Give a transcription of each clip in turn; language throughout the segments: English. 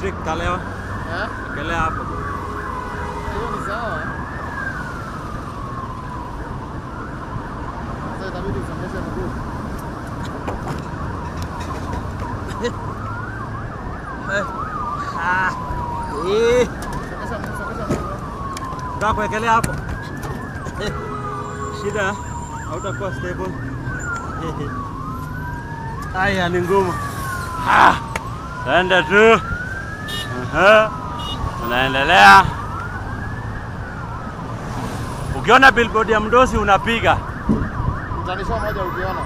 trick kalewa. Kelea hapo. Hiyo ni sawa. Sasa itabidi usomeshe mguu. Sokesha mguu. Ndio kuwekelea hapo. Shida hautakuwa stable. Haya ni ngumu. Twende tu. Tunaendelea. Ukiona billboard ya mdosi unapiga. Utanisha moja ukiona.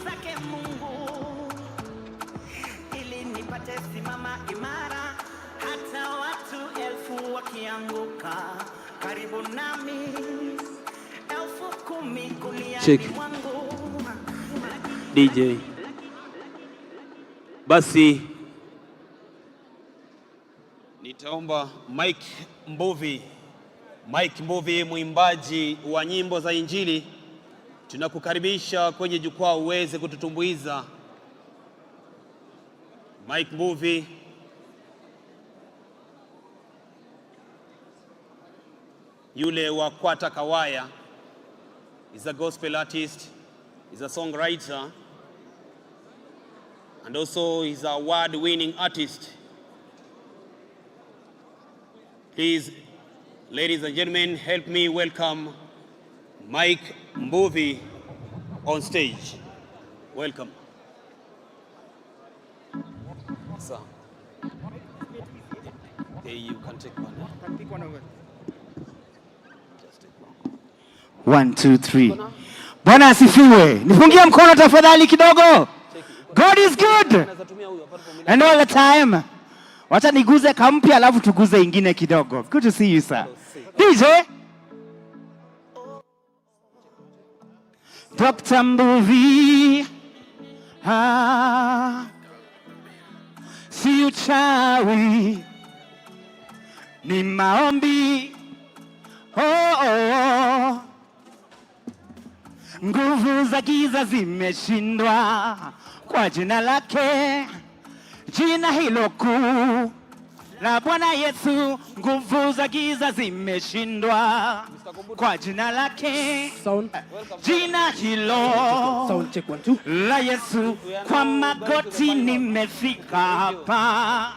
Zake Mungu ili nipate simama imara, hata watu 1000 wakianguka karibu nami, 10,000 kuliani mwangu. DJ basi nitaomba Mike Mbuvi, mwimbaji wa nyimbo za Injili, tunakukaribisha kwenye jukwaa uweze kututumbuiza. Mike Mbuvi, yule wa Kwata Kawaya, is a gospel artist, is a songwriter, and also is a award-winning artist. Please, ladies and gentlemen, help me welcome Mike Mbuvi on stage. Welcome. Sir. Okay, you can take one. Can pick one over. Just take one. 1, 2, 3. Bwana asifiwe. Nipungie mkono tafadhali kidogo. God is good. And all the time. Wacha niguze kampya alafu tuguze ingine kidogo. Good to see you, sir. DJ. Dr. Mbuvi. Si uchawi. Ni maombi. Nguvu za giza zimeshindwa kwa jina lake, jina hilo kuu la Bwana Yesu. Nguvu za giza zimeshindwa kwa jina lake, jina hilo la Yesu. Kwa magoti nimefika hapa,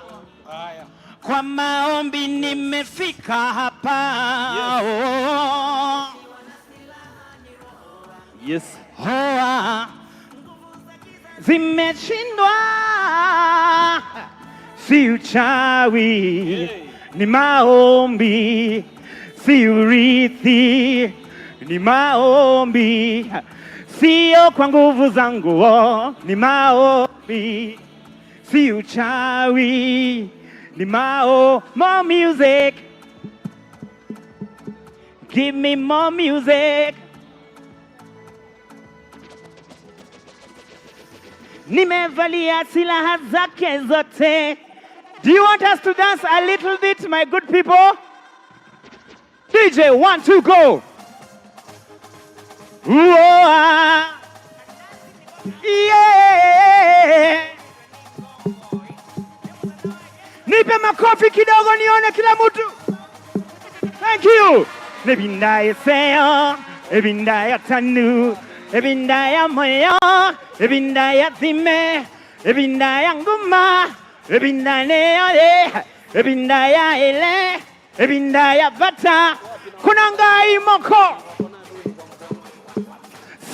kwa maombi nimefika hapa. Yes. Zimeshindwa, si uchawi, ni maombi, si urithi, ni maombi, sio kwa nguvu zangu, ni maombi, si uchawi, ni more music, give me more music. Nimevalia silaha zake zote. Do you want us to dance a little bit, my good people? DJ, 1, 2, go. Yeah. Nipe makofi kidogo nione kila mtu. Thank you. Nebindaya seyo, ebindaya tanu, ebindaya moyo, ebindaya zime, ebindaya nguma, ebindaya ele, ebindaya ele, ebindaya bata, kunangai moko.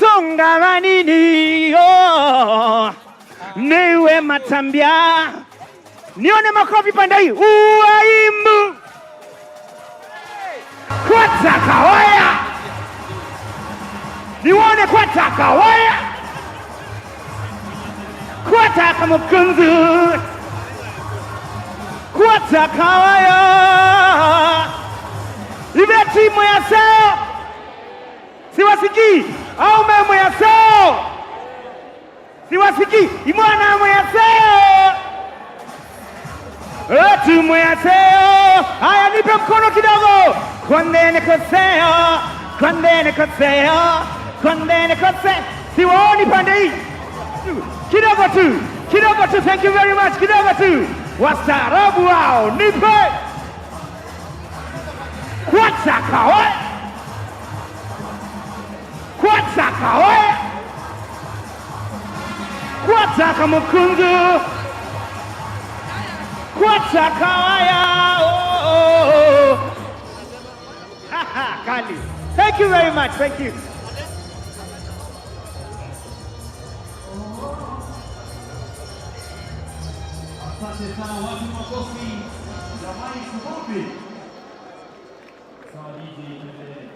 Songa manini yo, newe matambia. Nione makofi pande hii. Uaimu. Kwata Kawaya. Nione Kwata Kawaya. Kwata Kamukunzu. Kwata Kawaya. Ibe timu ya sao. Siwasiki. Au memo ya sao. Siwasiki. Imwana mo ya sao. Timu ya sao. Haya nipe mkono kidogo. Kwandene koseo. Kwandene koseo. Kwandene koseo. Siwaoni pande hii. Kidogo tu. Kidogo tu. Thank you very much. Kidogo tu. Wastaarabu wao. Nipe. Kwata Kawaya. Kwata Kawaya. Kwata Kamukunzu. Kwata Kawaya. Thank you very much. Thank you. Asante sana watu makofi. Jamani kufupi. Sawa DJ tuendelee.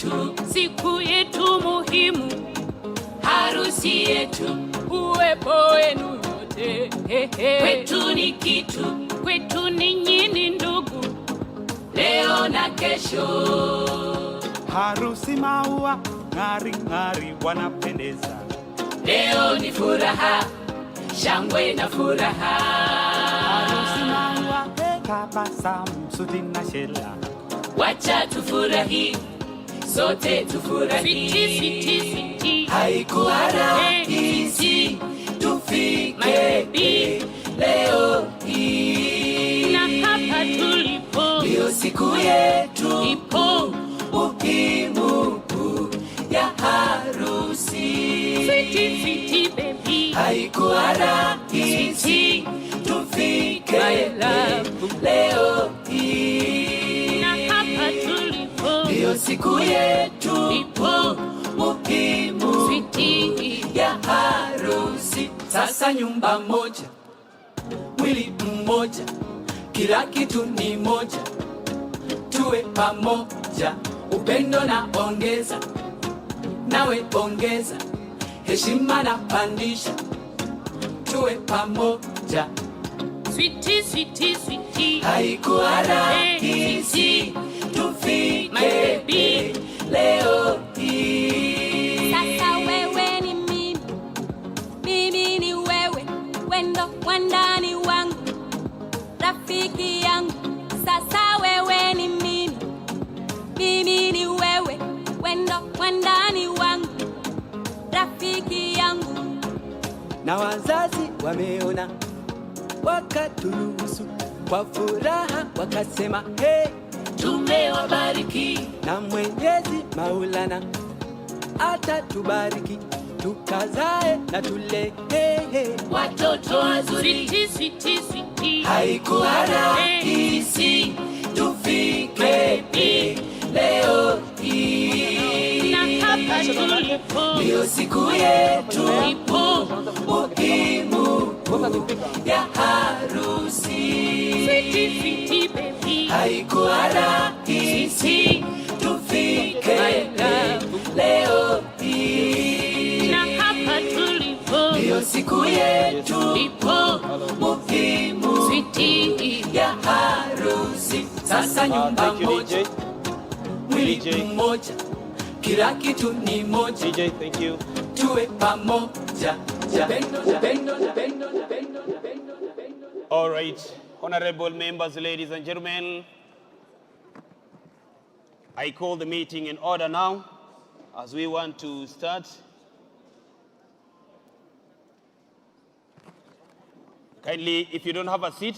yetu, siku yetu muhimu, harusi yetu, uwepo wenu yote. Kwetu ni kitu, kwetu ninyi ni ndugu, leo na kesho. Harusi maua, ng'ari ng'ari wanapendeza. Leo ni furaha, shangwe na furaha. Harusi maua, tabasamu, suti na shela. Wacha tufurahi, sote tufurahi. Siti, siti, siti. Haikuwa rahisi tufike leo hii, na hapa tulipo ndio siku yetu ipo muhimu ya harusi. Siti, siti, baby. Haikuwa rahisi tufike leo hii, na hapa tulipo ndio siku yetu ipo muhimu ya harusi. Sasa nyumba moja, mwili mmoja, kila kitu ni moja, tuwe pamoja, upendo na ongeza, nawe ongeza, heshima na pandisha, tuwe pamoja. Sweetie, sweetie, sweetie. Haikuwa rahisi tufike leo hii. Sasa wewe ni mimi, mimi ni wewe, wendo wandani wangu, rafiki yangu. Sasa wewe ni mimi, mimi ni wewe, wendo wandani wangu, rafiki yangu. Na wazazi wameona, wakaturuhusu kwa furaha, wakasema hey, tumewabariki. Na Mwenyezi Maulana atatubariki, tukazae na tule watoto wazuri. Siti, siti, siti. Haikuwa rahisi tufike leo hii, na hapa tulipo ndio siku yetu ipo muhimu ya harusi. Siti, siti, baby. Haikuwa rahisi tufike leo hii, na hapa tulipo ndio siku yetu ipo muhimu ya harusi. Sasa nyumba moja, mwili mmoja, kila kitu ni moja. DJ, thank you. Tuwe pamoja. All right, honorable members, ladies and gentlemen, I call the meeting in order now as we want to start. Kindly, if you don't have a seat,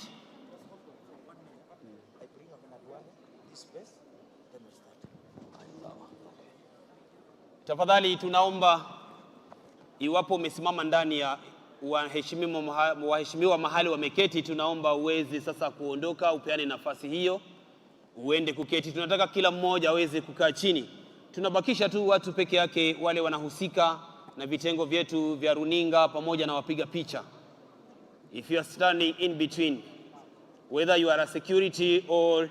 tafadhali tunaomba iwapo umesimama ndani ya waheshimiwa mahali wameketi, tunaomba uweze sasa kuondoka, upeane nafasi hiyo, uende kuketi. Tunataka kila mmoja aweze kukaa chini. Tunabakisha tu watu peke yake, wale wanahusika na vitengo vyetu vya runinga pamoja na wapiga picha. If you are standing in between, whether you are a security or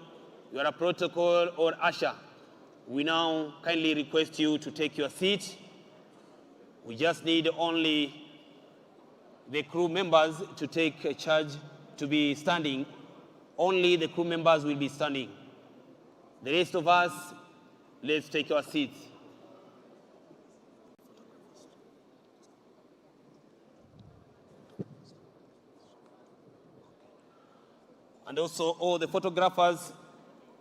you are a protocol or usher, we now kindly request you to take your seat. We just need only the crew members to take charge, to be standing. Only the crew members will be standing. The rest of us, let's take our seats. And also all the photographers,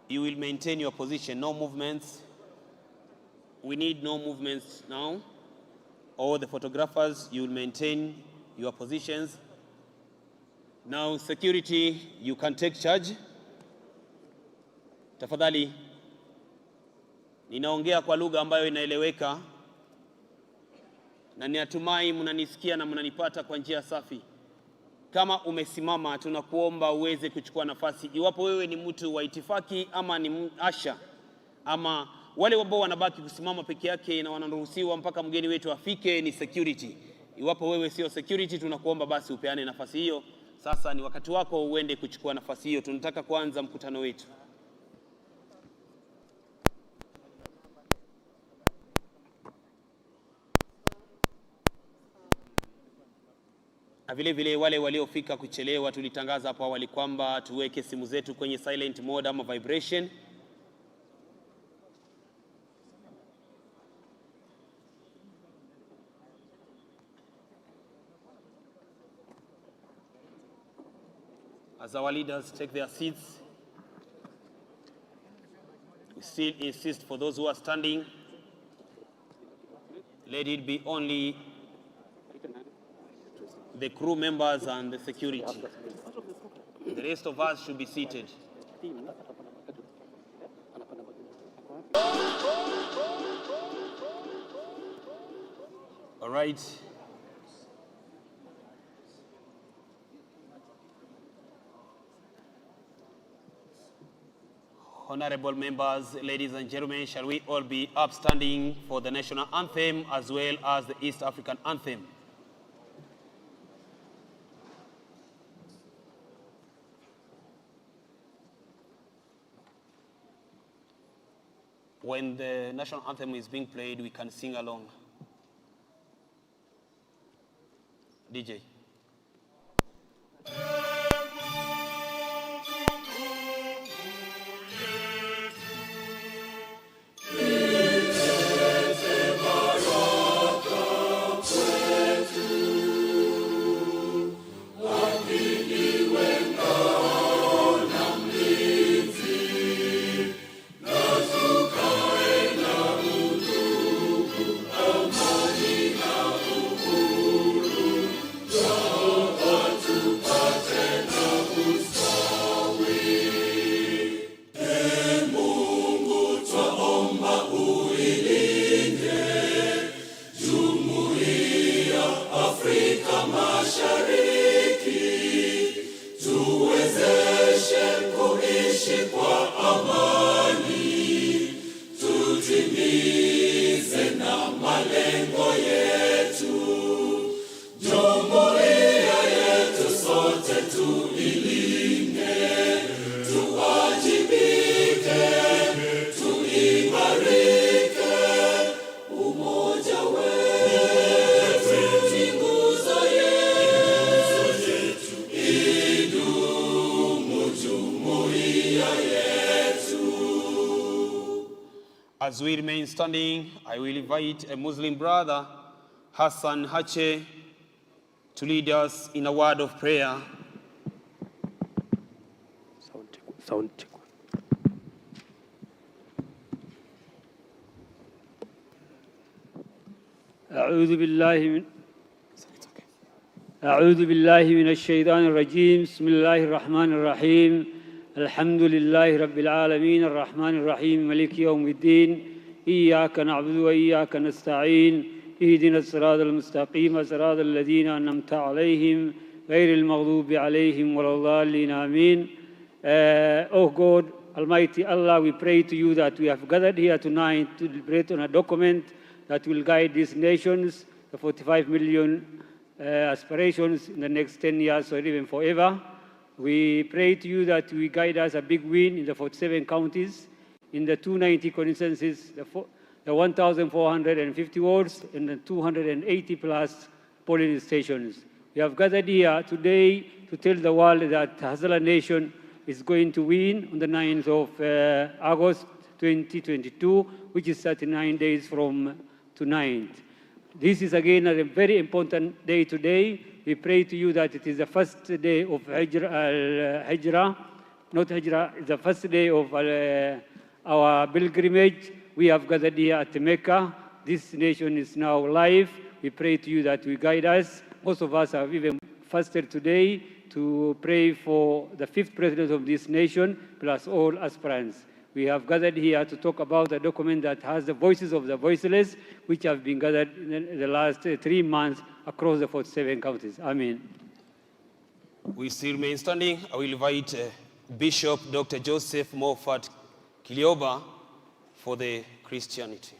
you will maintain your position, no movements. We need no movements now. All the photographers, you will maintain your positions. Now security, you can take charge. Tafadhali, ninaongea kwa lugha ambayo inaeleweka, na ninatumai mnanisikia na mnanipata kwa njia safi. Kama umesimama, tunakuomba uweze kuchukua nafasi. Iwapo wewe ni mtu wa itifaki ama ni asha, ama wale ambao wanabaki kusimama peke yake na wanaruhusiwa mpaka mgeni wetu afike, ni security. Iwapo wewe sio security, tunakuomba basi upeane nafasi hiyo. Sasa ni wakati wako uende kuchukua nafasi hiyo. Tunataka kuanza mkutano wetu. Na vile vile wale waliofika kuchelewa, tulitangaza hapo awali kwamba tuweke simu zetu kwenye silent mode ama vibration. As our leaders take their seats, we still insist for those who are standing, let it be only the crew members and the security. The rest of us should be seated. All right. Honorable members, ladies and gentlemen, shall we all be upstanding for the national anthem as well as the East African anthem? When the national anthem is being played, we can sing along. DJ. As we remain standing, I will invite a Muslim brother, Hassan Hache, to lead us in a word of prayer. Sound check. أعوذ بالله من الشيطان الرجيم. بسم الله الرحمن الرحيم. الحمد لله رب العالمين الرحمن الرحيم مالك يوم الدين. إياك نعبد وإياك نستعين. اهدنا الصراط المستقيم صراط الذين أنعمت عليهم غير المغضوب عليهم ولا الضالين. آمين. Oh God, Almighty Allah, we pray to you that we have gathered here tonight to deliberate on a document that will guide these nations, the 45 million aspirations in the next 10 years or even forever. We pray to you that we guide us a big win in the 47 counties, in the 290 constituencies, the 1,450 wards, and the 280 plus polling stations. We have gathered here today to tell the world that Hazala Nation is going to win on the 9th of August 2022, which is 39 days from tonight. This is again a very important day today. We pray to you that it is the first day of Hijrah, not Hijrah, it's the first day of our pilgrimage. We have gathered here at Mecca. This nation is now live. We pray to you that you guide us. Most of us have even fasted today to pray for the 5th president of this nation, plus all aspirants. We have gathered here to talk about a document that has the voices of the voiceless, which have been gathered in the last 3 months across the 47 counties. Amen. We still remain standing. I will invite Bishop Dr. Joseph Moffat Kilioba for the Christianity.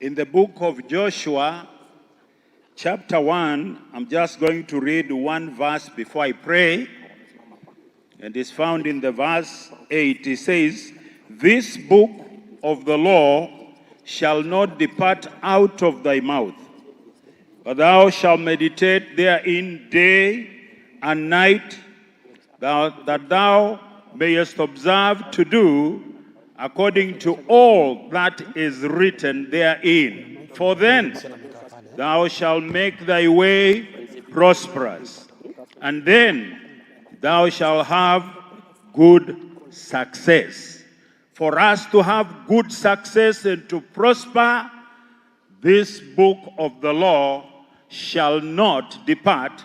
In the book of Joshua, chapter 1, I'm just going to read one verse before I pray. and is found in the verse 8. It says, "This book of the law shall not depart out of thy mouth, but thou shalt meditate therein day and night, that thou mayest observe to do according to all that is written therein. For then thou shalt make thy way prosperous, and then thou shalt have good success." For us to have good success and to prosper, this book of the law shall not depart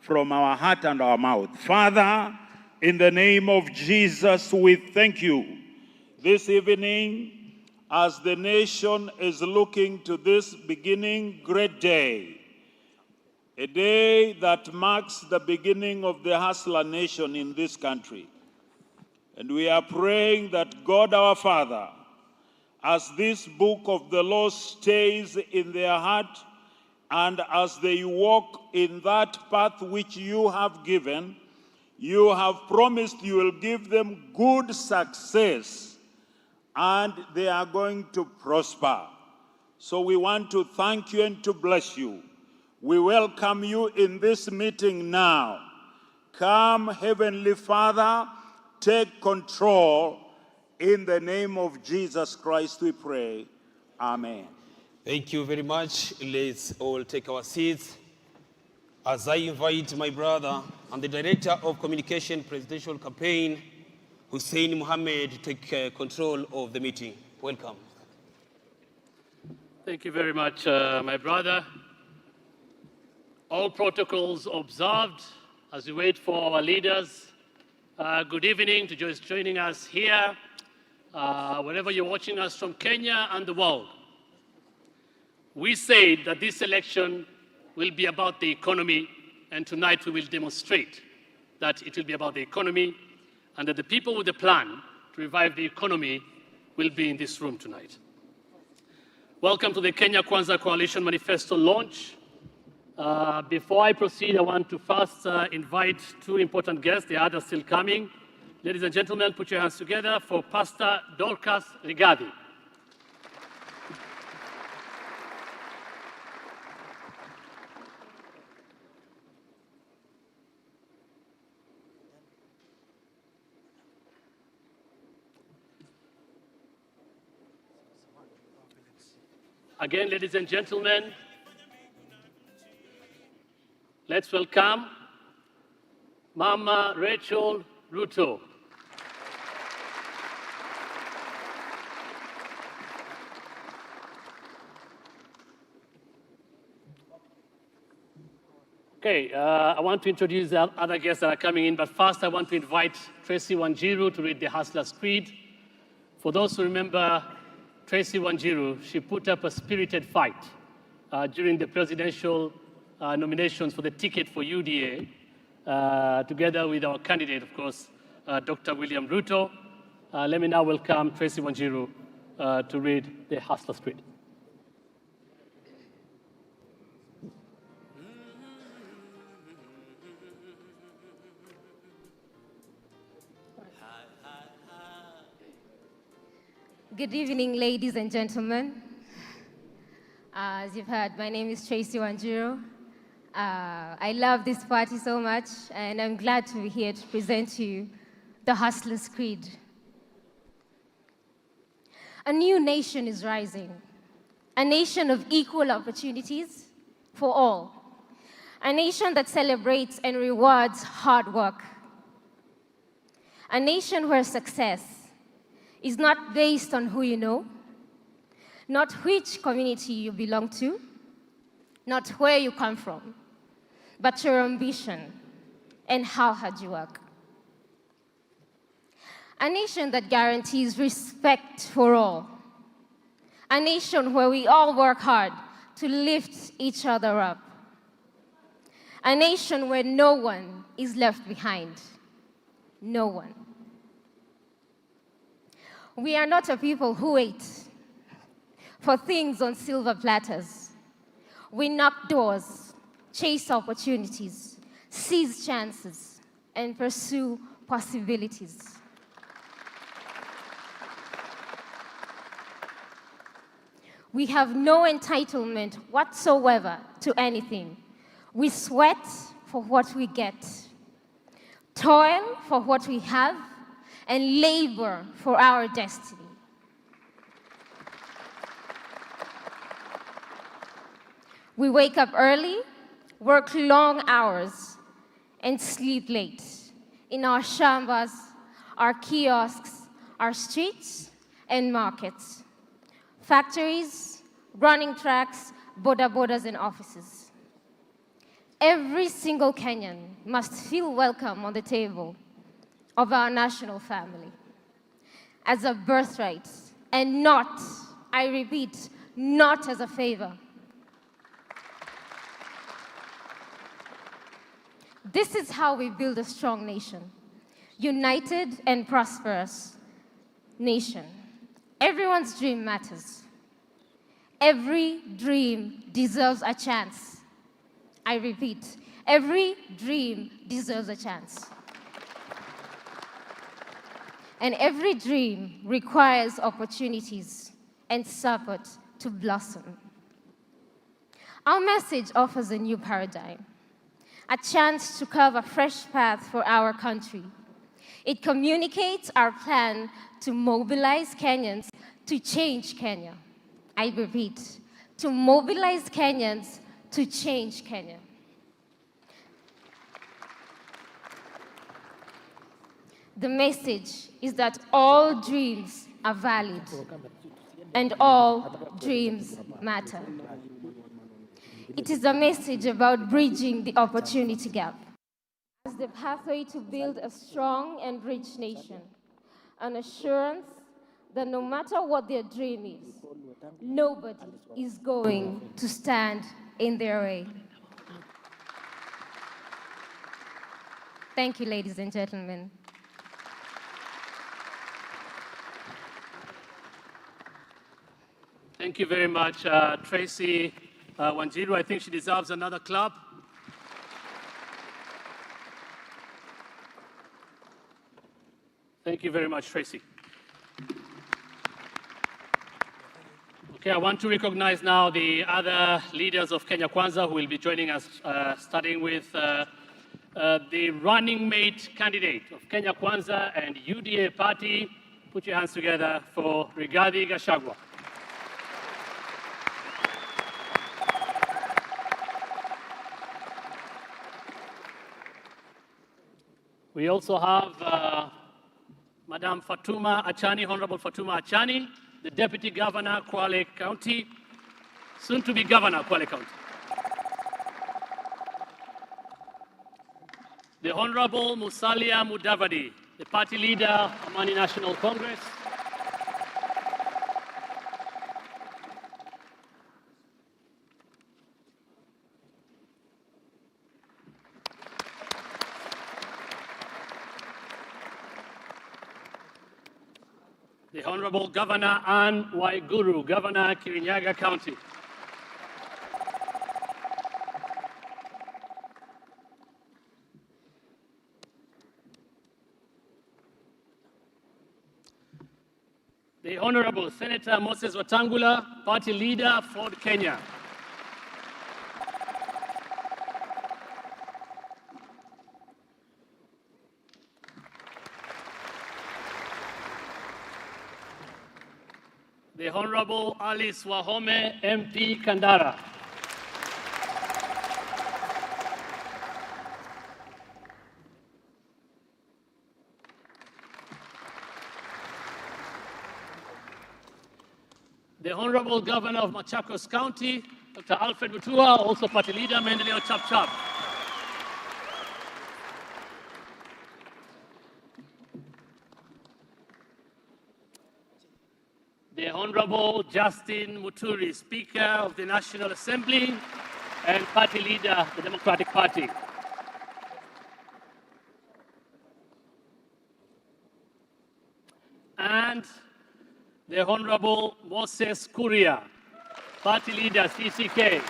from our heart and our mouth. Father, in the name of Jesus, we thank you this evening as the nation is looking to this beginning great day, a day that marks the beginning of the hustler nation in this country. And we are praying that God our Father, as this book of the law stays in their heart, and as they walk in that path which you have given, you have promised you will give them good success, and they are going to prosper. So we want to thank you and to bless you. We welcome you in this meeting now. Come, Heavenly Father, take control. In the name of Jesus Christ we pray. Amen. Thank you very much. Let's all take our seats as I invite my brother and the Director of Communication Presidential Campaign, Hussein Mohammed, to take control of the meeting. Welcome. Thank you very much, my brother. All protocols observed as we wait for our leaders. Good evening to those joining us here, wherever you're watching us from Kenya and the world. We said that this election will be about the economy, and tonight we will demonstrate that it will be about the economy, and that the people with a plan to revive the economy will be in this room tonight. Welcome to the Kenya Kwanza Coalition Manifesto launch. Before I proceed, I want to first invite two important guests. The others still coming. Ladies and gentlemen, put your hands together for Pastor Dorcas Rigadi. Again, ladies and gentlemen, let's welcome Mama Rachel Ruto. Okay, I want to introduce the other guests that are coming in, but first I want to invite Tracy Wanjiru to read the Hustler's Creed. For those who remember Tracy Wanjiru, she put up a spirited fight during the presidential nominations for the ticket for UDA, together with our candidate, of course, Dr. William Ruto. Let me now welcome Tracy Wanjiru to read the Hustler's Creed. Good evening, ladies and gentlemen. As you've heard, my name is Tracy Wanjiru. I love this party so much, and I'm glad to be here to present to you the Hustler's Creed. A new nation is rising, a nation of equal opportunities for all, a nation that celebrates and rewards hard work, a nation where success is not based on who you know, not which community you belong to, not where you come from, but your ambition and how hard you work. A nation that guarantees respect for all. A nation where we all work hard to lift each other up. A nation where no one is left behind. No one. We are not a people who wait for things on silver platters. We knock doors, chase opportunities, seize chances, and pursue possibilities. We have no entitlement whatsoever to anything. We sweat for what we get, toil for what we have, and labor for our destiny. We wake up early, work long hours, and sleep late in our shambas, our kiosks, our streets, and markets, factories, running tracks, bodas, and offices. Every single Kenyan must feel welcome on the table of our national family as a birthright and not, I repeat, not as a favor. This is how we build a strong nation, united and prosperous nation. Everyone's dream matters. Every dream deserves a chance. I repeat, every dream deserves a chance. And every dream requires opportunities and support to blossom. Our message offers a new paradigm, a chance to carve a fresh path for our country. It communicates our plan to mobilize Kenyans to change Kenya. I repeat, to mobilize Kenyans to change Kenya. The message is that all dreams are valid and all dreams matter. It is a message about bridging the opportunity gap as the pathway to build a strong and rich nation, an assurance that no matter what their dream is, nobody is going to stand in their way. Thank you, ladies and gentlemen. Thank you very much, Tracy Wanjiru. I think she deserves another clap. Thank you very much, Tracy. Okay, I want to recognize now the other leaders of Kenya Kwanza who will be joining us, starting with the running mate candidate of Kenya Kwanza and UDA party. Put your hands together for Rigathi Gachagua. We also have Madam Fatuma Achani, Honorable Fatuma Achani, the Deputy Governor, Kwale County, soon to be Governor, Kwale County. The Honorable Musalia Mudavadi, the Party Leader, Amani National Congress. The Honorable Governor Anne Waiguru, Governor, Kirinyaga County. The Honorable Senator Moses Wetangula, Party Leader, Ford Kenya. The Honorable Alice Wahome, MP Kandara. The Honorable Governor of Machakos County, Dr. Alfred Mutua, also Party Leader, Maendeleo Chap Chap. The Honorable Justin Muturi, Speaker of the National Assembly and Party Leader, the Democratic Party. And the Honorable Moses Kuria, Party Leader, CCK.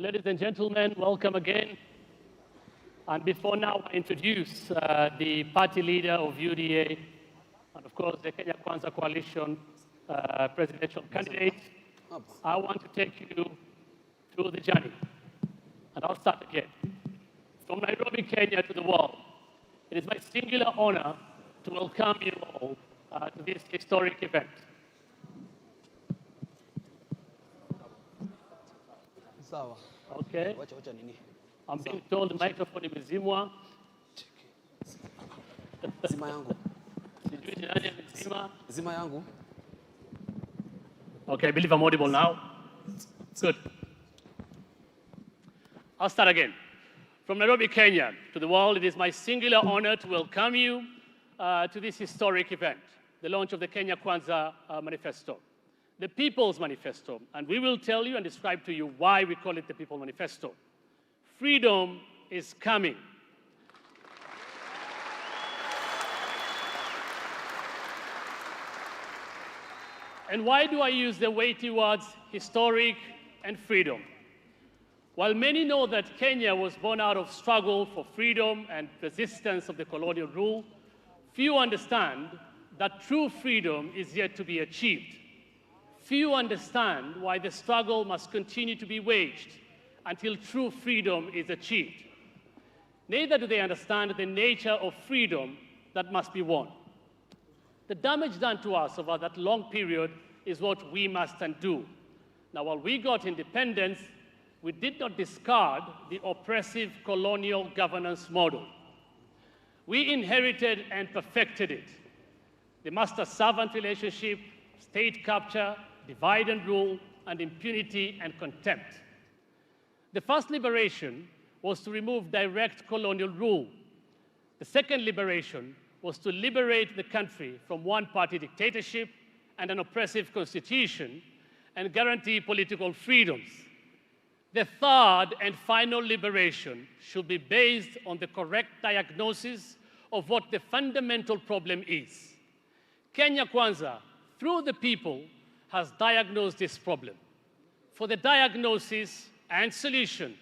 ladies and gentlemen, welcome again. And before now, I introduce the party leader of UDA, and of course, the Kenya Kwanza Coalition presidential candidate. I want to take you through the journey. And I'll start again. From Nairobi, Kenya to the world, it is my singular honor to welcome you all to this historic event. Okay. I'm being told the microphone imezimwa. Zima yangu. Sijui ni nani amezima. Zima yangu. Okay, I believe I'm audible now. Good. I'll start again. From Nairobi, Kenya to the world, it is my singular honor to welcome you to this historic event, the launch of the Kenya Kwanza Manifesto, the People's Manifesto. And we will tell you and describe to you why we call it the People's Manifesto. Freedom is coming. And why do I use the weighty words historic and freedom? While many know that Kenya was born out of struggle for freedom and resistance of the colonial rule, few understand that true freedom is yet to be achieved. Few understand why the struggle must continue to be waged until true freedom is achieved. Neither do they understand the nature of freedom that must be won. The damage done to us over that long period is what we must undo. Now, while we got independence, we did not discard the oppressive colonial governance model. We inherited and perfected it. The master-servant relationship, state capture, divide and rule, and impunity and contempt. The first liberation was to remove direct colonial rule. The second liberation was to liberate the country from one-party dictatorship and an oppressive constitution and guarantee political freedoms. The third and final liberation should be based on the correct diagnosis of what the fundamental problem is. Kenya Kwanza, through the people, has diagnosed this problem. For the diagnosis and solution,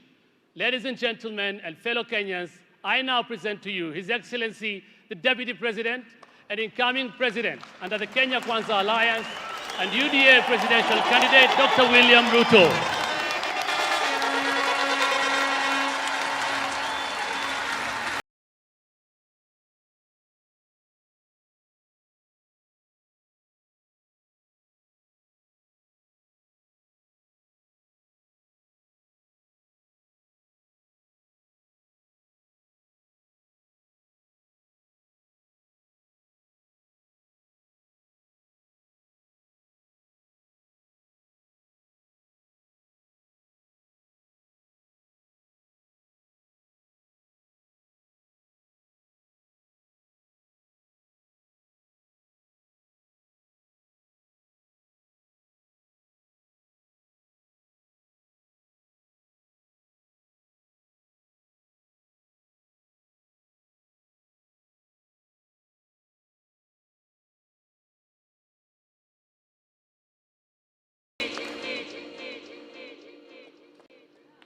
ladies and gentlemen and fellow Kenyans, I now present to you His Excellency, the Deputy President and incoming President under the Kenya Kwanza Alliance and UDA presidential candidate, Dr. William Ruto.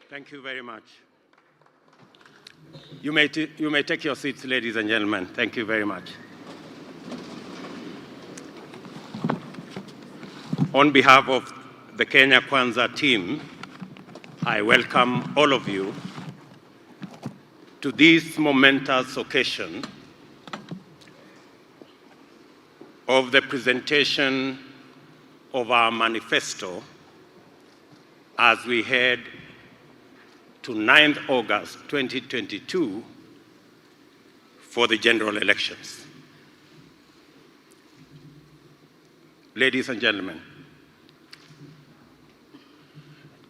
Thank you very much. You may take your seats, ladies and gentlemen. Thank you very much. On behalf of the Kenya Kwanza team, I welcome all of you to this momentous occasion of the presentation of our manifesto as we head to 9th August 2022 for the general elections. Ladies and gentlemen,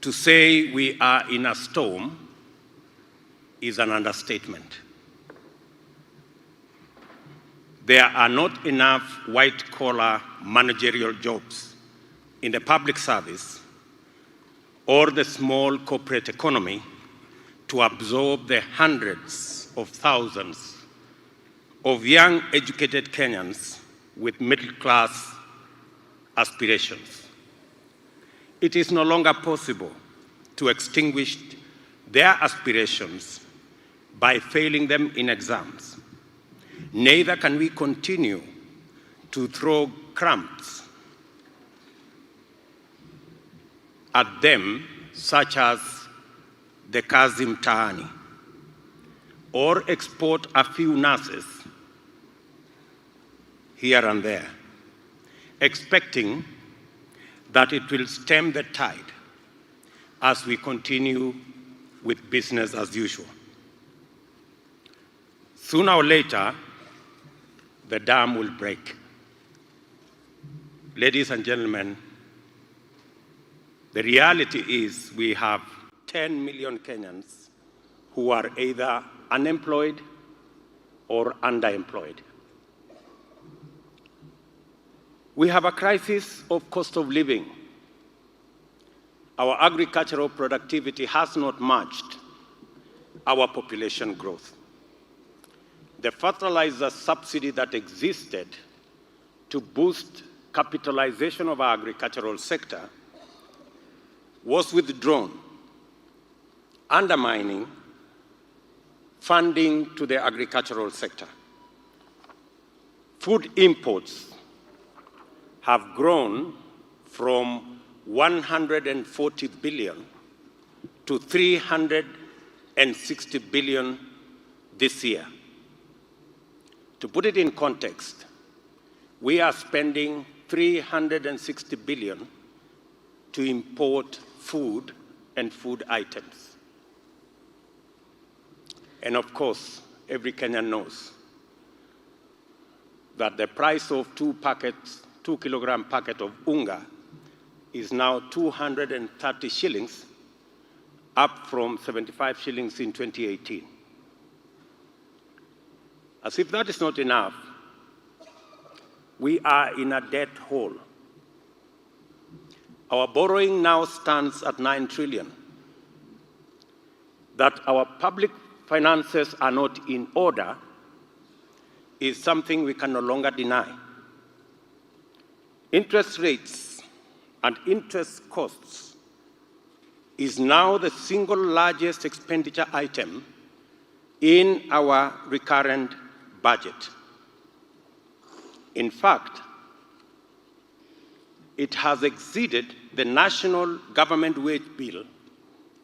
to say we are in a storm is an understatement. There are not enough white-collar managerial jobs in the public service or the small corporate economy to absorb the hundreds of thousands of young educated Kenyans with middle-class aspirations. It is no longer possible to extinguish their aspirations by failing them in exams. Neither can we continue to throw crumbs at them, such as the kazi mtaani, or export a few nurses here and there, expecting that it will stem the tide as we continue with business as usual. Sooner or later, the dam will break. Ladies and gentlemen, the reality is we have 10 million Kenyans who are either unemployed or underemployed. We have a crisis of cost of living. Our agricultural productivity has not matched our population growth. The fertilizer subsidy that existed to boost capitalization of our agricultural sector was withdrawn, undermining funding to the agricultural sector. Food imports have grown from 140 billion to 360 billion this year. To put it in context, we are spending 360 billion to import food and food items. And of course, every Kenyan knows that the price of 2 kilogram packet of unga is now 230 shillings, up from 75 shillings in 2018. As if that is not enough, we are in a debt hole. Our borrowing now stands at 9 trillion. That our public finances are not in order is something we can no longer deny. Interest rates and interest costs is now the single largest expenditure item in our recurrent budget. In fact, it has exceeded the national government wage bill,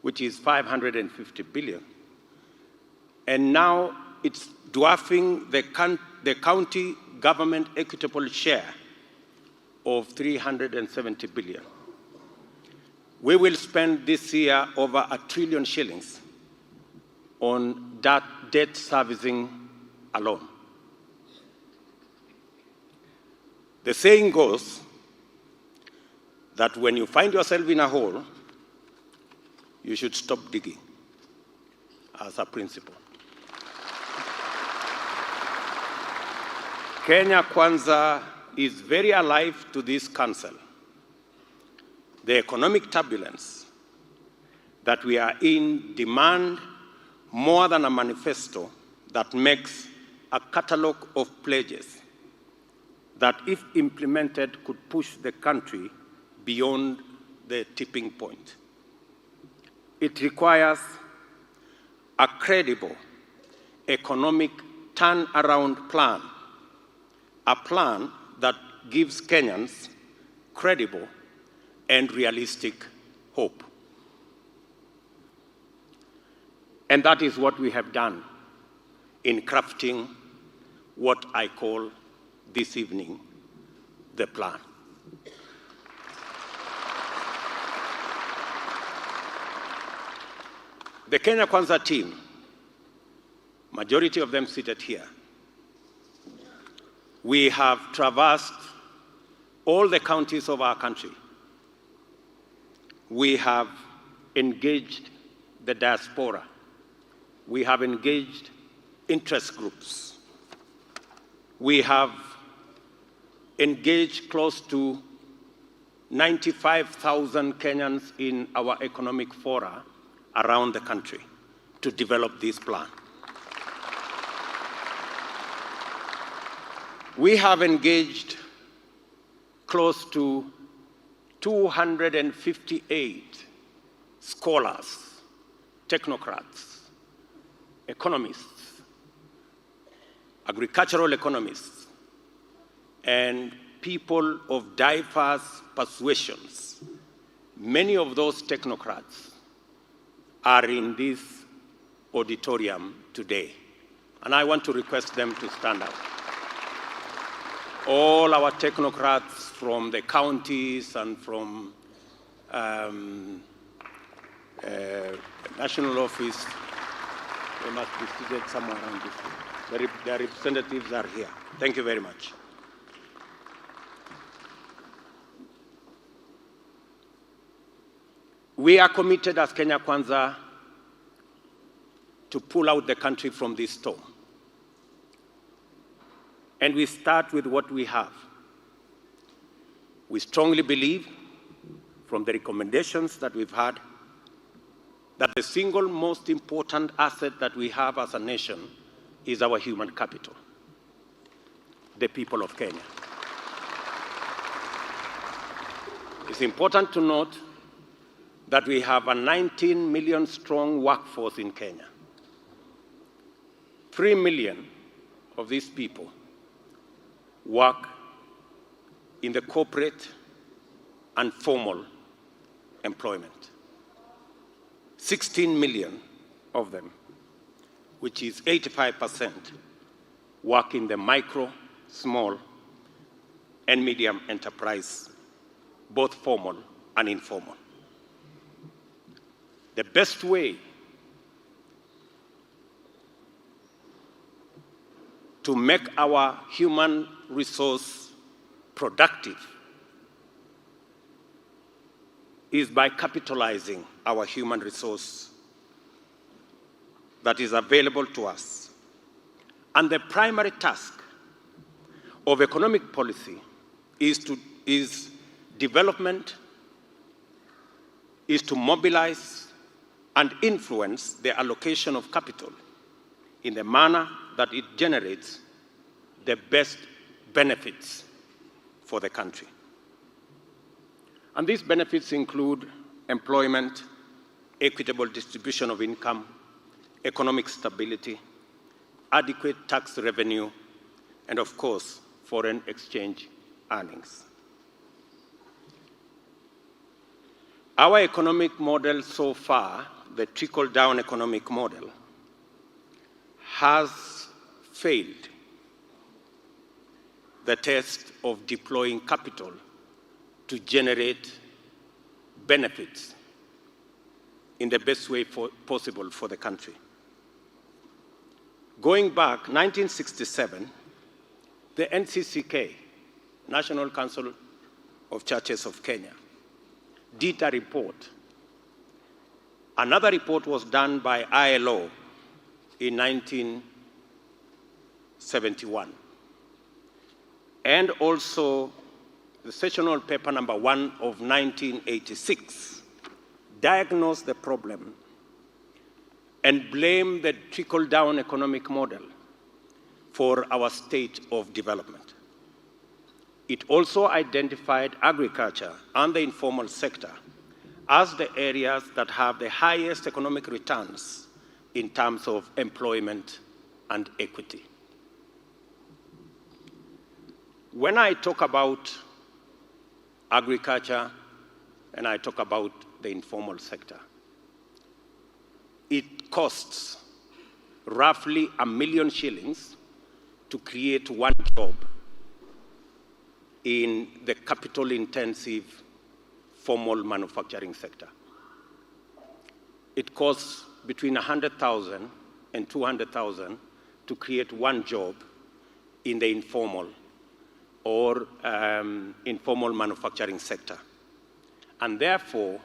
which is 550 billion, and now it's dwarfing the county government equitable share of 370 billion. We will spend this year over 1 trillion shillings on that debt servicing alone. The saying goes that when you find yourself in a hole, you should stop digging, as a principle. Kenya Kwanza is very alive to this council. The economic turbulence that we are in demand more than a manifesto that makes a catalogue of pledges that, if implemented, could push the country beyond the tipping point. It requires a credible economic turnaround plan, a plan that gives Kenyans credible and realistic hope. And that is what we have done in crafting what I call this evening the plan. The Kenya Kwanza team, majority of them seated here, we have traversed all the counties of our country. We have engaged the diaspora. We have engaged interest groups. We have engaged close to 95,000 Kenyans in our economic fora around the country to develop this plan. We have engaged close to 258 scholars, technocrats, economists, agricultural economists, and people of diverse persuasions. Many of those technocrats are in this auditorium today, and I want to request them to stand up. All our technocrats from the counties and from national office, they must be seated somewhere around this room. Their representatives are here. Thank you very much. We are committed as Kenya Kwanza to pull out the country from this storm. And we start with what we have. We strongly believe, from the recommendations that we've had, that the single most important asset that we have as a nation is our human capital, the people of Kenya. It's important to note that we have a 19 million strong workforce in Kenya. 3 million of these people work in the corporate and formal employment. 16 million of them, which is 85%, work in the micro, small, and medium enterprise, both formal and informal. The best way to make our human resource productive is by capitalizing our human resource that is available to us. And the primary task of economic policy is development, is to mobilize and influence the allocation of capital in the manner that it generates the best benefits for the country. And these benefits include employment, equitable distribution of income, economic stability, adequate tax revenue, and of course, foreign exchange earnings. Our economic model so far, the trickle-down economic model, has failed the test of deploying capital to generate benefits in the best way possible for the country. Going back, 1967, the NCCK, National Council of Churches of Kenya, did a report. Another report was done by ILO in 1971. And also the sessional paper number 1 of 1986 diagnosed the problem and blamed the trickle-down economic model for our state of development. It also identified agriculture and the informal sector as the areas that have the highest economic returns in terms of employment and equity. When I talk about agriculture and I talk about the informal sector, it costs roughly $1 million shillings to create one job in the capital-intensive formal manufacturing sector. It costs between 100,000 and 200,000 to create one job in the informal or informal manufacturing sector. And therefore,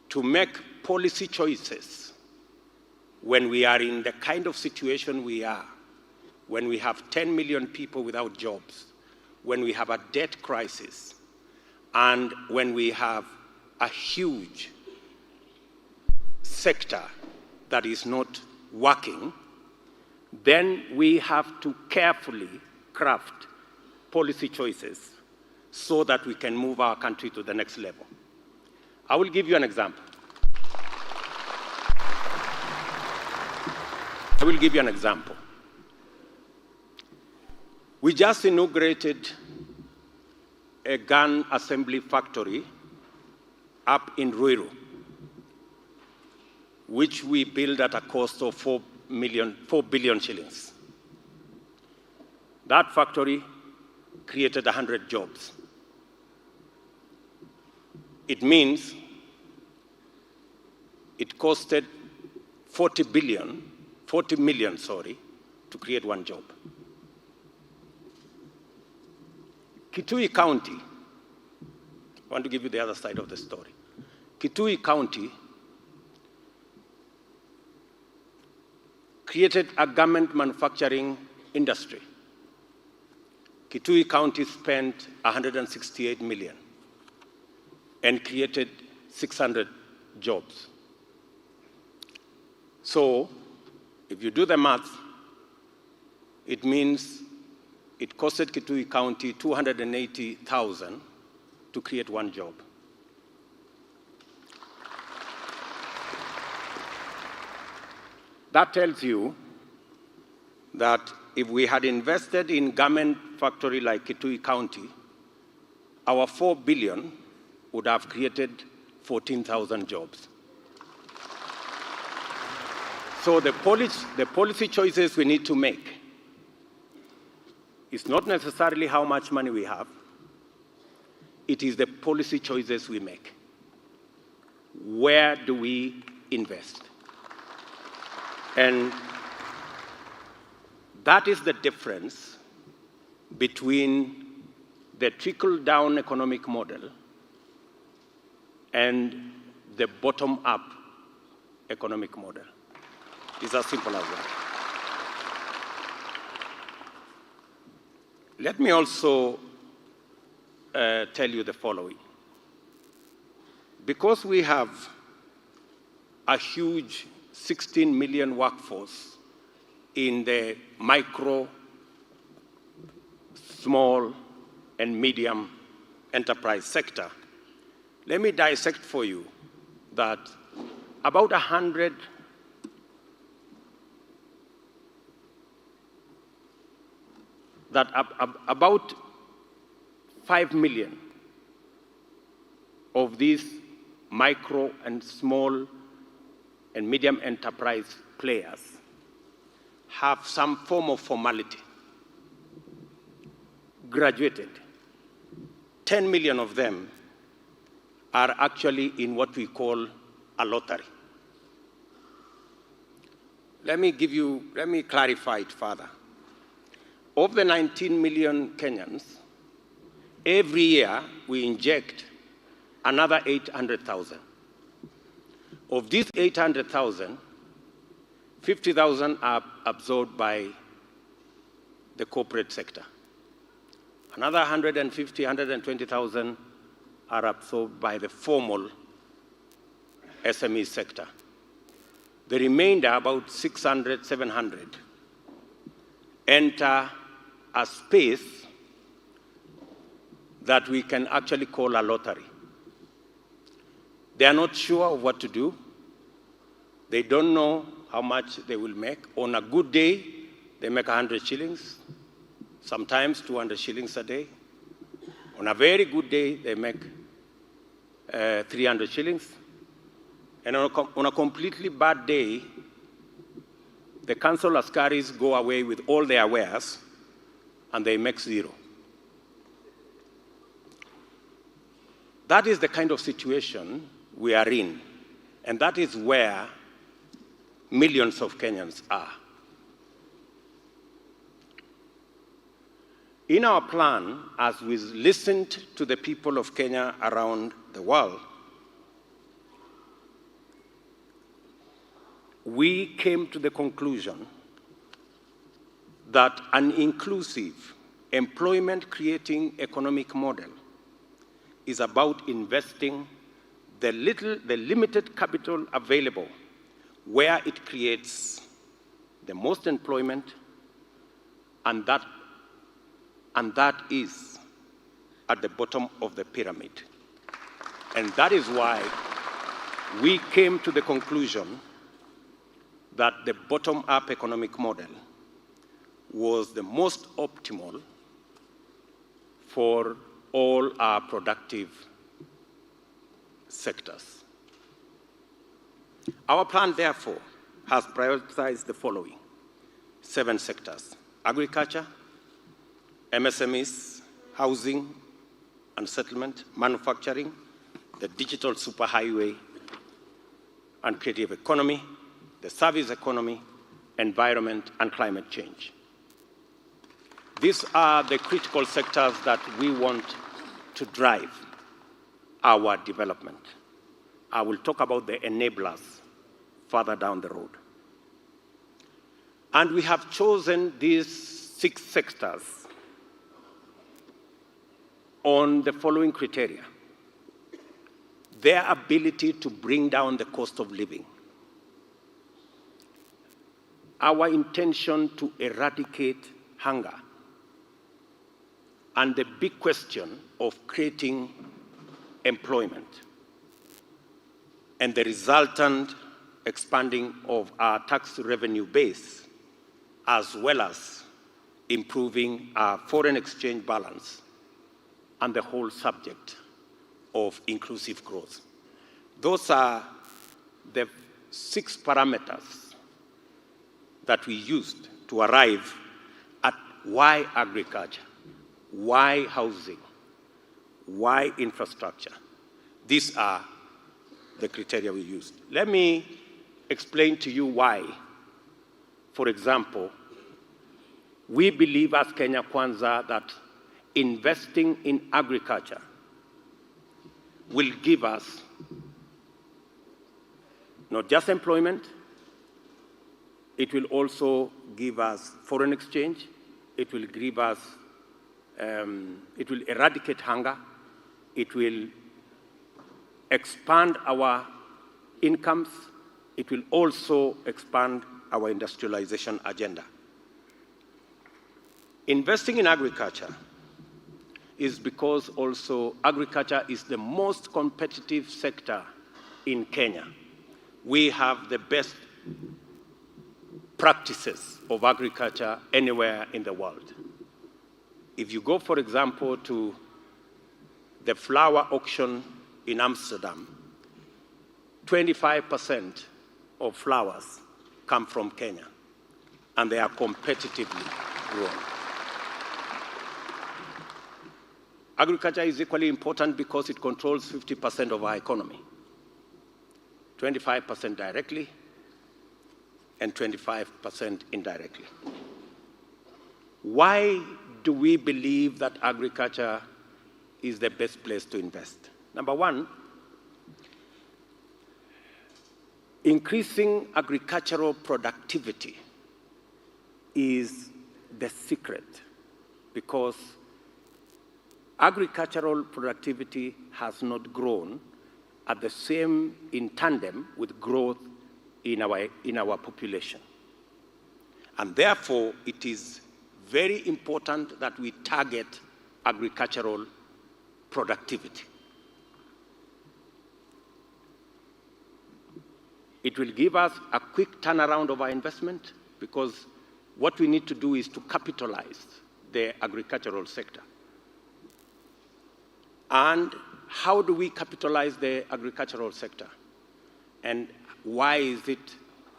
to make policy choices when we are in the kind of situation we are, when we have 10 million people without jobs, when we have a debt crisis, and when we have a huge sector that is not working, then we have to carefully craft policy choices so that we can move our country to the next level. I will give you an example. I will give you an example. We just inaugurated a gun assembly factory up in Ruiru, which we built at a cost of 4 billion shillings. That factory created 100 jobs. It means it costed 40 million, to create one job. Kitui County, I want to give you the other side of the story. Kitui County created a garment manufacturing industry. Kitui County spent 168 million and created 600 jobs. So, if you do the math, it means it costed Kitui County 280,000 to create one job. That tells you that if we had invested in garment factory like Kitui County, our 4 billion would have created 14,000 jobs. So the policy choices we need to make is not necessarily how much money we have, it is the policy choices we make. Where do we invest? And that is the difference between the trickle-down economic model and the bottom-up economic model. It's as simple as that. Let me also tell you the following. Because we have a huge 16 million workforce in the micro, small, and medium enterprise sector, let me dissect for you that about 5 million of these micro and small and medium enterprise players have some form of formality, graduated. 10 million of them are actually in what we call a lottery. Let me clarify it further. Of the 19 million Kenyans, every year we inject another 800,000. Of these 800,000, 50,000 are absorbed by the corporate sector. Another 150, 120,000 are absorbed by the formal SME sector. The remainder, about 600, 700, enter a space that we can actually call a lottery. They are not sure of what to do. They don't know how much they will make. On a good day, they make 100 shillings, sometimes 200 shillings a day. On a very good day, they make 300 shillings. And on a completely bad day, the council askaris go away with all their wares and they make zero. That is the kind of situation we are in, and that is where millions of Kenyans are. In our plan, as we listened to the people of Kenya around the world, we came to the conclusion that an inclusive, employment-creating economic model is about investing the limited capital available where it creates the most employment, and that is at the bottom of the pyramid. And that is why we came to the conclusion that the bottom-up economic model was the most optimal for all our productive sectors. Our plan, therefore, has prioritized the following 7 sectors: agriculture, MSMEs, housing and settlement, manufacturing, the digital superhighway and creative economy, the service economy, environment, and climate change. These are the critical sectors that we want to drive our development. I will talk about the enablers further down the road. And we have chosen these 6 sectors on the following criteria: their ability to bring down the cost of living, our intention to eradicate hunger, and the big question of creating employment, and the resultant expanding of our tax revenue base, as well as improving our foreign exchange balance and the whole subject of inclusive growth. Those are the 6 parameters that we used to arrive at why agriculture, why housing, why infrastructure. These are the criteria we used. Let me explain to you why. For example, we believe as Kenya Kwanza that investing in agriculture will give us not just employment, it will also give us foreign exchange, it will give us, it will eradicate hunger, it will expand our incomes, it will also expand our industrialization agenda. Investing in agriculture is because also agriculture is the most competitive sector in Kenya. We have the best practices of agriculture anywhere in the world. If you go, for example, to the flower auction in Amsterdam, 25% of flowers come from Kenya, and they are competitively grown. Agriculture is equally important because it controls 50% of our economy, 25% directly and 25% indirectly. Why do we believe that agriculture is the best place to invest? Number one, increasing agricultural productivity is the secret, because agricultural productivity has not grown at the same in tandem with growth in our population. And therefore, it is very important that we target agricultural productivity. It will give us a quick turnaround of our investment, because what we need to do is to capitalize the agricultural sector. And how do we capitalize the agricultural sector? And why is it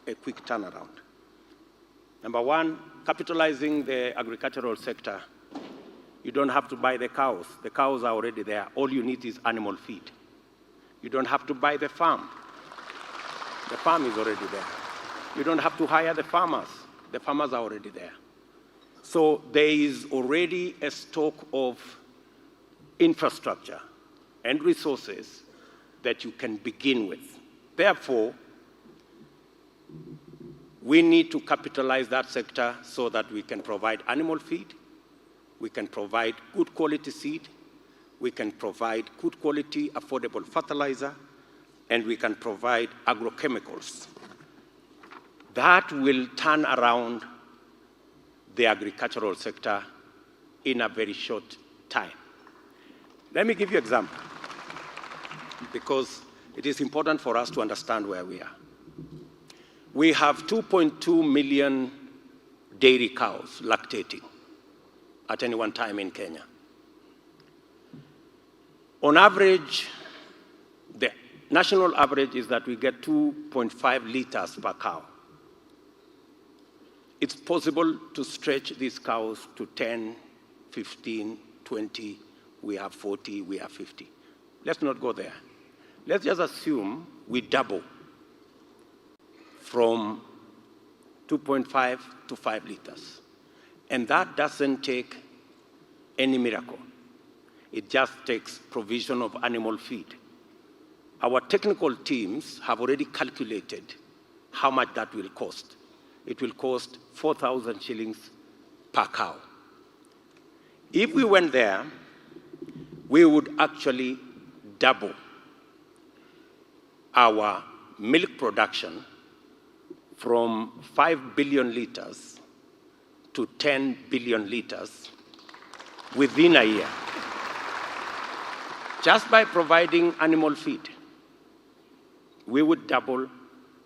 a quick turnaround? Number one, capitalizing the agricultural sector, you don't have to buy the cows. The cows are already there. All you need is animal feed. You don't have to buy the farm. The farm is already there. You don't have to hire the farmers. The farmers are already there. So there is already a stock of infrastructure and resources that you can begin with. Therefore, we need to capitalize that sector so that we can provide animal feed, we can provide good quality seed, we can provide good quality, affordable fertilizer, and we can provide agrochemicals. That will turn around the agricultural sector in a very short time. Let me give you an example. because it is important for us to understand where we are. We have 2.2 million dairy cows lactating at any one time in Kenya. On average, the national average is that we get 2.5 liters per cow. It's possible to stretch these cows to 10, 15, 20, we have 40, we have 50. Let's not go there. Let's just assume we double from 2.5 to 5 liters. And that doesn't take any miracle. It just takes provision of animal feed. Our technical teams have already calculated how much that will cost. It will cost 4,000 shillings per cow. If we went there, we would actually double our milk production from 5 billion liters to 10 billion liters within a year, just by providing animal feed. We would double,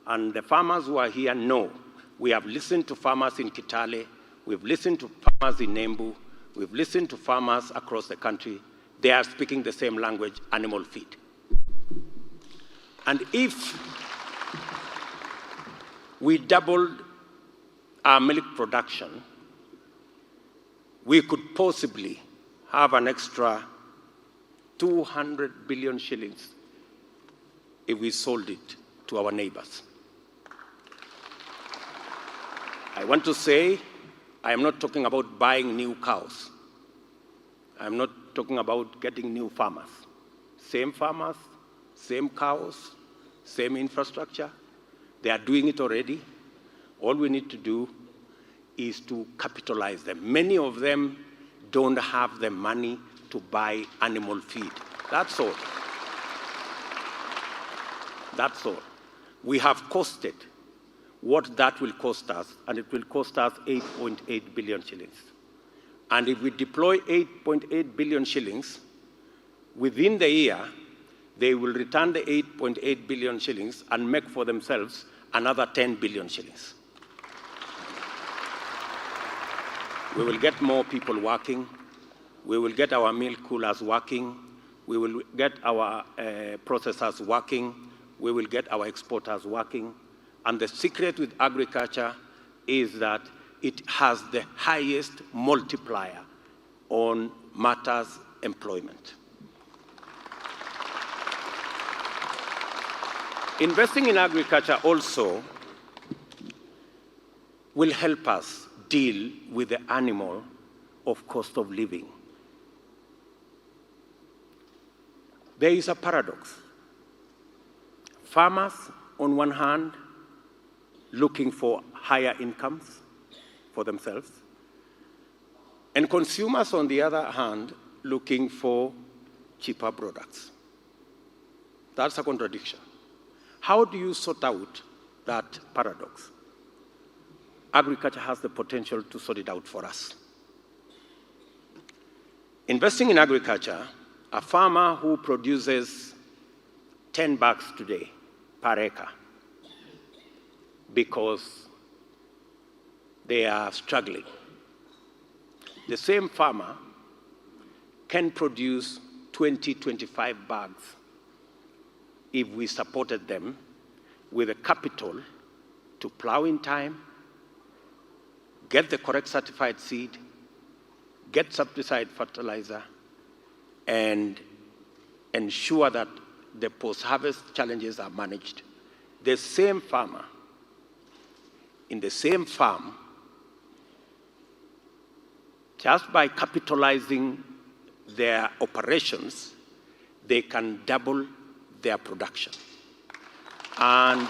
and the farmers who are here know. We have listened to farmers in Kitale, we've listened to farmers in Embu, we've listened to farmers across the country. They are speaking the same language, animal feed. And if we doubled our milk production, we could possibly have an extra 200 billion shillings if we sold it to our neighbors. I want to say, I am not talking about buying new cows. I'm not talking about getting new farmers. Same farmers, same cows, same infrastructure. They are doing it already. All we need to do is to capitalize them. Many of them don't have the money to buy animal feed. That's all. That's all. We have costed what that will cost us, and it will cost us 8.8 billion shillings. And if we deploy 8.8 billion shillings, within the year, they will return the 8.8 billion shillings and make for themselves another 10 billion shillings. We will get more people working. We will get our milk coolers working. We will get our processors working. We will get our exporters working. And the secret with agriculture is that it has the highest multiplier on matters employment. Investing in agriculture also will help us deal with the animal of cost of living. There is a paradox. Farmers, on one hand, looking for higher incomes for themselves, and consumers, on the other hand, looking for cheaper products. That's a contradiction. How do you sort out that paradox? Agriculture has the potential to sort it out for us. Investing in agriculture, a farmer who produces 10 bucks today per acre because they are struggling. The same farmer can produce 20, 25 bags if we supported them with the capital to plow in time, get the correct certified seed, get subsidized fertilizer, and ensure that the post-harvest challenges are managed. The same farmer in the same farm, just by capitalizing their operations, they can double their production. And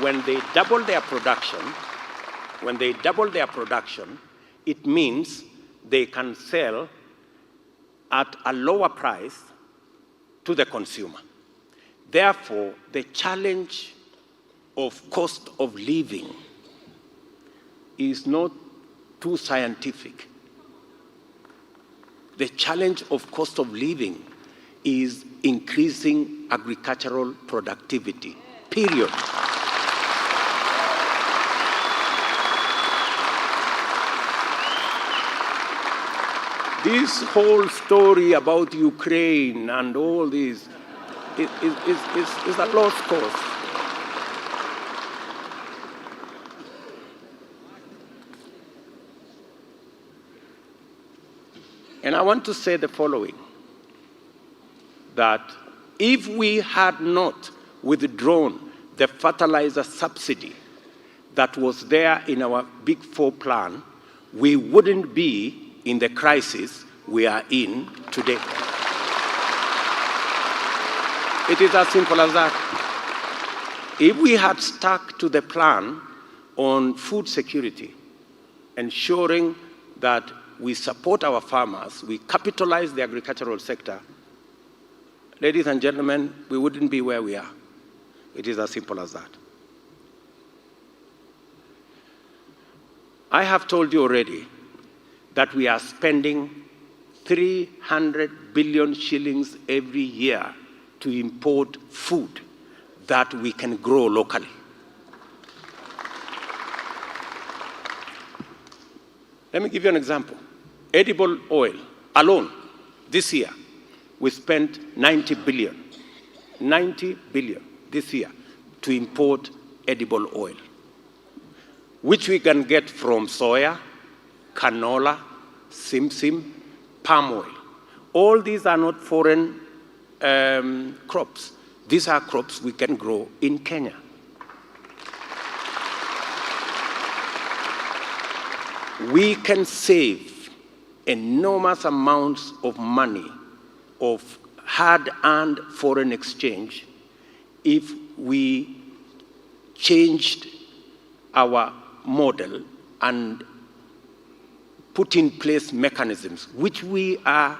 when they double their production, it means they can sell at a lower price to the consumer. Therefore, the challenge of cost of living is not too scientific. The challenge of cost of living is increasing agricultural productivity, period. This whole story about Ukraine and all this is a lost cause. And I want to say the following, that if we had not withdrawn the fertilizer subsidy that was there in our Big Four plan, we wouldn't be in the crisis we are in today. It is as simple as that. If we had stuck to the plan on food security, ensuring that we support our farmers, we capitalize the agricultural sector, ladies and gentlemen, we wouldn't be where we are. It is as simple as that. I have told you already that we are spending 300 billion shillings every year to import food that we can grow locally. Let me give you an example. Edible oil alone, this year, we spent 90 billion. 90 billion this year to import edible oil, which we can get from soya, canola, simsim, palm oil. All these are not foreign crops. These are crops we can grow in Kenya. We can save enormous amounts of money, of hard-earned foreign exchange, if we changed our model and put in place mechanisms, which we are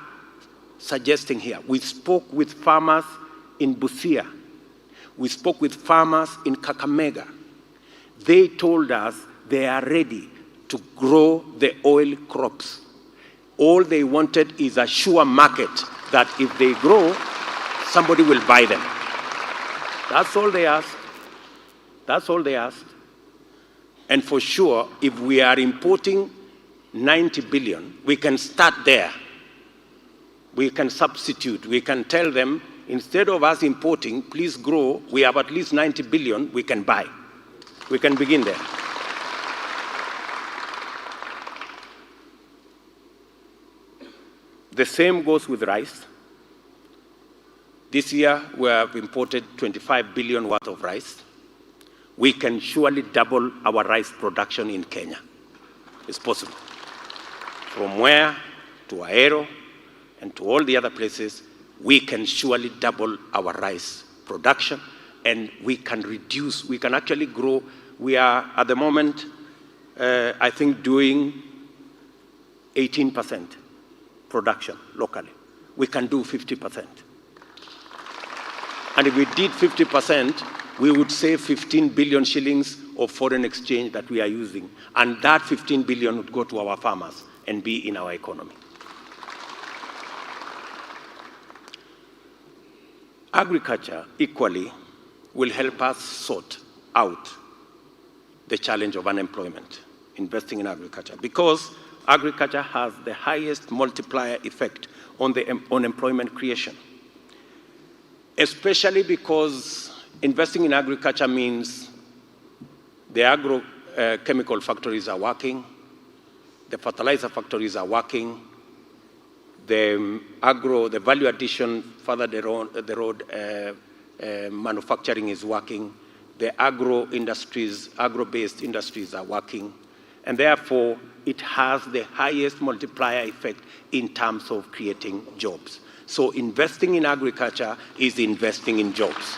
suggesting here. We spoke with farmers in Busia. We spoke with farmers in Kakamega. They told us they are ready to grow the oil crops. All they wanted is a sure market that if they grow, somebody will buy them. That's all they asked. That's all they asked. And for sure, if we are importing 90 billion, we can start there. We can substitute. We can tell them, instead of us importing, please grow. We have at least 90 billion we can buy. We can begin there. The same goes with rice. This year, we have imported 25 billion worth of rice. We can surely double our rice production in Kenya. It's possible. From where to Ahero and to all the other places, we can surely double our rice production, and we can reduce, we can actually grow. We are, at the moment, I think, doing 18% production locally. We can do 50%. And if we did 50%, we would save 15 billion shillings of foreign exchange that we are using. And that 15 billion would go to our farmers and be in our economy. Agriculture, equally, will help us sort out the challenge of unemployment, investing in agriculture, because agriculture has the highest multiplier effect on the employment creation, especially because investing in agriculture means the agrochemical factories are working, the fertilizer factories are working, the value addition further the road manufacturing is working, the agro-based industries are working, and therefore it has the highest multiplier effect in terms of creating jobs. So investing in agriculture is investing in jobs.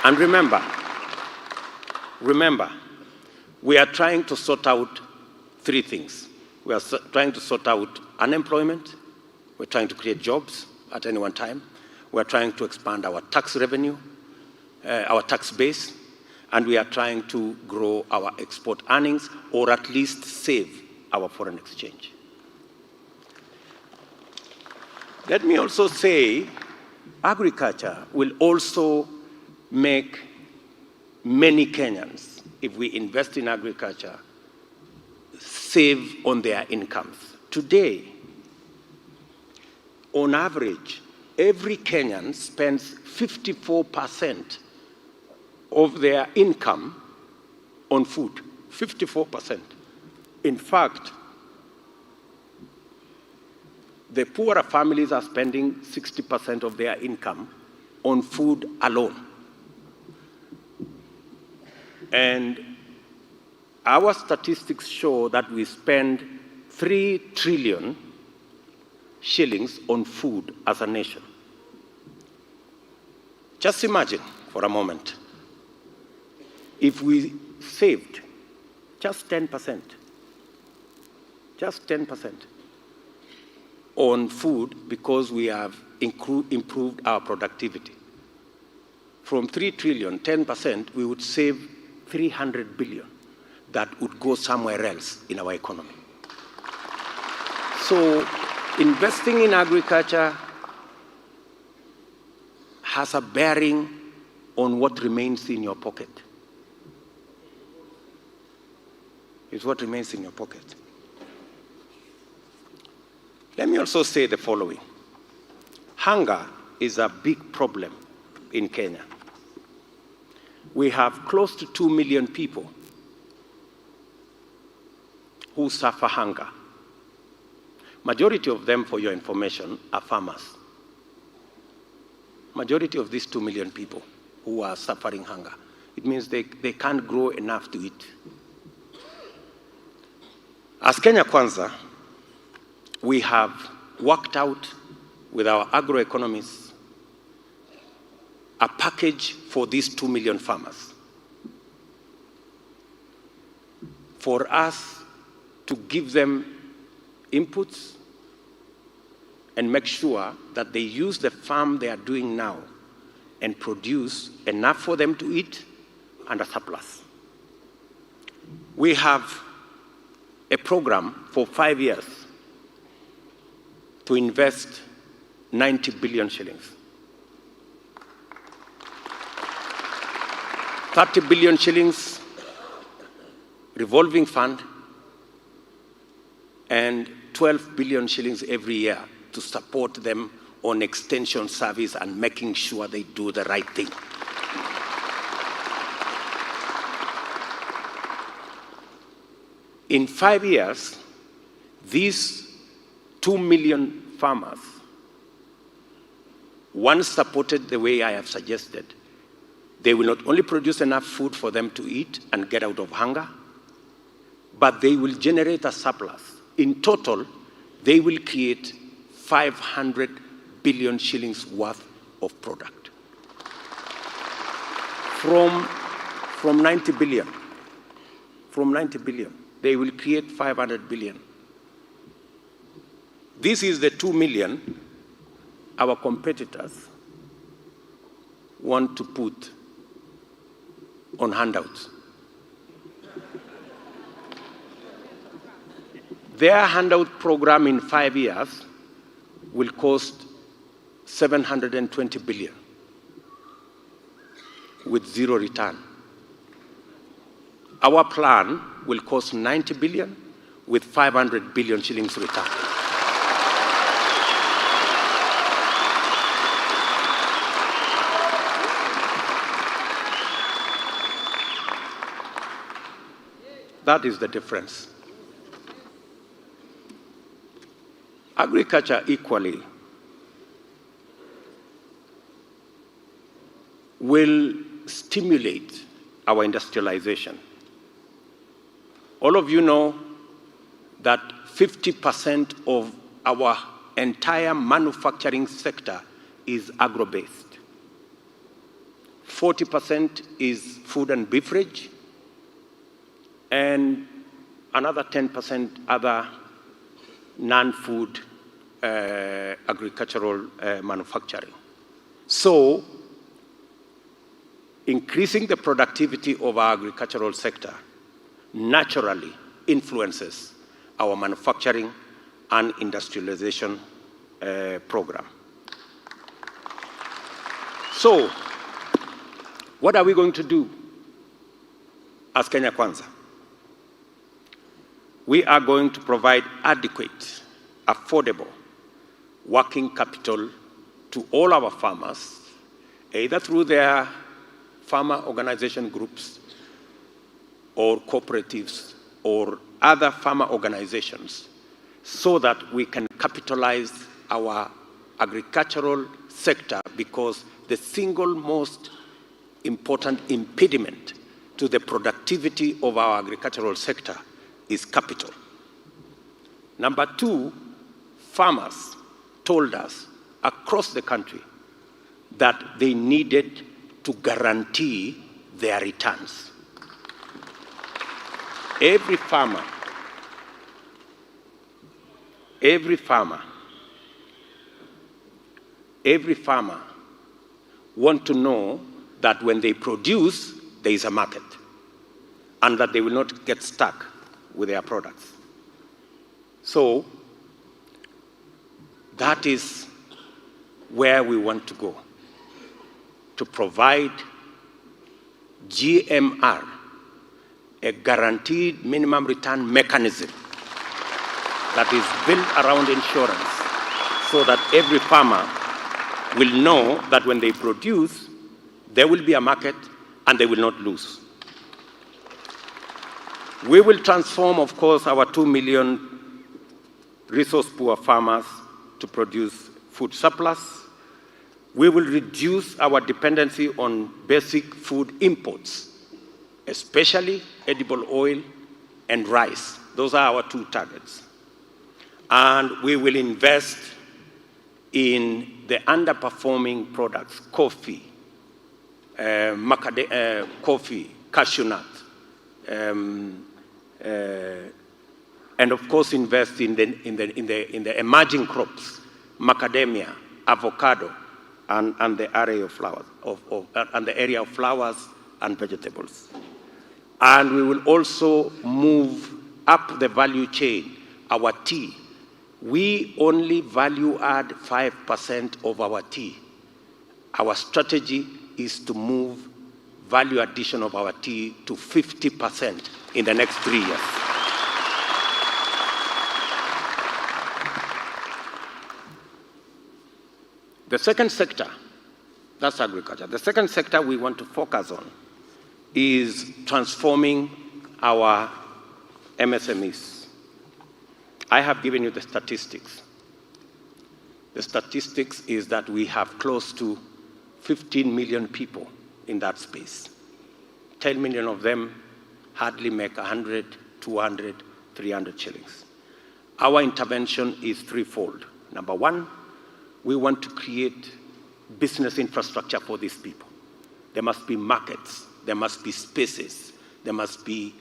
And remember, we are trying to sort out three things. We are trying to sort out unemployment, we're trying to create jobs at any one time, we're trying to expand our tax revenue, our tax base, and we are trying to grow our export earnings, or at least save our foreign exchange. Let me also say, agriculture will also make many Kenyans, if we invest in agriculture, save on their incomes. Today, on average, every Kenyan spends 54% of their income on food, 54%. In fact, the poorer families are spending 60% of their income on food alone. And our statistics show that we spend 3 trillion shillings on food as a nation. Just imagine for a moment, if we saved just 10%, on food because we have improved our productivity. From 3 trillion, 10%, we would save 300 billion that would go somewhere else in our economy. So investing in agriculture has a bearing on what remains in your pocket. It's what remains in your pocket. Let me also say the following. Hunger is a big problem in Kenya. We have close to 2 million people who suffer hunger. Majority of them, for your information, are farmers. Majority of these 2 million people who are suffering hunger. It means they can't grow enough to eat. As Kenya Kwanza, we have worked out with our agroeconomists a package for these 2 million farmers. For us to give them inputs and make sure that they use the farm they are doing now and produce enough for them to eat and a surplus. We have a program for 5 years to invest 90 billion shillings. 30 billion shillings revolving fund and 12 billion shillings every year to support them on extension service and making sure they do the right thing. In 5 years, these 2 million farmers, once supported the way I have suggested, they will not only produce enough food for them to eat and get out of hunger, but they will generate a surplus. In total, they will create 500 billion shillings worth of product. From 90 billion. From 90 billion. They will create 500 billion. This is the 2 million our competitors want to put on handouts. Their handout program in 5 years will cost 720 billion with zero return. Our plan will cost 90 billion with 500 billion shillings return. That is the difference. Agriculture equally will stimulate our industrialization. All of you know that 50% of our entire manufacturing sector is agro-based. 40% is food and beverage, and another 10% other non-food agricultural manufacturing. So, increasing the productivity of our agricultural sector naturally influences our manufacturing and industrialization program. So, what are we going to do as Kenya Kwanza? We are going to provide adequate, affordable working capital to all our farmers, either through their farmer organization groups or cooperatives or other farmer organizations, so that we can capitalize our agricultural sector, because the single most important impediment to the productivity of our agricultural sector is capital. Number two, farmers told us across the country that they needed to guarantee their returns. Every farmer want to know that when they produce, there is a market, and that they will not get stuck with their products. So that is where we want to go, to provide GMR, a guaranteed minimum return mechanism that is built around insurance, so that every farmer will know that when they produce, there will be a market and they will not lose. We will transform, of course, our 2 million resource-poor farmers to produce food surplus. We will reduce our dependency on basic food imports, especially edible oil and rice. Those are our two targets. And we will invest in the underperforming products, coffee, coffee, cashew nut, and of course invest in the emerging crops, macadamia, avocado, and the area of flowers, and the area of flowers and vegetables. And we will also move up the value chain. Our tea, we only value add 5% of our tea. Our strategy is to move value addition of our tea to 50% in the next 3 years. The second sector, that's agriculture. The second sector we want to focus on is transforming our MSMEs. I have given you the statistics. The statistics is that we have close to 15 million people in that space. 10 million of them hardly make 100, 200, 300 shillings. Our intervention is threefold. Number one, we want to create business infrastructure for these people. There must be markets, there must be spaces, there must be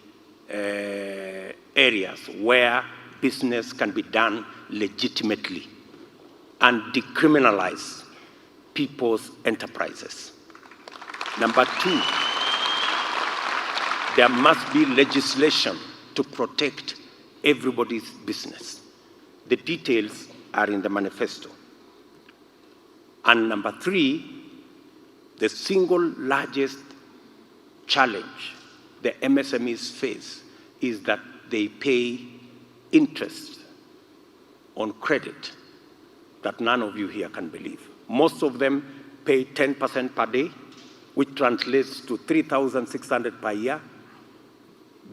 areas where business can be done legitimately and decriminalize people's enterprises. Number two, there must be legislation to protect everybody's business. The details are in the manifesto. And number three, the single largest challenge the MSMEs face is that they pay interest on credit that none of you here can believe. Most of them pay 10% per day, which translates to 3,600 per year.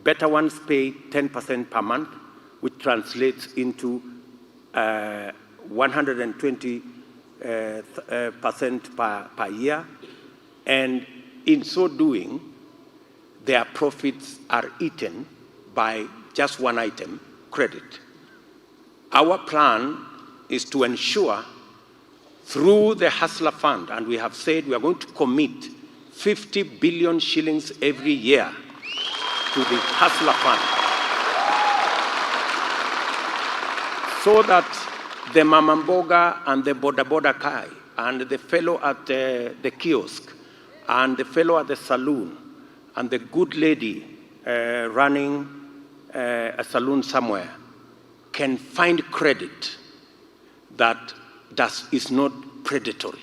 Better ones pay 10% per month, which translates into 120% per year. And in so doing, their profits are eaten by just one item, credit. Our plan is to ensure through the Hustler Fund, and we have said we are going to commit 50 billion shillings every year to the Hustler Fund, so that the Mamamboga and the Boda Kai and the fellow at the kiosk and the fellow at the saloon and the good lady running a saloon somewhere can find credit that is not predatory.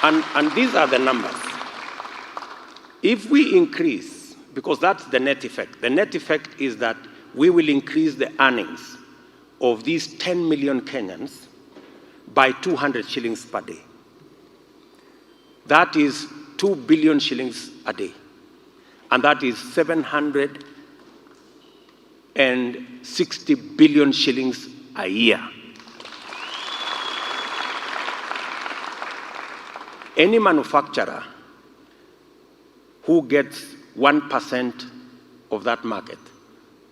And these are the numbers. If we increase, because that's the net effect. The net effect is that we will increase the earnings of these 10 million Kenyans by 200 shillings per day. That is 2 billion shillings a day. And that is 760 billion shillings a year. Any manufacturer who gets 1% of that market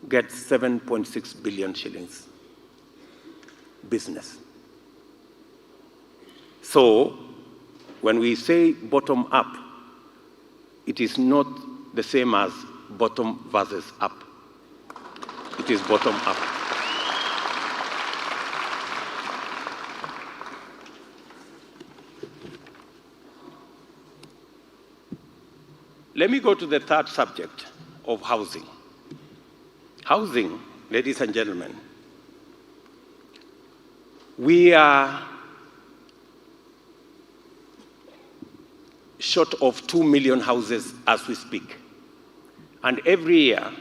gets 7.6 billion shillings business. So when we say bottom up, it is not the same as bottom versus up. It is bottom up. Let me go to the third subject of housing. Housing, ladies and gentlemen, we are short of 2 million houses as we speak. And every year,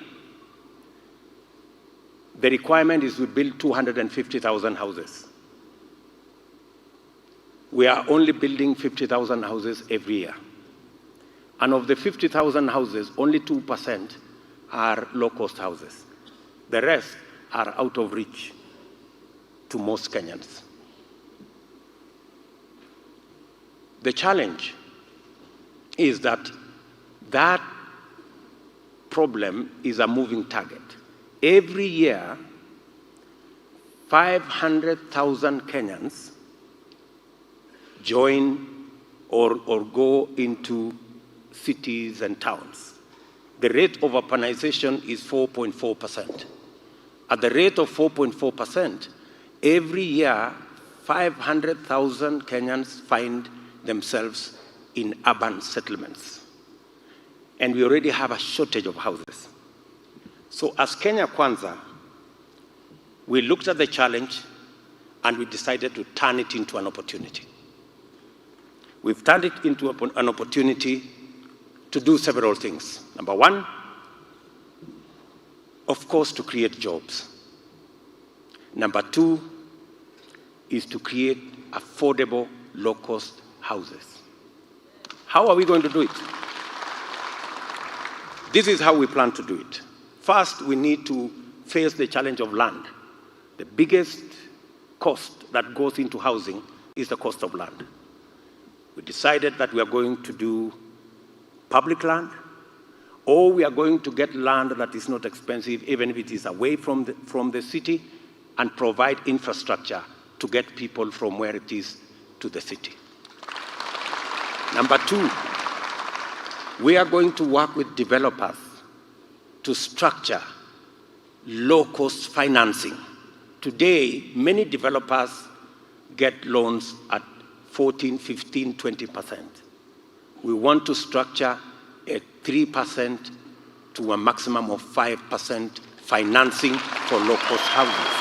the requirement is we build 250,000 houses. We are only building 50,000 houses every year. And of the 50,000 houses, only 2% are low-cost houses. The rest are out of reach to most Kenyans. The challenge is that that problem is a moving target. Every year, 500,000 Kenyans join or go into cities and towns. The rate of urbanization is 4.4%. At the rate of 4.4%, every year, 500,000 Kenyans find themselves in urban settlements. And we already have a shortage of houses. So as Kenya Kwanza, we looked at the challenge and we decided to turn it into an opportunity. We've turned it into an opportunity to do several things. Number one, of course, to create jobs. Number two is to create affordable, low-cost houses. How are we going to do it? This is how we plan to do it. First, we need to face the challenge of land. The biggest cost that goes into housing is the cost of land. We decided that we are going to do public land, or we are going to get land that is not expensive, even if it is away from the city, and provide infrastructure to get people from where it is to the city. Number two, we are going to work with developers to structure low-cost financing. Today, many developers get loans at 14, 15, 20%. We want to structure a 3% to a maximum of 5% financing for low-cost houses.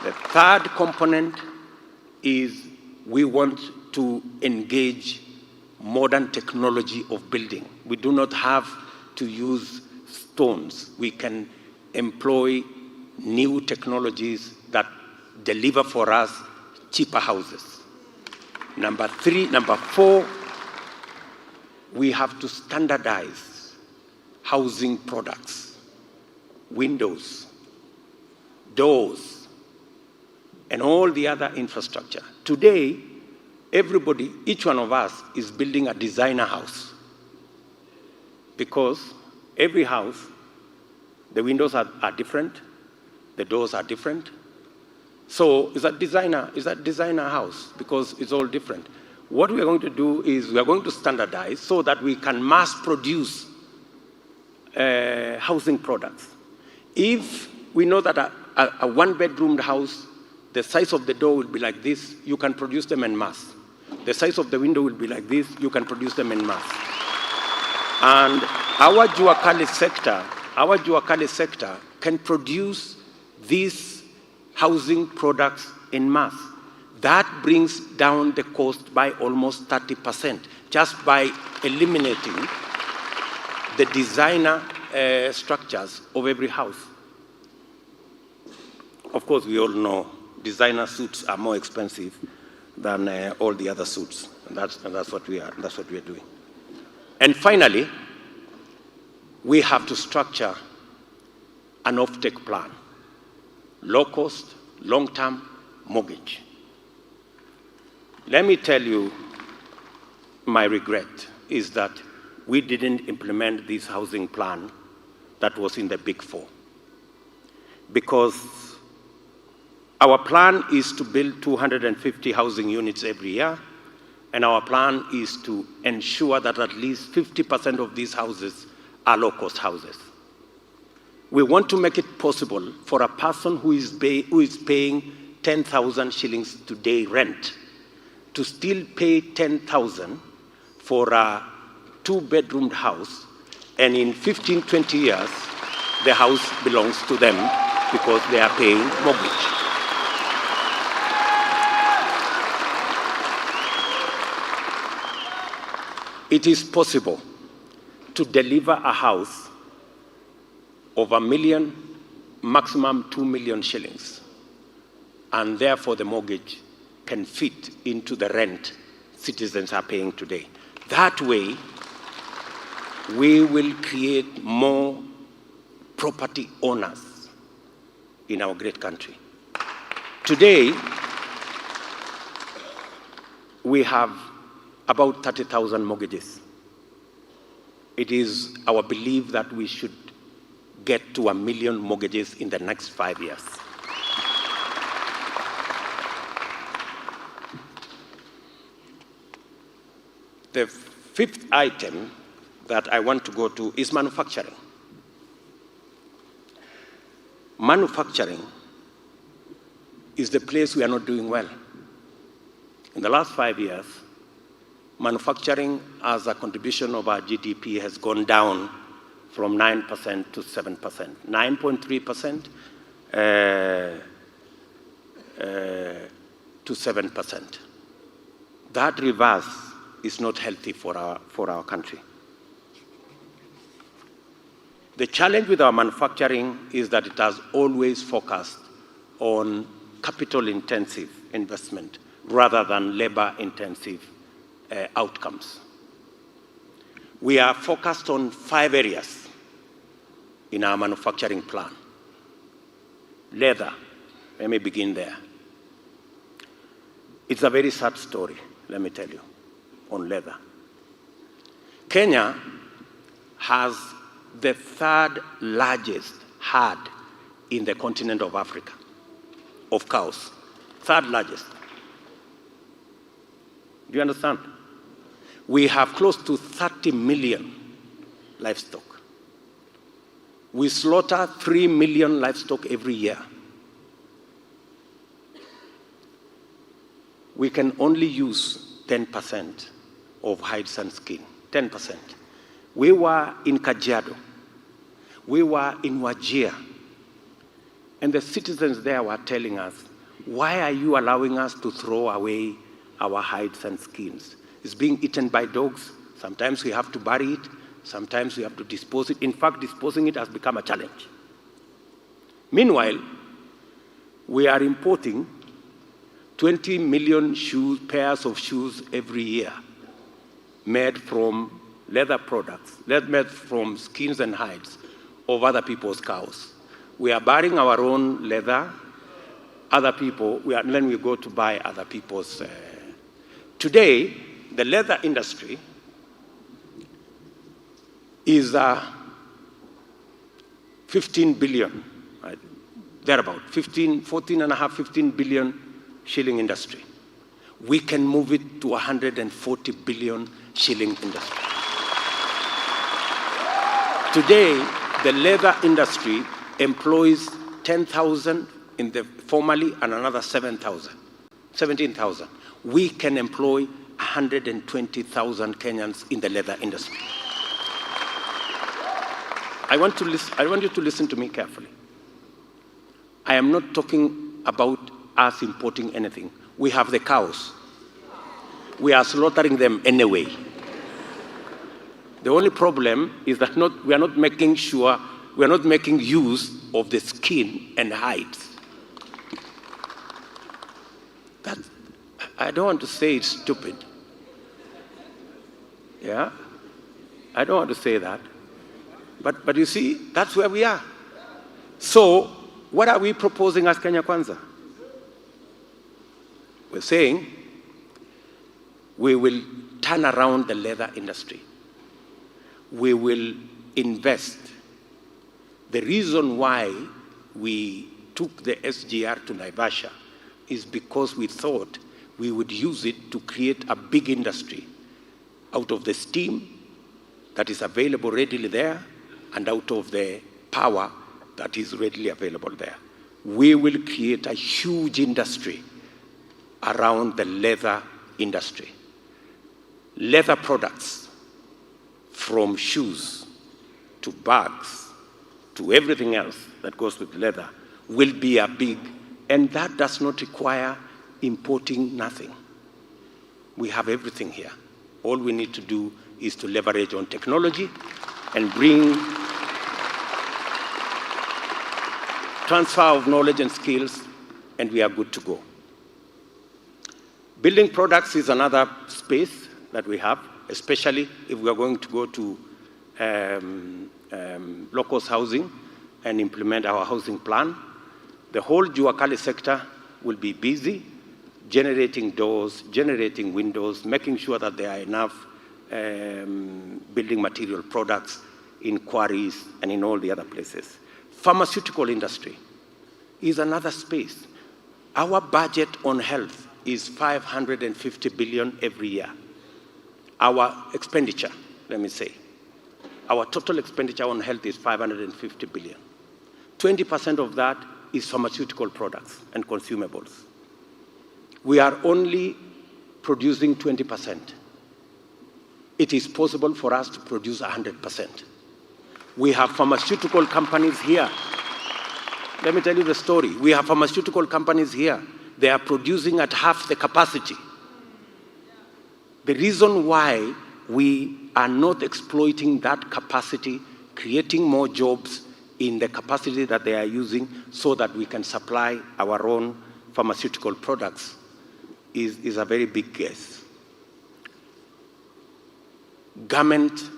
The third component is we want to engage modern technology of building. We do not have to use stones. We can employ new technologies that deliver for us cheaper houses. Number four, we have to standardize housing products, windows, doors, and all the other infrastructure. Today, everybody, each one of us is building a designer house because every house, the windows are different, the doors are different. So is that designer house because it's all different. What we are going to do is we are going to standardize so that we can mass produce housing products. If we know that a one-bedroomed house, the size of the door will be like this, you can produce them en masse. The size of the window will be like this, you can produce them en masse. And our Juakali sector our Juakali sector can produce these housing products in mass. That brings down the cost by almost 30%, just by eliminating the designer structures of every house. Of course, we all know designer suits are more expensive than all the other suits. And that's what we are doing. And finally, we have to structure an off-take plan. Low cost, long-term mortgage. Let me tell you, my regret is that we didn't implement this housing plan that was in the Big Four. Because our plan is to build 250 housing units every year, and our plan is to ensure that at least 50% of these houses are low-cost houses. We want to make it possible for a person who is paying 10,000 shillings today rent to still pay 10,000 for a two-bedroomed house, and in 15, 20 years, the house belongs to them because they are paying mortgage. It is possible to deliver a house of $1 million, maximum 2 million shillings, and therefore the mortgage can fit into the rent citizens are paying today. That way, we will create more property owners in our great country. Today, we have about 30,000 mortgages. It is our belief that we should get to 1 million mortgages in the next 5 years. The fifth item that I want to go to is manufacturing. Manufacturing is the place we are not doing well. In the last 5 years, manufacturing as a contribution of our GDP has gone down from 9% to 7%, 9.3% to 7%. That reverse is not healthy for our country. The challenge with our manufacturing is that it has always focused on capital-intensive investment rather than labor-intensive outcomes. We are focused on 5 areas in our manufacturing plan. Leather, let me begin there. It's a very sad story, let me tell you, on leather. Kenya has the 3rd largest herd in the continent of Africa of cows. 3rd largest. Do you understand? We have close to 30 million livestock. We slaughter 3 million livestock every year. We can only use 10% of hides and skin, 10%. We were in Kajiado. We were in Wajir. And the citizens there were telling us, why are you allowing us to throw away our hides and skins? It's being eaten by dogs. Sometimes we have to bury it. Sometimes we have to dispose it. In fact, disposing it has become a challenge. Meanwhile, we are importing 20 million pairs of shoes every year made from leather products, made from skins and hides of other people's cows. We are burying our own leather, other people, then we go to buy other people's. Today, the leather industry is 15 billion, right? Thereabout, 15 billion shilling industry. We can move it to 140 billion shilling industry. Today, the leather industry employs 10,000 in the formally and another 17,000. We can employ 120,000 Kenyans in the leather industry. I want you to listen to me carefully. I am not talking about us importing anything. We have the cows. We are slaughtering them anyway. The only problem is that we are not making use of the skin and hides. I don't want to say it's stupid. Yeah? I don't want to say that. But you see, that's where we are. So, what are we proposing as Kenya Kwanza? We're saying we will turn around the leather industry. We will invest. The reason why we took the SGR to Naivasha is because we thought we would use it to create a big industry out of the steam that is available readily there and out of the power that is readily available there. We will create a huge industry around the leather industry. Leather products, from shoes to bags to everything else that goes with leather, will be a big, and that does not require importing nothing. We have everything here. All we need to do is to leverage on technology and bring transfer of knowledge and skills, and we are good to go. Building products is another space that we have, especially if we are going to go to low-cost housing and implement our housing plan. The whole Juakali sector will be busy generating doors, generating windows, making sure that there are enough building material products in quarries and in all the other places. Pharmaceutical industry is another space. Our budget on health is 550 billion every year. Our expenditure, let me say, our total expenditure on health is 550 billion. 20% of that is pharmaceutical products and consumables. We are only producing 20%. It is possible for us to produce 100%. We have pharmaceutical companies here. Let me tell you the story. We have pharmaceutical companies here. They are producing at half the capacity. The reason why we are not exploiting that capacity, creating more jobs in the capacity that they are using so that we can supply our own pharmaceutical products is a very big guess. Garment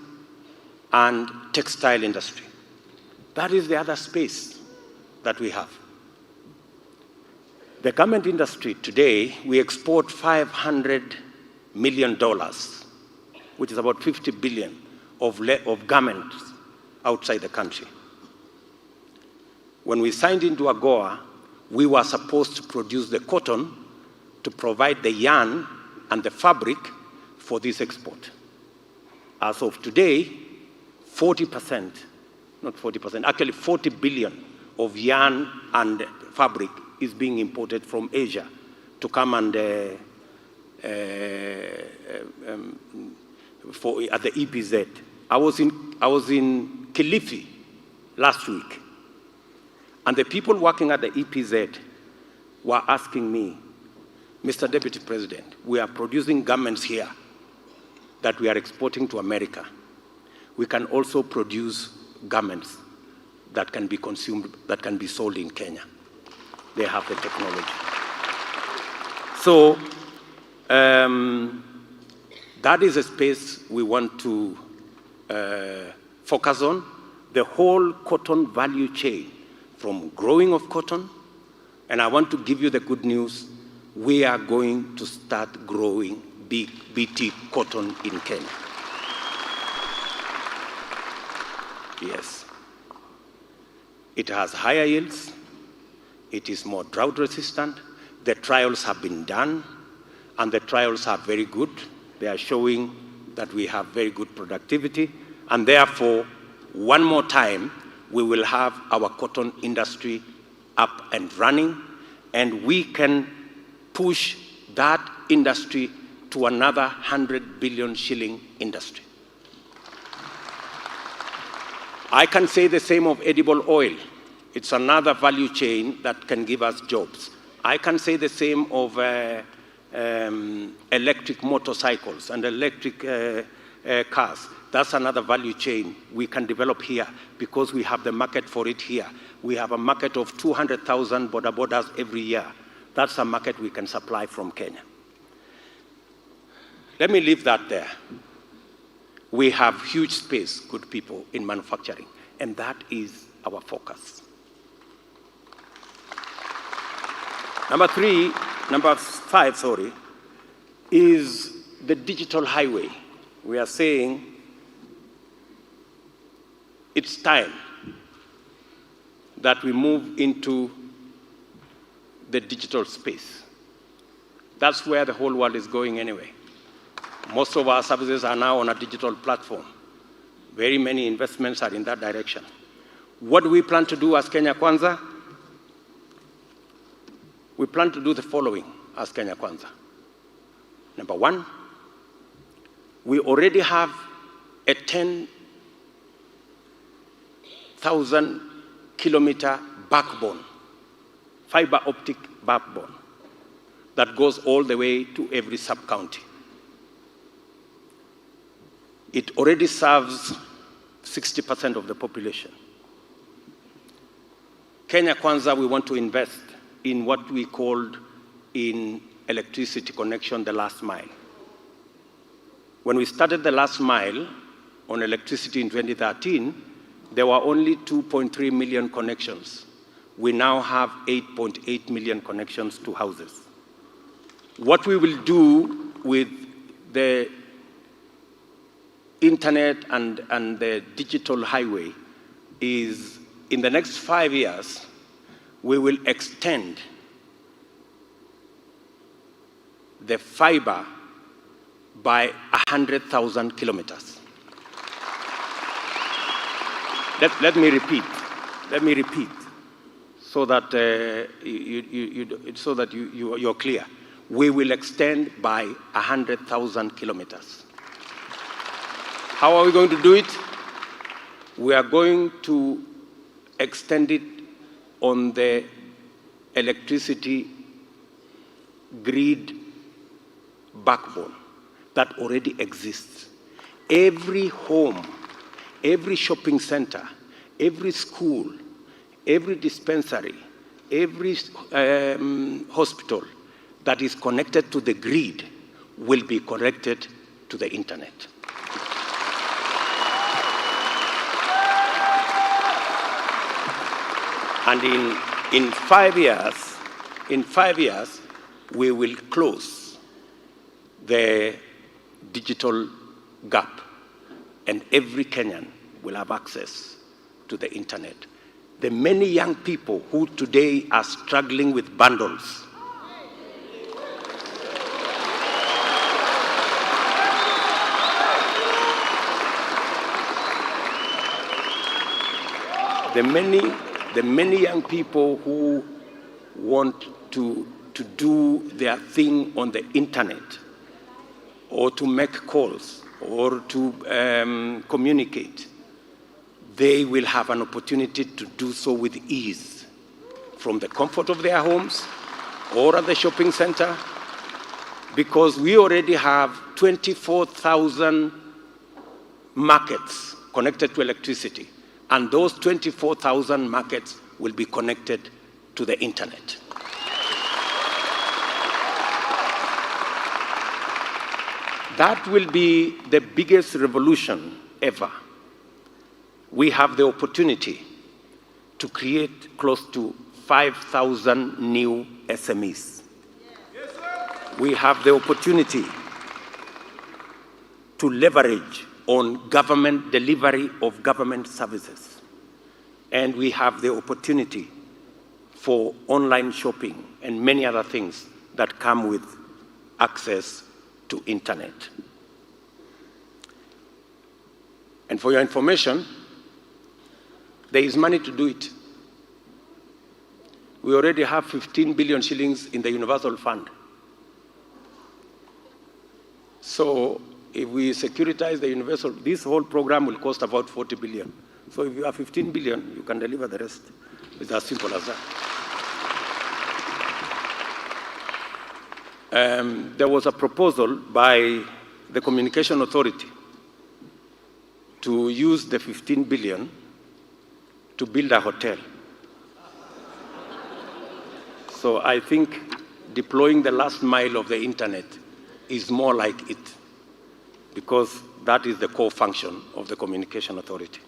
and textile industry. That is the other space that we have. The garment industry today, we export $500 million, which is about 50 billion of garments outside the country. When we signed into AGOA, we were supposed to produce the cotton to provide the yarn and the fabric for this export. As of today, 40%, not 40%, actually 40 billion of yarn and fabric is being imported from Asia to come and at the EPZ. I was in Kilifi last week, and the people working at the EPZ were asking me, Mr. Deputy President, we are producing garments here that we are exporting to America. We can also produce garments that can be consumed, that can be sold in Kenya. They have the technology. So that is a space we want to focus on. The whole cotton value chain, from growing of cotton, and I want to give you the good news, we are going to start growing big BT cotton in Kenya. Yes. It has higher yields. It is more drought resistant. The trials have been done, and the trials are very good. They are showing that we have very good productivity, and therefore, one more time, we will have our cotton industry up and running, and we can push that industry to another 100 billion shilling industry. I can say the same of edible oil. It's another value chain that can give us jobs. I can say the same of electric motorcycles and electric cars. That's another value chain we can develop here because we have the market for it here. We have a market of 200,000 boda bodas every year. That's a market we can supply from Kenya. Let me leave that there. We have huge space, good people, in manufacturing, and that is our focus. Number five, is the digital highway. We are saying it's time that we move into the digital space. That's where the whole world is going anyway. Most of our services are now on a digital platform. Very many investments are in that direction. What do we plan to do as Kenya Kwanza? We plan to do the following as Kenya Kwanza. Number one, we already have a 10,000 kilometer backbone, fiber optic backbone, that goes all the way to every sub-county. It already serves 60% of the population. Kenya Kwanza, we want to invest in what we called in electricity connection the last mile. When we started the last mile on electricity in 2013, there were only 2.3 million connections. We now have 8.8 million connections to houses. What we will do with the internet and the digital highway is, in the next 5 years, we will extend the fiber by 100,000 kilometers. Let me repeat, so that you're clear. We will extend by 100,000 kilometers. How are we going to do it? We are going to extend it on the electricity grid backbone that already exists. Every home, every shopping center, every school, every dispensary, every hospital that is connected to the grid will be connected to the internet. And in 5 years, we will close the digital gap, and every Kenyan will have access to the internet. The many young people who today are struggling with bundles, the many young people who want to do their thing on the internet, or to make calls, or to communicate, they will have an opportunity to do so with ease, from the comfort of their homes or at the shopping center, because we already have 24,000 markets connected to electricity, and those 24,000 markets will be connected to the internet. That will be the biggest revolution ever. We have the opportunity to create close to 5,000 new SMEs. We have the opportunity to leverage on government delivery of government services. And we have the opportunity for online shopping and many other things that come with access to internet. And for your information, there is money to do it. We already have 15 billion shillings in the Universal Fund. So if we securitize the Universal, this whole program will cost about 40 billion. So if you have 15 billion, you can deliver the rest. It's as simple as that. There was a proposal by the Communication Authority to use the 15 billion to build a hotel. So I think deploying the last mile of the internet is more like it, because that is the core function of the Communication Authority.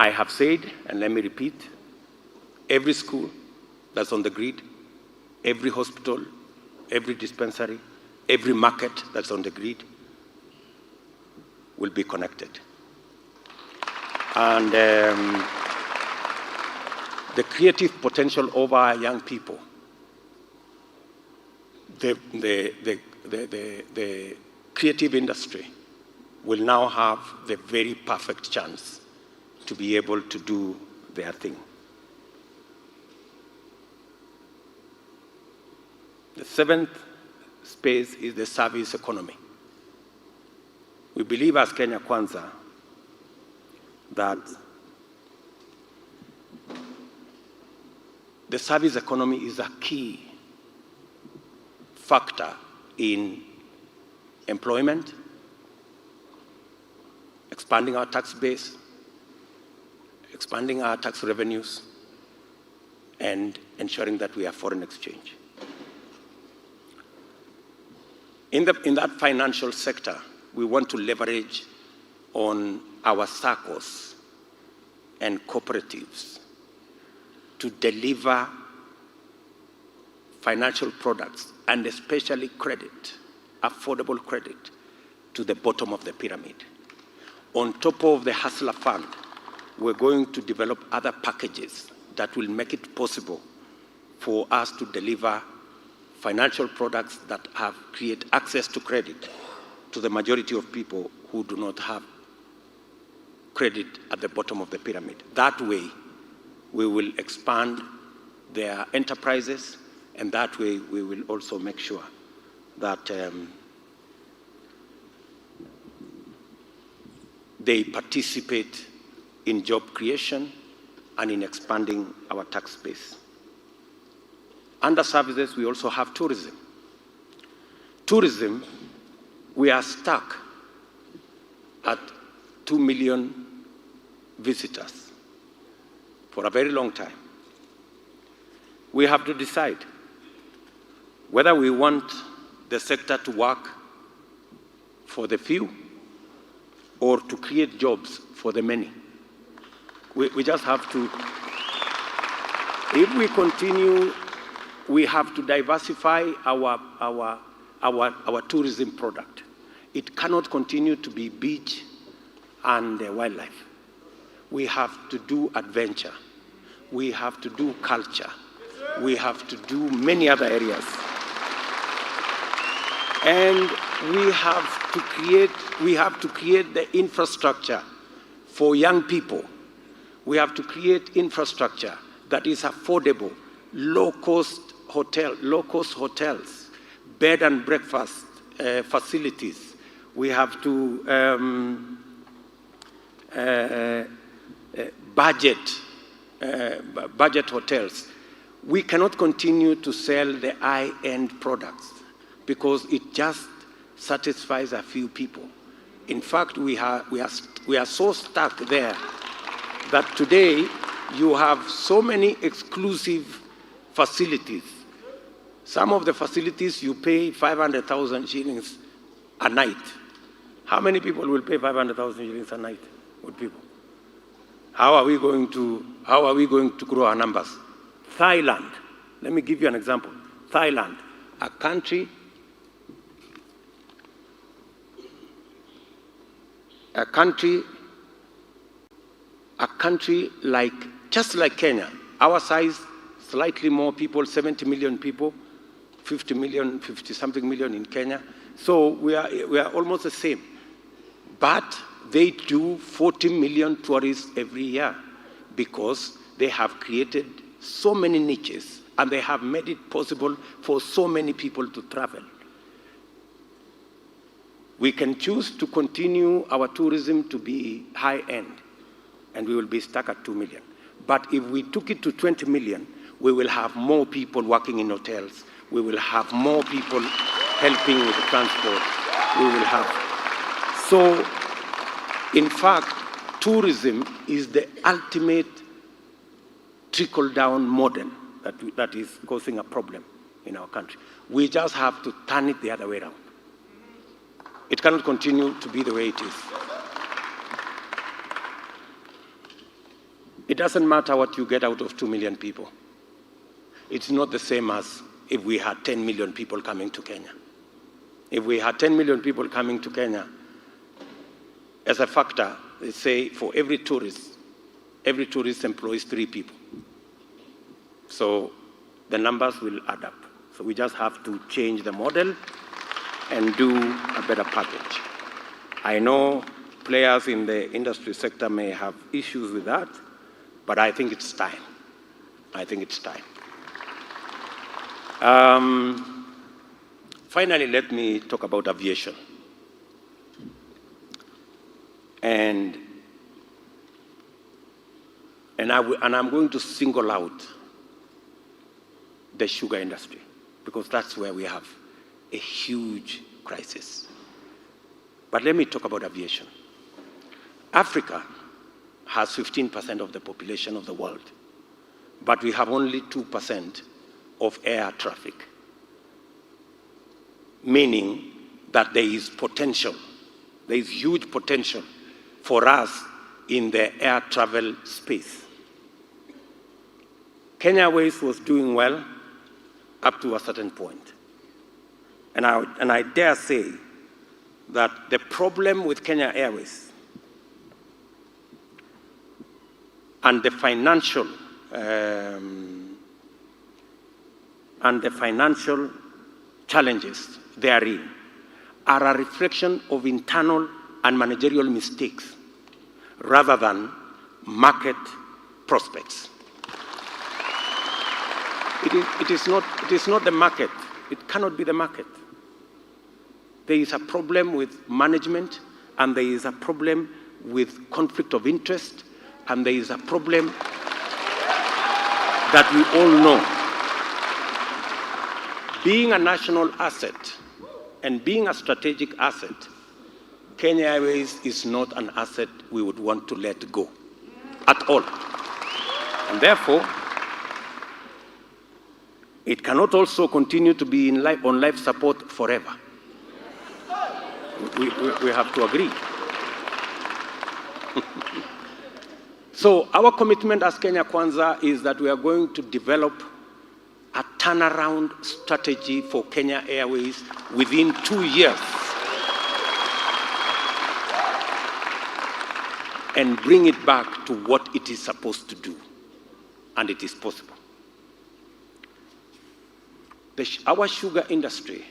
I have said, and let me repeat, every school that's on the grid, every hospital, every dispensary, every market that's on the grid will be connected. And the creative potential of our young people, the creative industry will now have the very perfect chance to be able to do their thing. The seventh space is the service economy. We believe as Kenya Kwanza that the service economy is a key factor in employment, expanding our tax base, expanding our tax revenues, and ensuring that we have foreign exchange. In that financial sector, we want to leverage on our SACCOs and cooperatives to deliver financial products, and especially credit, affordable credit, to the bottom of the pyramid. On top of the Hustler Fund, we're going to develop other packages that will make it possible for us to deliver financial products that create access to credit to the majority of people who do not have credit at the bottom of the pyramid. That way, we will expand their enterprises, and that way we will also make sure that they participate in job creation and in expanding our tax base. Under services, we also have tourism. Tourism, we are stuck at 2 million visitors for a very long time. We have to decide whether we want the sector to work for the few or to create jobs for the many. We just have to, if we continue, we have to diversify our tourism product. It cannot continue to be beach and wildlife. We have to do adventure. We have to do culture. We have to do many other areas. And we have to create the infrastructure for young people. We have to create infrastructure that is affordable, low-cost hotels, bed and breakfast facilities. We have to budget hotels. We cannot continue to sell the high-end products because it just satisfies a few people. In fact, we are so stuck there that today you have so many exclusive facilities. Some of the facilities you pay 500,000 shillings a night. How many people will pay 500,000 shillings a night? Good people. How are we going to grow our numbers? Thailand. Let me give you an example. Thailand, a country like, just like Kenya, our size, slightly more people, 70 million people, 50-something million in Kenya. So we are almost the same. But they do 40 million tourists every year because they have created so many niches and they have made it possible for so many people to travel. We can choose to continue our tourism to be high-end, and we will be stuck at 2 million. But if we took it to 20 million, we will have more people working in hotels. We will have more people helping with the transport. We will have. So, in fact, tourism is the ultimate trickle-down model that is causing a problem in our country. We just have to turn it the other way around. It cannot continue to be the way it is. It doesn't matter what you get out of 2 million people. It's not the same as if we had 10 million people coming to Kenya. If we had 10 million people coming to Kenya, as a factor, they say for every tourist employs 3 people. So the numbers will add up. So we just have to change the model and do a better package. I know players in the industry sector may have issues with that, but I think it's time. I think it's time. Finally, let me talk about aviation. And I'm going to single out the sugar industry, because that's where we have a huge crisis. But let me talk about aviation. Africa has 15% of the population of the world, but we have only 2% of air traffic, meaning that there is potential, there is huge potential for us in the air travel space. Kenya Airways was doing well up to a certain point. And I dare say that the problem with Kenya Airways and the financial challenges therein are a reflection of internal and managerial mistakes rather than market prospects. It is not the market. It cannot be the market. There is a problem with management, and there is a problem with conflict of interest, and there is a problem that we all know. Being a national asset and being a strategic asset, Kenya Airways is not an asset we would want to let go at all. And therefore, it cannot also continue to be on life support forever. We have to agree. So our commitment as Kenya Kwanza is that we are going to develop a turnaround strategy for Kenya Airways within 2 years and bring it back to what it is supposed to do. And it is possible. Our sugar industry,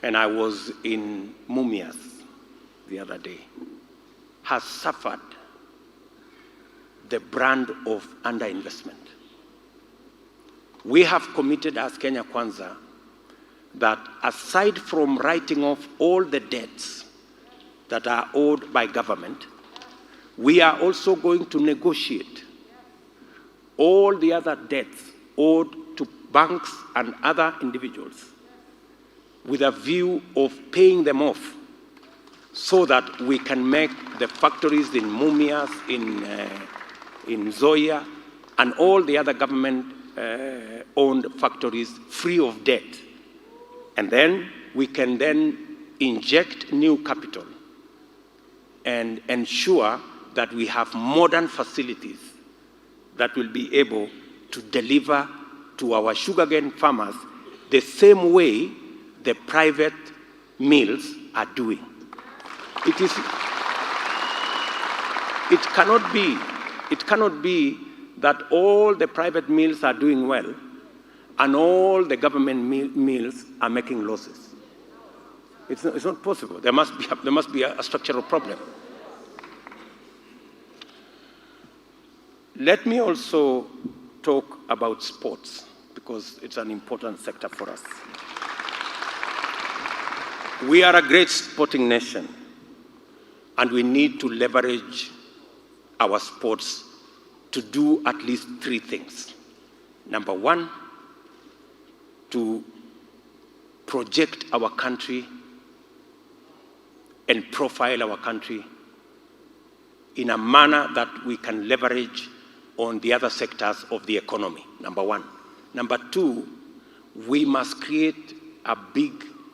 and I was in Mumias the other day, has suffered the brand of underinvestment. We have committed as Kenya Kwanza that aside from writing off all the debts that are owed by government, we are also going to negotiate all the other debts owed to banks and other individuals with a view of paying them off so that we can make the factories in Mumias, in Zoya, and all the other government-owned factories free of debt. And then we can then inject new capital and ensure that we have modern facilities that will be able to deliver to our sugarcane farmers the same way the private mills are doing. It cannot be that all the private mills are doing well and all the government mills are making losses. It's not possible. There must be a structural problem. Let me also talk about sports, because it's an important sector for us. We are a great sporting nation, and we need to leverage our sports to do at least 3 things. Number 1, to project our country and profile our country in a manner that we can leverage on the other sectors of the economy, number 1. Number 2, we must create a big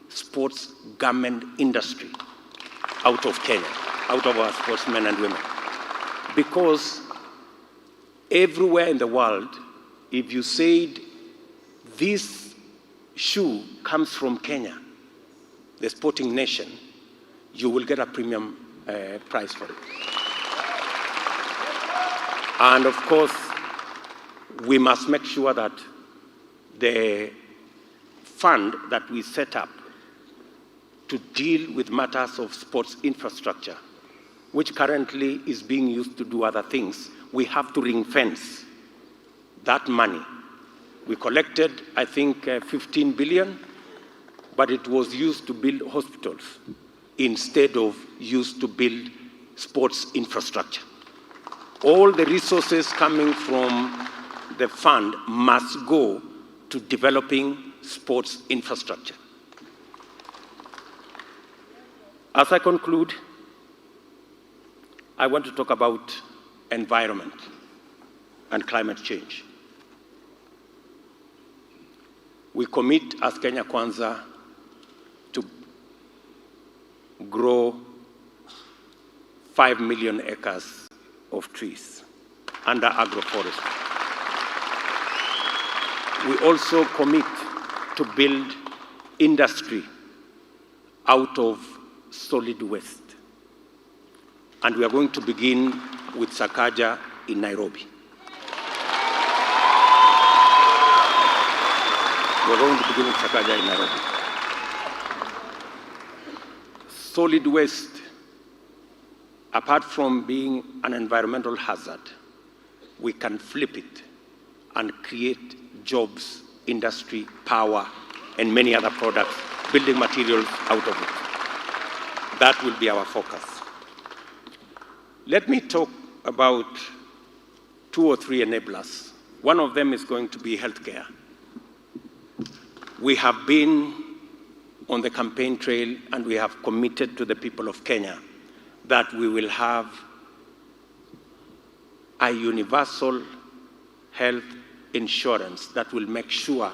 sports garment industry out of Kenya, out of our sportsmen and women. Because everywhere in the world, if you said this shoe comes from Kenya, the sporting nation, you will get a premium price for it. And of course, we must make sure that the fund that we set up to deal with matters of sports infrastructure, which currently is being used to do other things, we have to ring fence that money. We collected, I think, 15 billion, but it was used to build hospitals instead of used to build sports infrastructure. All the resources coming from the fund must go to developing sports infrastructure. As I conclude, I want to talk about environment and climate change. We commit as Kenya Kwanza to grow 5 million acres of trees under agroforestry. We also commit to build industry out of solid waste. And we are going to begin with Sakaja in Nairobi. We're going to begin with Sakaja in Nairobi. Solid waste, apart from being an environmental hazard, we can flip it and create jobs, industry, power, and many other products, building materials out of it. That will be our focus. Let me talk about 2 or 3 enablers. One of them is going to be healthcare. We have been on the campaign trail and we have committed to the people of Kenya that we will have a universal health insurance that will make sure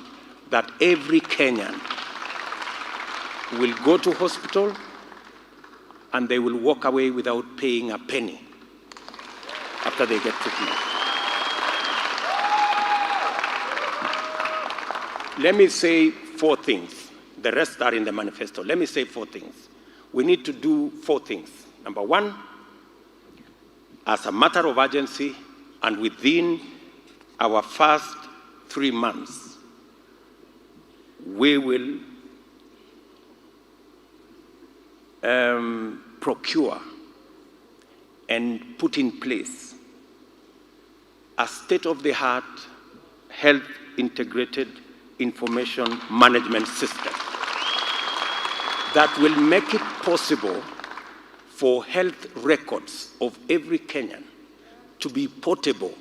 that every Kenyan will go to hospital and they will walk away without paying a penny after they get treatment. Let me say 4 things. The rest are in the manifesto. Let me say 4 things. We need to do 4 things. Number 1, as a matter of urgency and within our first 3 months, we will procure and put in place a state-of-the-art health integrated information management system that will make it possible for health records of every Kenyan to be portable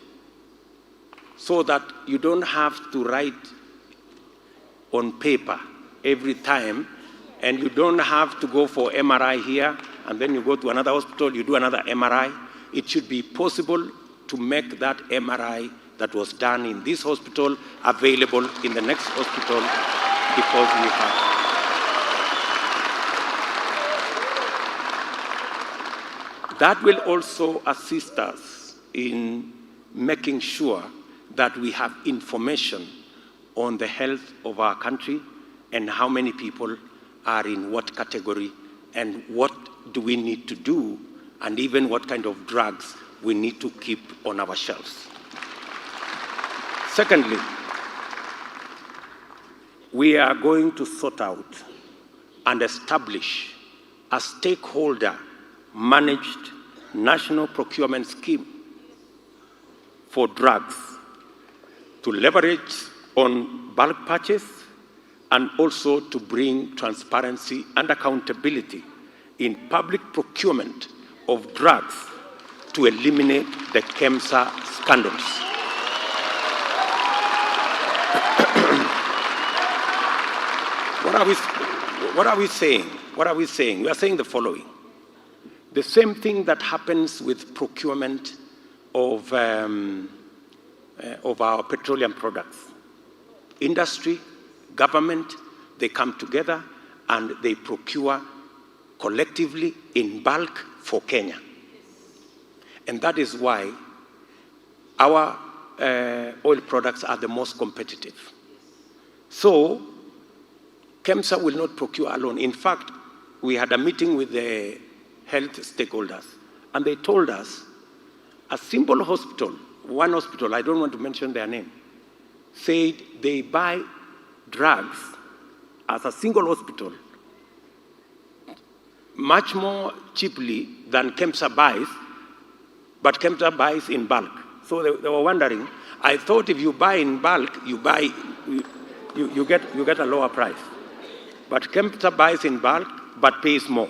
so that you don't have to write on paper every time and you don't have to go for MRI here and then you go to another hospital, you do another MRI. It should be possible to make that MRI that was done in this hospital available in the next hospital because we have. That will also assist us in making sure that we have information on the health of our country and how many people are in what category and what do we need to do and even what kind of drugs we need to keep on our shelves. Secondly, we are going to sort out and establish a stakeholder-managed national procurement scheme for drugs to leverage on bulk purchase and also to bring transparency and accountability in public procurement of drugs to eliminate the KEMSA scandals. What are we saying? What are we saying? We are saying the following. The same thing that happens with procurement of our petroleum products. Industry, government, they come together and they procure collectively in bulk for Kenya. And that is why our oil products are the most competitive. So, KEMSA will not procure alone. In fact, we had a meeting with the health stakeholders, and they told us a simple hospital, one hospital, I don't want to mention their name, said they buy drugs as a single hospital much more cheaply than KEMSA buys, but KEMSA buys in bulk. So they were wondering, I thought if you buy in bulk, you get a lower price. But KEMSA buys in bulk, but pays more.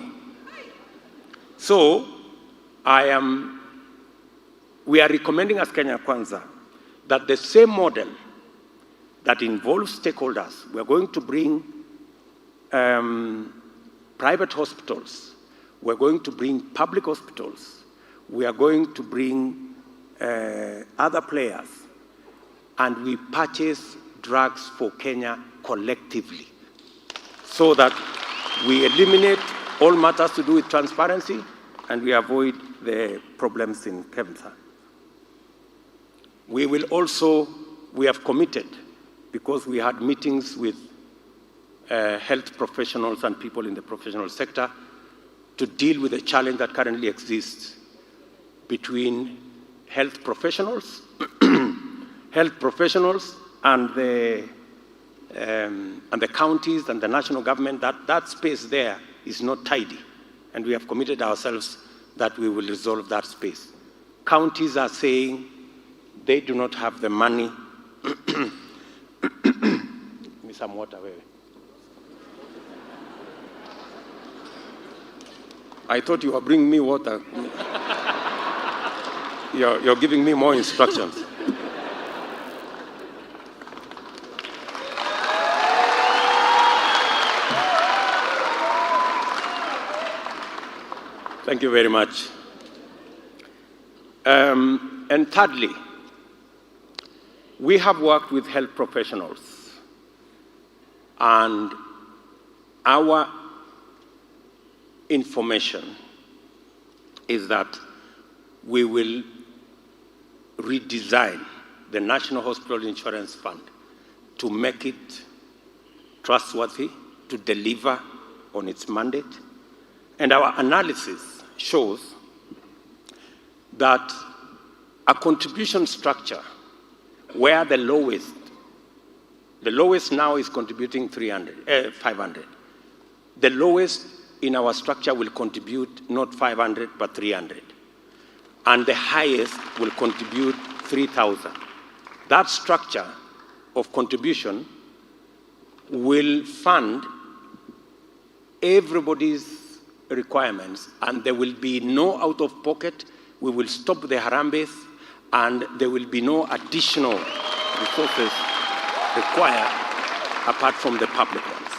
So we are recommending as Kenya Kwanza that the same model that involves stakeholders, we are going to bring private hospitals, we're going to bring public hospitals, we are going to bring other players, and we purchase drugs for Kenya collectively so that we eliminate all matters to do with transparency and we avoid the problems in KEMSA. We have committed, because we had meetings with health professionals and people in the professional sector, to deal with the challenge that currently exists between health professionals, and the counties and the national government. That space there is not tidy, and we have committed ourselves that we will resolve that space. Counties are saying they do not have the money. Give me some water, baby. I thought you were bringing me water. You're giving me more instructions. Thank you very much. And thirdly, we have worked with health professionals, and our information is that we will redesign the National Hospital Insurance Fund to make it trustworthy, to deliver on its mandate. And our analysis shows that a contribution structure where the lowest now is contributing 500. The lowest in our structure will contribute not 500, but 300. And the highest will contribute 3,000. That structure of contribution will fund everybody's requirements, and there will be no out-of-pocket. We will stop the harambes, and there will be no additional resources required apart from the public ones.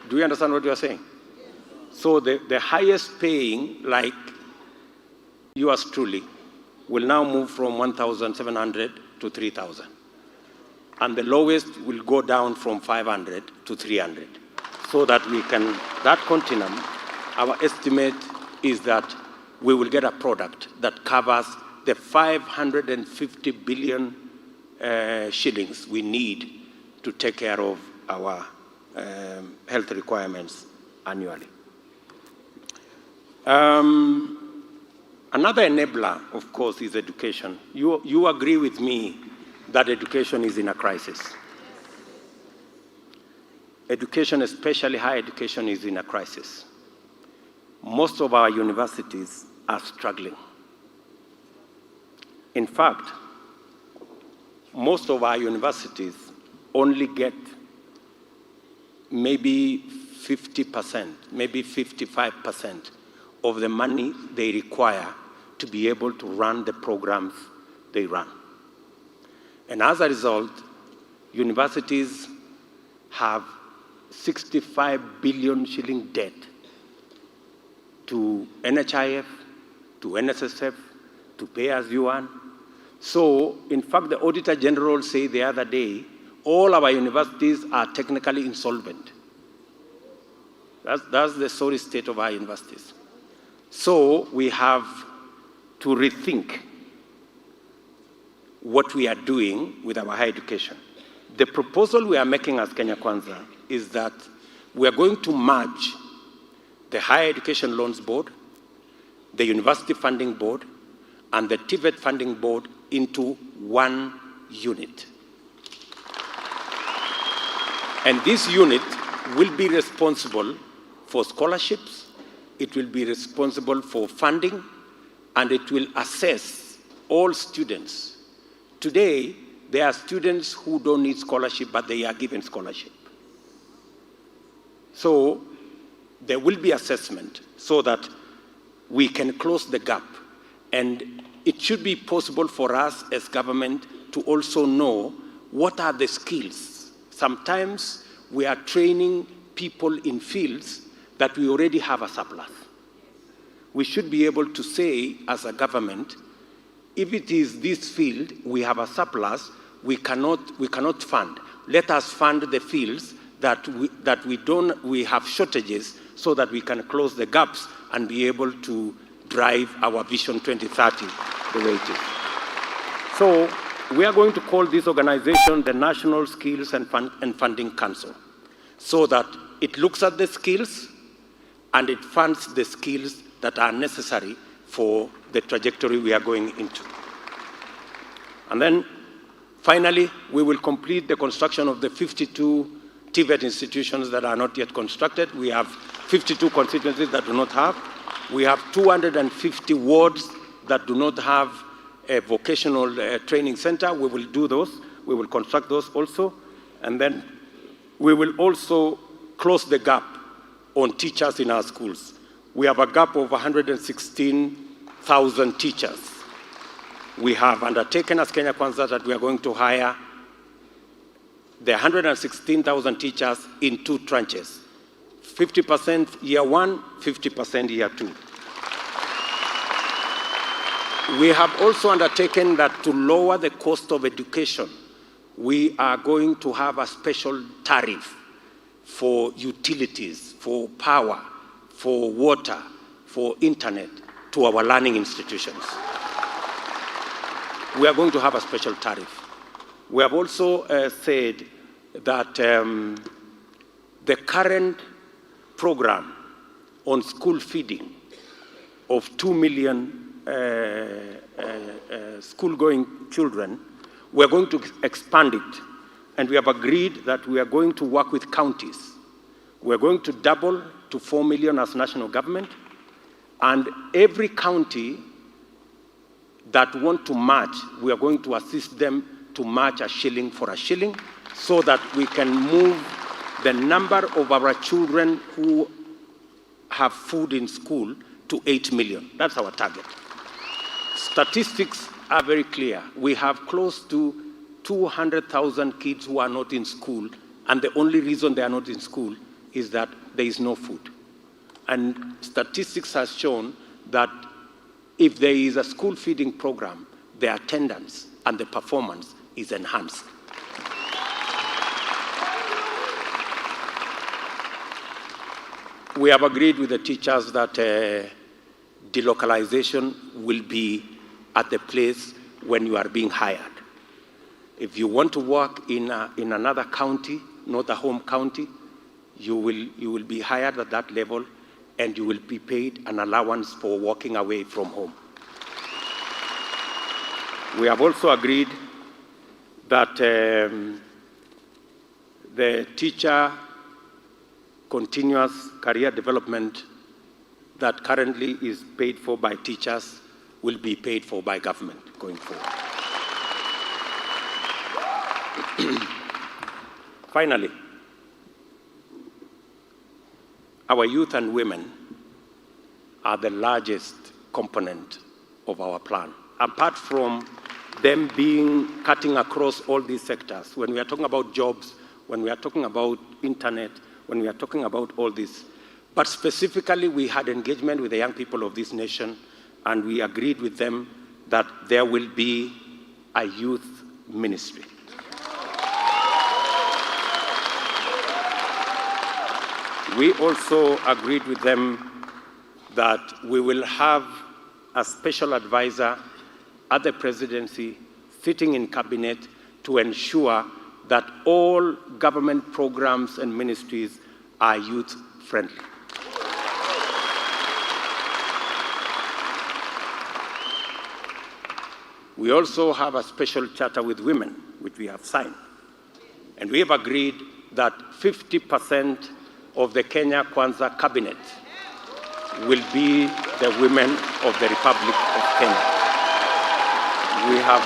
Do you understand what you are saying? So the highest paying, like yours truly, will now move from 1,700 to 3,000. And the lowest will go down from 500 to 300. So that we can, that continuum, our estimate is that we will get a product that covers the 550 billion shillings we need to take care of our health requirements annually. Another enabler, of course, is education. You agree with me that education is in a crisis. Education, especially higher education, is in a crisis. Most of our universities are struggling. In fact, most of our universities only get maybe 50%, maybe 55% of the money they require to be able to run the programs they run. And as a result, universities have 65 billion shilling debt to NHIF, to NSSF, to pay as you earn. So, in fact, the Auditor General said the other day, all our universities are technically insolvent. That's the sorry state of our universities. So, we have to rethink what we are doing with our higher education. The proposal we are making as Kenya Kwanza is that we are going to merge the Higher Education Loans Board, the University Funding Board, and the TVET Funding Board into one unit. And this unit will be responsible for scholarships, it will be responsible for funding, and it will assess all students. Today, there are students who don't need scholarship, but they are given scholarship. So there will be assessment so that we can close the gap. And it should be possible for us as government to also know what are the skills. Sometimes we are training people in fields that we already have a surplus. We should be able to say as a government, if it is this field, we have a surplus, we cannot fund. Let us fund the fields that we have shortages so that we can close the gaps and be able to drive our Vision 2030 the way it is. So we are going to call this organization the National Skills and Funding Council so that it looks at the skills and it funds the skills that are necessary for the trajectory we are going into. And then finally, we will complete the construction of the 52 TVET institutions that are not yet constructed. We have 52 constituencies that do not have. We have 250 wards that do not have a vocational training center. We will do those. We will construct those also. And then we will also close the gap on teachers in our schools. We have a gap of 116,000 teachers. We have undertaken as Kenya Kwanza that we are going to hire the 116,000 teachers in 2 tranches, 50% year 1, 50% year 2. We have also undertaken that to lower the cost of education, we are going to have a special tariff for utilities, for power, for water, for internet to our learning institutions. We are going to have a special tariff. We have also said that the current program on school feeding of 2 million school-going children, we are going to expand it. And we have agreed that we are going to work with counties. We are going to double to 4 million as national government. And every county that want to match, we are going to assist them to match a shilling for a shilling so that we can move the number of our children who have food in school to 8 million. That's our target. Statistics are very clear. We have close to 200,000 kids who are not in school, and the only reason they are not in school is that there is no food. And statistics has shown that if there is a school feeding program, the attendance and the performance is enhanced. We have agreed with the teachers that delocalization will be at the place when you are being hired. If you want to work in another county, not a home county, you will be hired at that level and you will be paid an allowance for walking away from home. We have also agreed that the teacher continuous career development that currently is paid for by teachers will be paid for by government going forward. Finally, our youth and women are the largest component of our plan. Apart from them being cutting across all these sectors, when we are talking about jobs, when we are talking about internet, when we are talking about all this, but specifically we had engagement with the young people of this nation, and we agreed with them that there will be a youth ministry. We also agreed with them that we will have a special advisor at the presidency sitting in cabinet to ensure that all government programs and ministries are youth-friendly. We also have a special charter with women, which we have signed. And we have agreed that 50% of the Kenya Kwanza cabinet will be the women of the Republic of Kenya. We have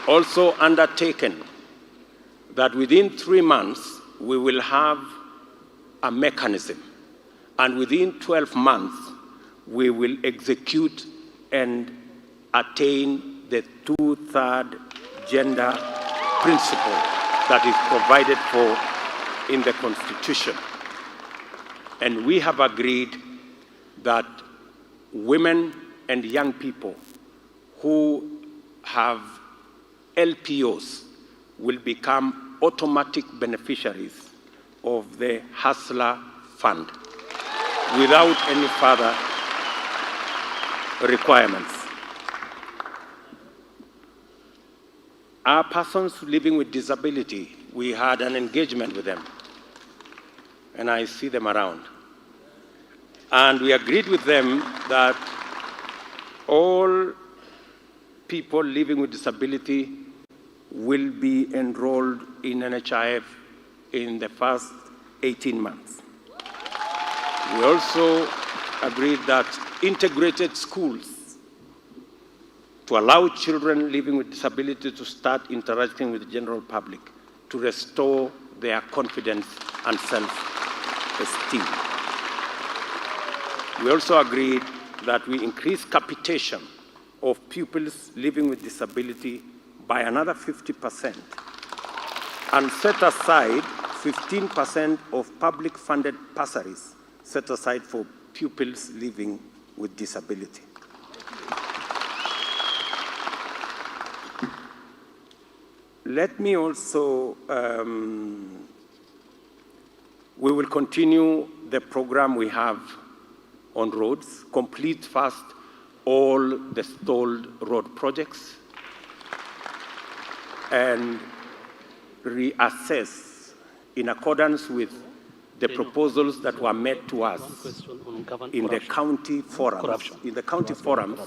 also undertaken that within 3 months, we will have a mechanism, and within 12 months, we will execute and attain the 2/3 gender principle that is provided for in the Constitution. And we have agreed that women and young people who have LPOs will become automatic beneficiaries of the Hustler Fund without any further requirements. Our persons living with disability, we had an engagement with them, and I see them around. And we agreed with them that all people living with disability will be enrolled in NHIF in the first 18 months. We also agreed that integrated schools to allow children living with disability to start interacting with the general public, to restore their confidence and self-esteem. We also agreed that we increase capitation of pupils living with disability by another 50% and set aside 15% of public-funded bursaries set aside for pupils living with disability. Let me also, we will continue the program we have on roads, complete fast all the stalled road projects, and reassess in accordance with the proposals that were made to us in the county forums. In the county forums,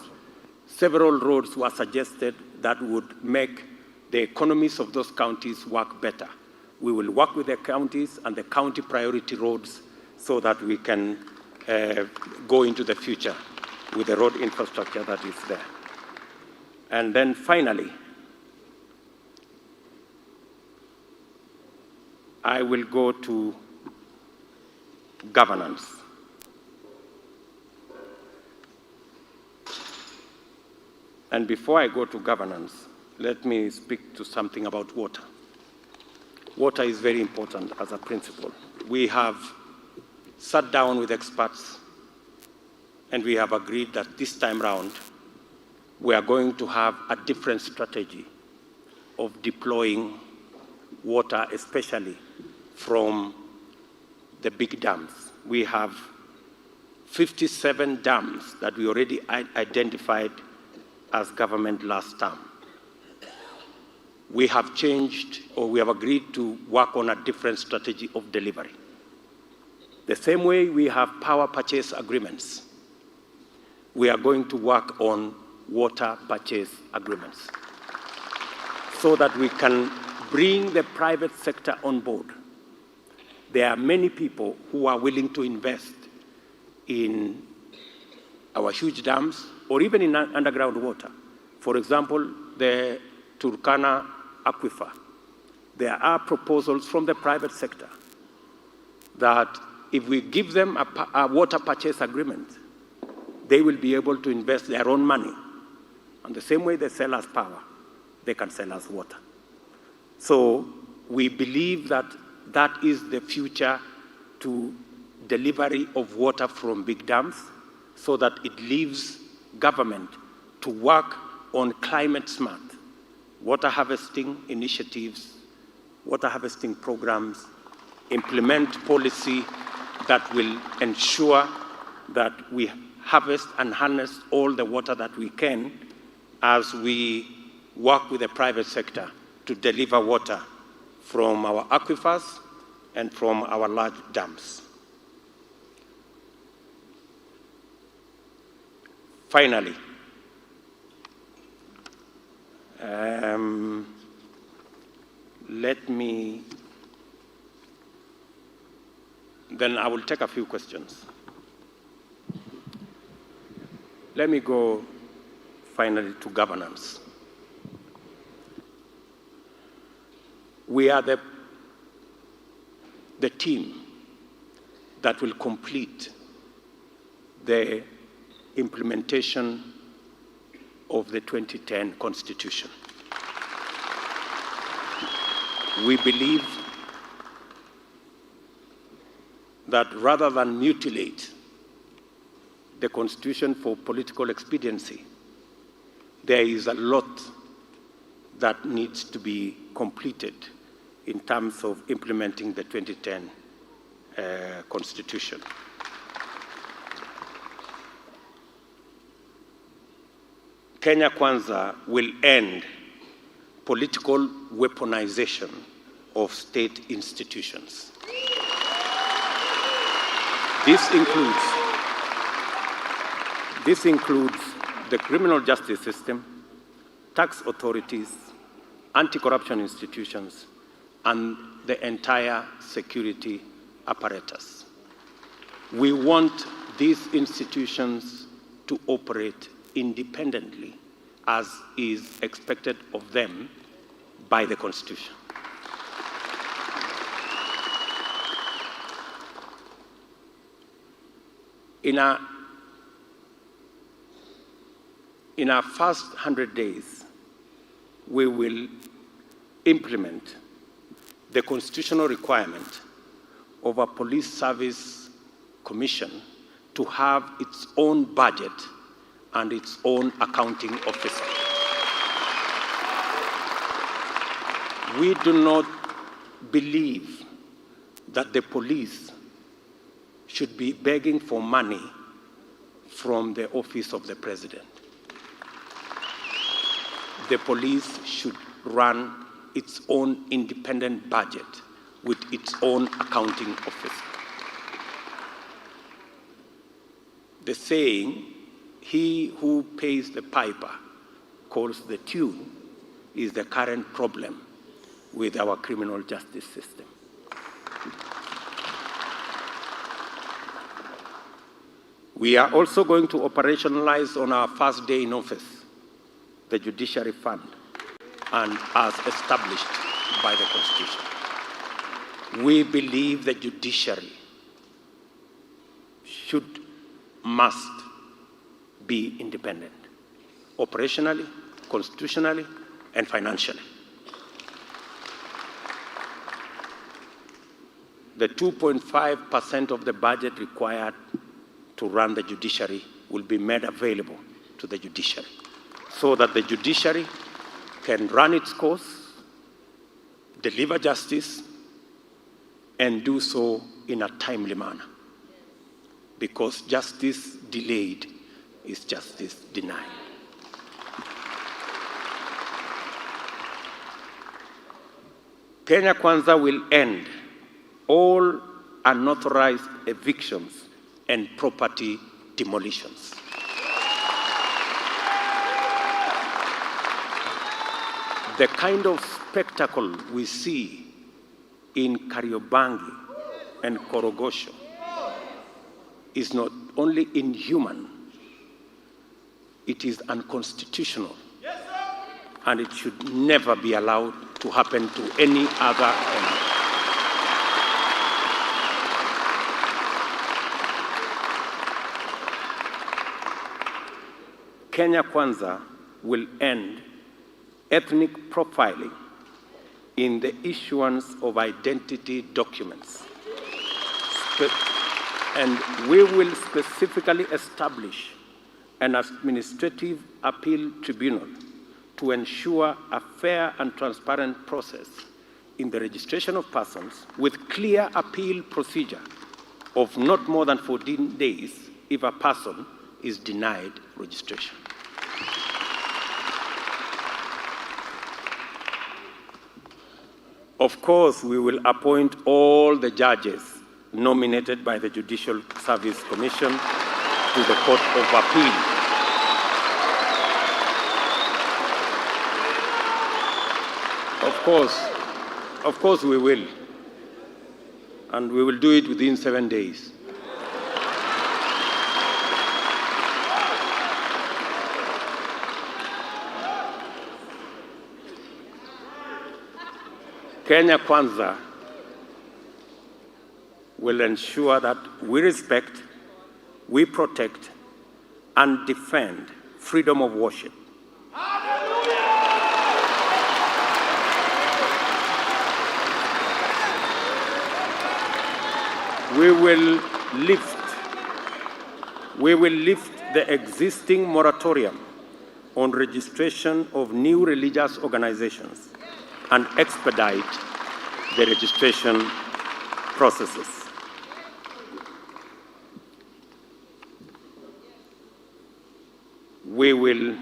several roads were suggested that would make the economies of those counties work better. We will work with the counties and the county priority roads so that we can go into the future with the road infrastructure that is there. And then finally, I will go to governance. And before I go to governance, let me speak to something about water. Water is very important as a principle. We have sat down with experts and we have agreed that this time round, we are going to have a different strategy of deploying water, especially from the big dams. We have 57 dams that we already identified as government last term. We have changed, or we have agreed to work on a different strategy of delivery. The same way we have power purchase agreements, we are going to work on water purchase agreements so that we can bring the private sector on board. There are many people who are willing to invest in our huge dams or even in underground water. For example, the Turkana aquifer there are proposals from the private sector that if we give them a water purchase agreement, they will be able to invest their own money. And the same way they sell us power, they can sell us water. So we believe that that is the future to delivery of water from big dams, so that it leaves government to work on climate smart water harvesting initiatives, water harvesting programs, implement policy that will ensure that we harvest and harness all the water that we can as we work with the private sector to deliver water from our aquifers and from our large dams. Finally, then I will take a few questions. Let me go finally to governance. We are the team that will complete the implementation of the 2010 Constitution. We believe that rather than mutilate the Constitution for political expediency, there is a lot that needs to be completed in terms of implementing the 2010 Constitution. Kenya Kwanza will end political weaponization of state institutions. This includes the criminal justice system, tax authorities, anti-corruption institutions, and the entire security apparatus. We want these institutions to operate independently, as is expected of them by the Constitution. In our first 100 days, we will implement the constitutional requirement of a police service commission to have its own budget and its own accounting officer. We do not believe that the police should be begging for money from the office of the president. The police should run its own independent budget with its own accounting officer. The saying, "He who pays the piper calls the tune," is the current problem with our criminal justice system. We are also going to operationalize on our first day in office the Judiciary Fund, and as established by the Constitution. We believe the judiciary must be independent, operationally, constitutionally, and financially. The 2.5% of the budget required to run the judiciary will be made available to the judiciary, so that the judiciary can run its course, deliver justice, and do so in a timely manner. Because justice delayed is justice denied. Kenya Kwanza will end all unauthorized evictions and property demolitions. The kind of spectacle we see in Kariobangi and Korogosho is not only inhuman, it is unconstitutional, and it should never be allowed to to happen to any other Kenyan. Kenya Kwanza will end ethnic profiling in the issuance of identity documents. And we will specifically establish an administrative appeal tribunal to ensure a fair and transparent process in the registration of persons with clear appeal procedure of not more than 14 days if a person is denied registration. Of course, we will appoint all the judges nominated by the Judicial Service Commission to the Court of Appeal. Of course we will. And we will do it within 7 days. Kenya Kwanza will ensure that we respect, we protect, and defend freedom of worship. We will lift the existing moratorium on registration of new religious organizations and expedite the registration processes. We will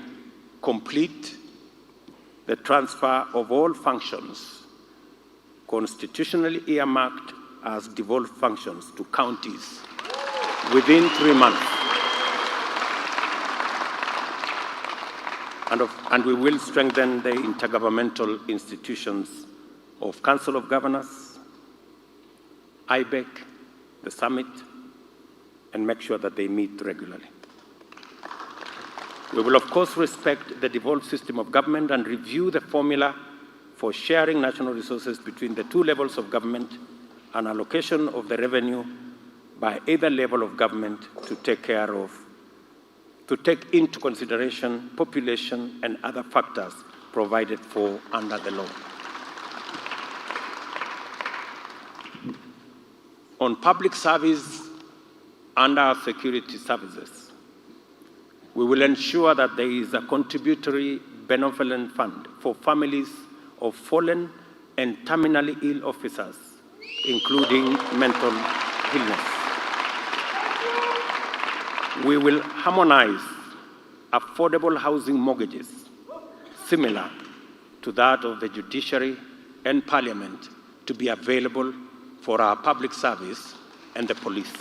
complete the transfer of all functions constitutionally earmarked as devolved functions to counties within 3 months. And we will strengthen the intergovernmental institutions of Council of Governors, IBEC, the Summit, and make sure that they meet regularly. We will, of course, respect the devolved system of government and review the formula for sharing national resources between the two levels of government and allocation of the revenue by either level of government to take into consideration population and other factors provided for under the law. On public service under our security services, we will ensure that there is a contributory benevolent fund for families of fallen and terminally ill officers, including mental illness. We will harmonize affordable housing mortgages similar to that of the judiciary and parliament to be available for our public service and the police.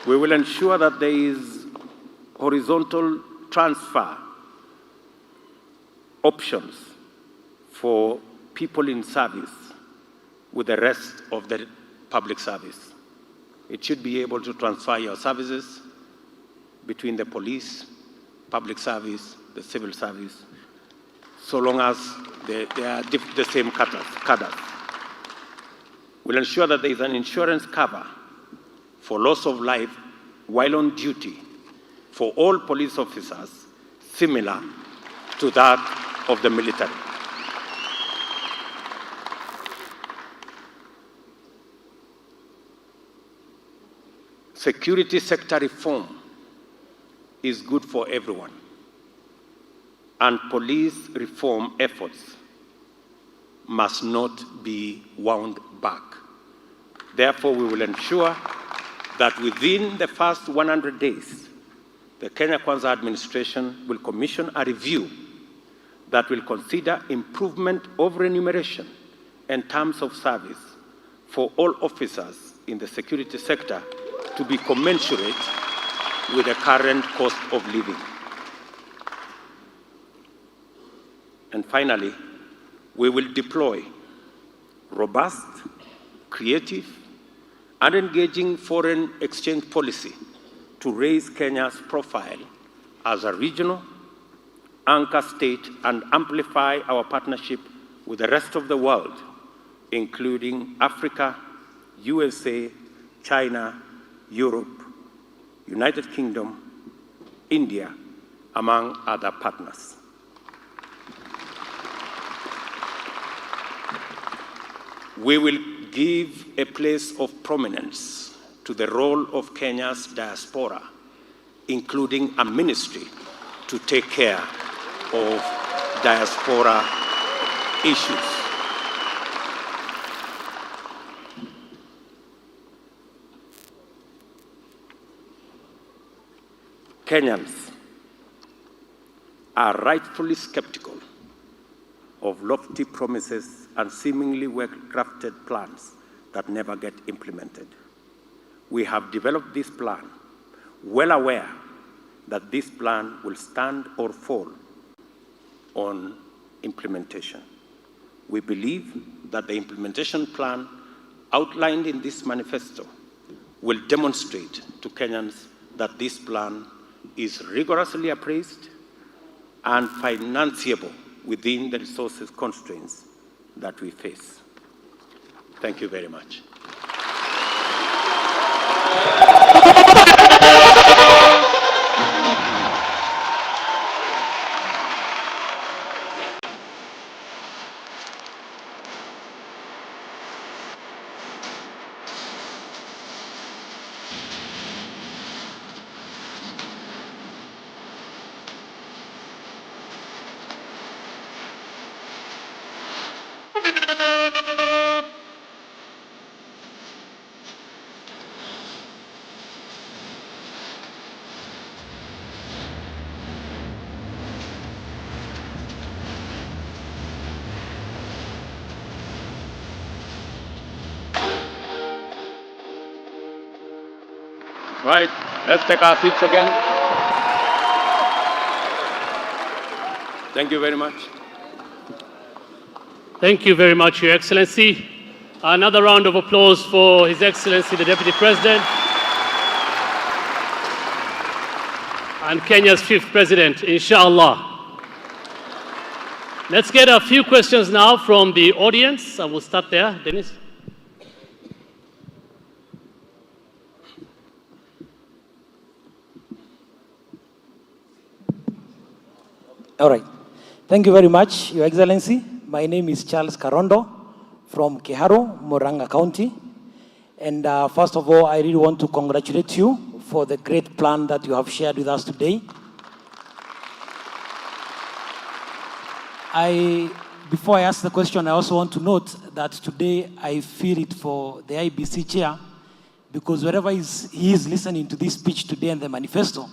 We will ensure that there is horizontal transfer options for people in service with the rest of the public service. It should be able to transfer your services between the police, public service, the civil service, so long as they are the same cadre. We'll ensure that there is an insurance cover for loss of life while on duty for all police officers, similar to that of the military. Security sector reform is good for everyone, and police reform efforts must not be wound back. Therefore, we will ensure that within the first 100 days, the Kenya Kwanza administration will commission a review that will consider improvement of remuneration and terms of service for all officers in the security sector to be commensurate with the current cost of living. And finally, we will deploy robust, creative, and engaging foreign exchange policy to raise Kenya's profile as a regional, anchor state, and amplify our partnership with the rest of the world, including Africa, USA, China, Europe, United Kingdom, India, among other partners. We will give a place of prominence to the role of Kenya's diaspora, including a ministry to take care of diaspora issues. Kenyans are rightfully skeptical of lofty promises and seemingly well-crafted plans that never get implemented. We have developed this plan, well aware that this plan will stand or fall on implementation. We believe that the implementation plan outlined in this manifesto will demonstrate to Kenyans that this plan is rigorously appraised and financeable within the resources constraints that we face. Thank you very much. Right, let's take our seats again. Thank you very much. Thank you very much, Your Excellency. Another round of applause for His Excellency, the Deputy President, and Kenya's 5th President, inshallah. Let's get a few questions now from the audience. I will start there. Dennis. All right. Thank you very much, Your Excellency. My name is Charles Karondo from Kiharo, Murang'a County. And first of all, I really want to congratulate you for the great plan that you have shared with us today. Before I ask the question, I also want to note that today I feel it for the IBC chair, because wherever he is listening to this speech today and the manifesto,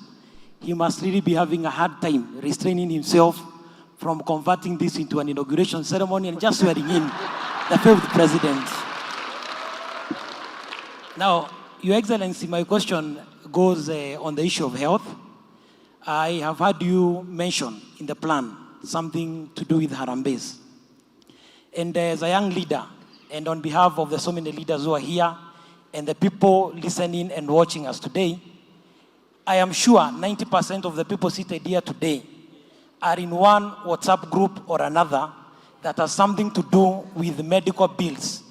he must really be having a hard time restraining himself from converting this into an inauguration ceremony and just swearing in the 5th president. Now, Your Excellency, my question goes on the issue of health. I have heard you mention in the plan something to do with Harambes. And as a young leader, and on behalf of the so many leaders who are here, and the people listening and watching us today, I am sure 90% of the people seated here today are in one WhatsApp group or another that has something to do with medical bills.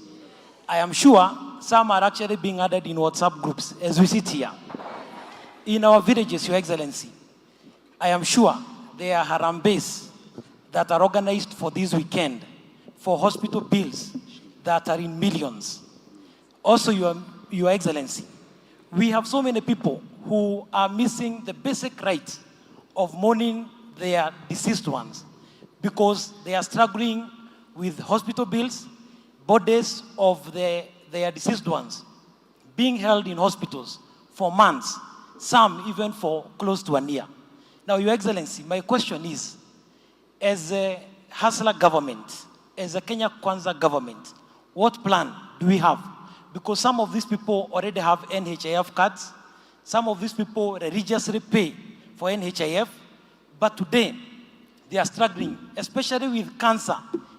I am sure some are actually being added in WhatsApp groups as we sit here. In our villages, Your Excellency, I am sure there are Harambes that are organized for this weekend for hospital bills that are in millions. Also, Your Excellency, we have so many people who are missing the basic right of mourning their deceased ones because they are struggling with hospital bills, bodies of their deceased ones being held in hospitals for months, some even for close to a year. Now, Your Excellency, my question is, as a Hustler government, as a Kenya Kwanza government, what plan do we have? Because some of these people already have NHIF cards, some of these people religiously pay for NHIF, but today they are struggling, especially with cancer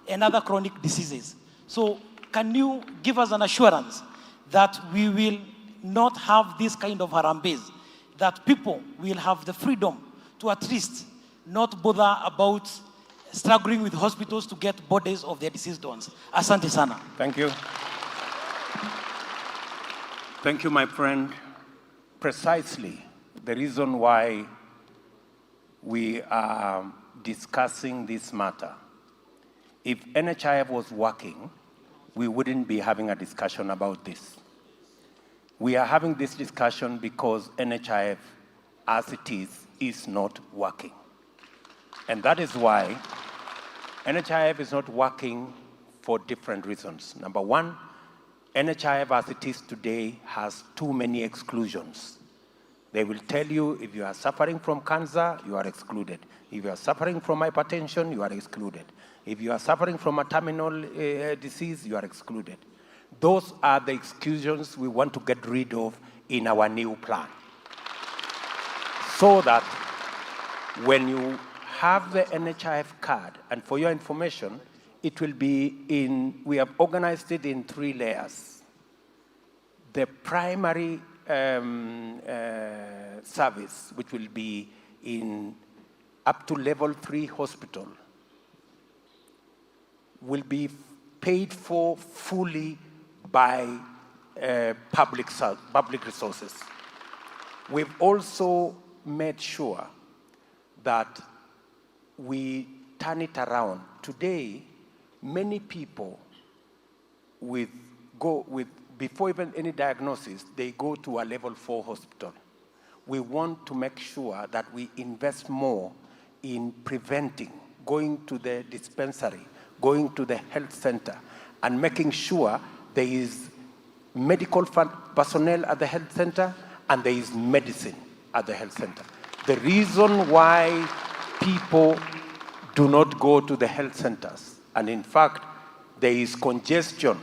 and other chronic diseases. So can you give us an assurance that we will not have this kind of Harambes, that people will have the freedom to at least not bother about struggling with hospitals to get bodies of their deceased ones. Asante sana. Thank you. Thank you, my friend. Precisely the reason why we are discussing this matter. If NHIF was working, we wouldn't be having a discussion about this. We are having this discussion because NHIF, as it is not working. And that is why NHIF is not working for different reasons. Number one, NHIF as it is today has too many exclusions. They will tell you if you are suffering from cancer, you are excluded. If you are suffering from hypertension, you are excluded. If you are suffering from a terminal disease, you are excluded. Those are the exclusions we want to get rid of in our new plan. So that when you have the NHIF card, and for your information, it will be we have organized it in 3 layers. The primary service, which will be in up to level 3 hospital, will be paid for fully by public resources. We've also made sure that we turn it around. Today, many people before even any diagnosis, they go to a level 4 hospital. We want to make sure that we invest more in preventing, going to the dispensary, going to the health center, and making sure there is medical personnel at the health center and there is medicine at the health center. The reason why people do not go to the health centers, and in fact, there is congestion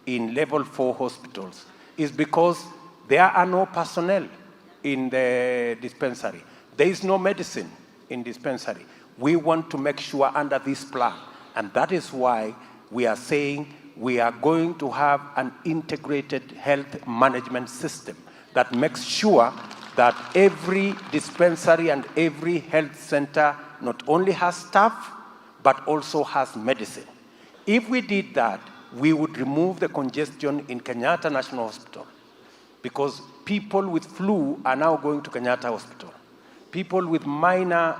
in level 4 hospitals, is because there are no personnel in the dispensary. There is no medicine in dispensary. We want to make sure under this plan, and that is why we are saying we are going to have an integrated health management system that makes sure that every dispensary and every health center not only has staff, but also has medicine. If we did that, we would remove the congestion in Kenyatta National Hospital, because people with flu are now going to Kenyatta Hospital. People with minor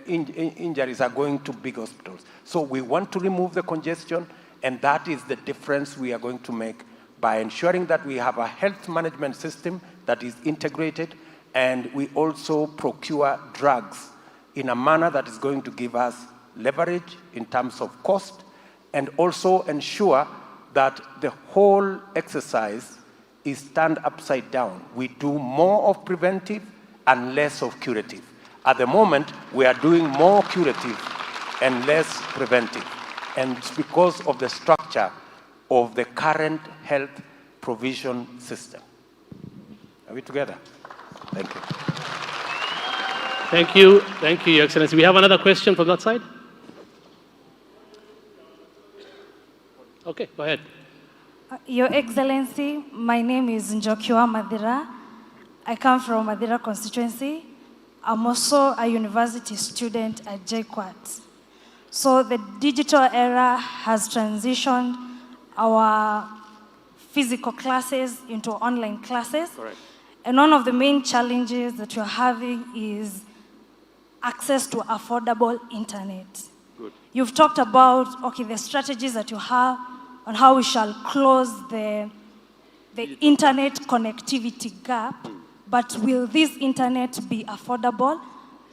injuries are going to big hospitals. So we want to remove the congestion, and that is the difference we are going to make by ensuring that we have a health management system that is integrated, and we also procure drugs in a manner that is going to give us leverage in terms of cost, and also ensure that the whole exercise is turned upside down. We do more of preventive and less of curative. At the moment, we are doing more curative and less preventive. And it's because of the structure of the current health provision system. Are we together? Thank you. Thank you. Thank you, Your Excellency. We have another question from that side. Okay, go ahead. Your Excellency, my name is Njokiwa Madira. I come from Madira constituency. I'm also a university student at JKUAT. So the digital era has transitioned our physical classes into online classes. Correct. And one of the main challenges that you're having is access to affordable internet. Good. You've talked about, okay, the strategies that you have on how we shall close the internet connectivity gap, but will this internet be affordable?